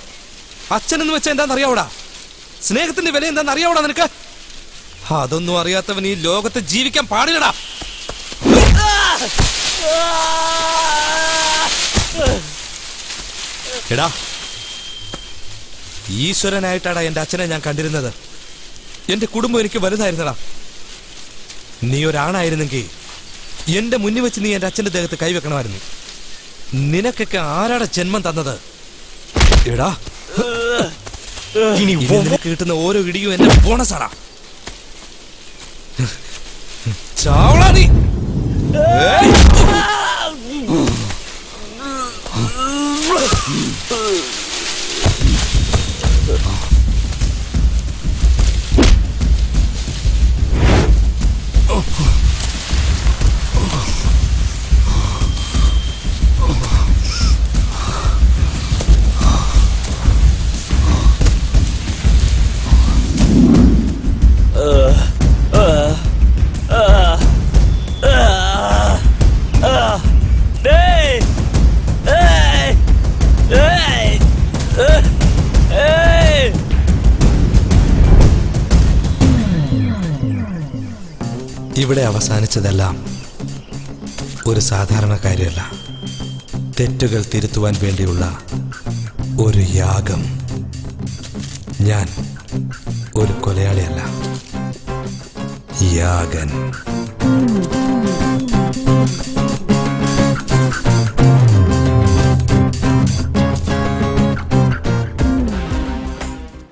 അച്ഛനെന്ന് വെച്ചാൽ എന്താന്ന് അറിയാവടാ? സ്നേഹത്തിന്റെ വില എന്താന്ന് അറിയാവടാ നിനക്ക്? അതൊന്നും അറിയാത്തവൻ ഈ ലോകത്ത് ജീവിക്കാൻ പാടില്ലടാ. എടാ, ഈശ്വരനായിട്ടാടാ എന്റെ അച്ഛനെ ഞാൻ കണ്ടിരുന്നത്. എന്റെ കുടുംബം എനിക്ക് വലുതായിരുന്നടാ. നീ ഒരാണായിരുന്നെങ്കിൽ എന്റെ മുന്നിൽ വെച്ച് നീ എന്റെ അച്ഛന്റെ ദേഹത്ത് കൈവെക്കണമായിരുന്നു. നിനക്കൊക്കെ ആരാടെ ജന്മം തന്നത്? എടാ, ഇനി നിനക്ക് കിട്ടുന്ന ഓരോ ഇടിയും എന്റെ ബോണസാടാ. ചാവളാ നീ. ഇവിടെ അവസാനിച്ചതെല്ലാം ഒരു സാധാരണ കാര്യമല്ല, തെറ്റുകൾ തിരുത്തുവാൻ വേണ്ടിയുള്ള ഒരു യാഗം. ഞാൻ ഒരു കൊലയാളിയല്ല, യാഗൻ.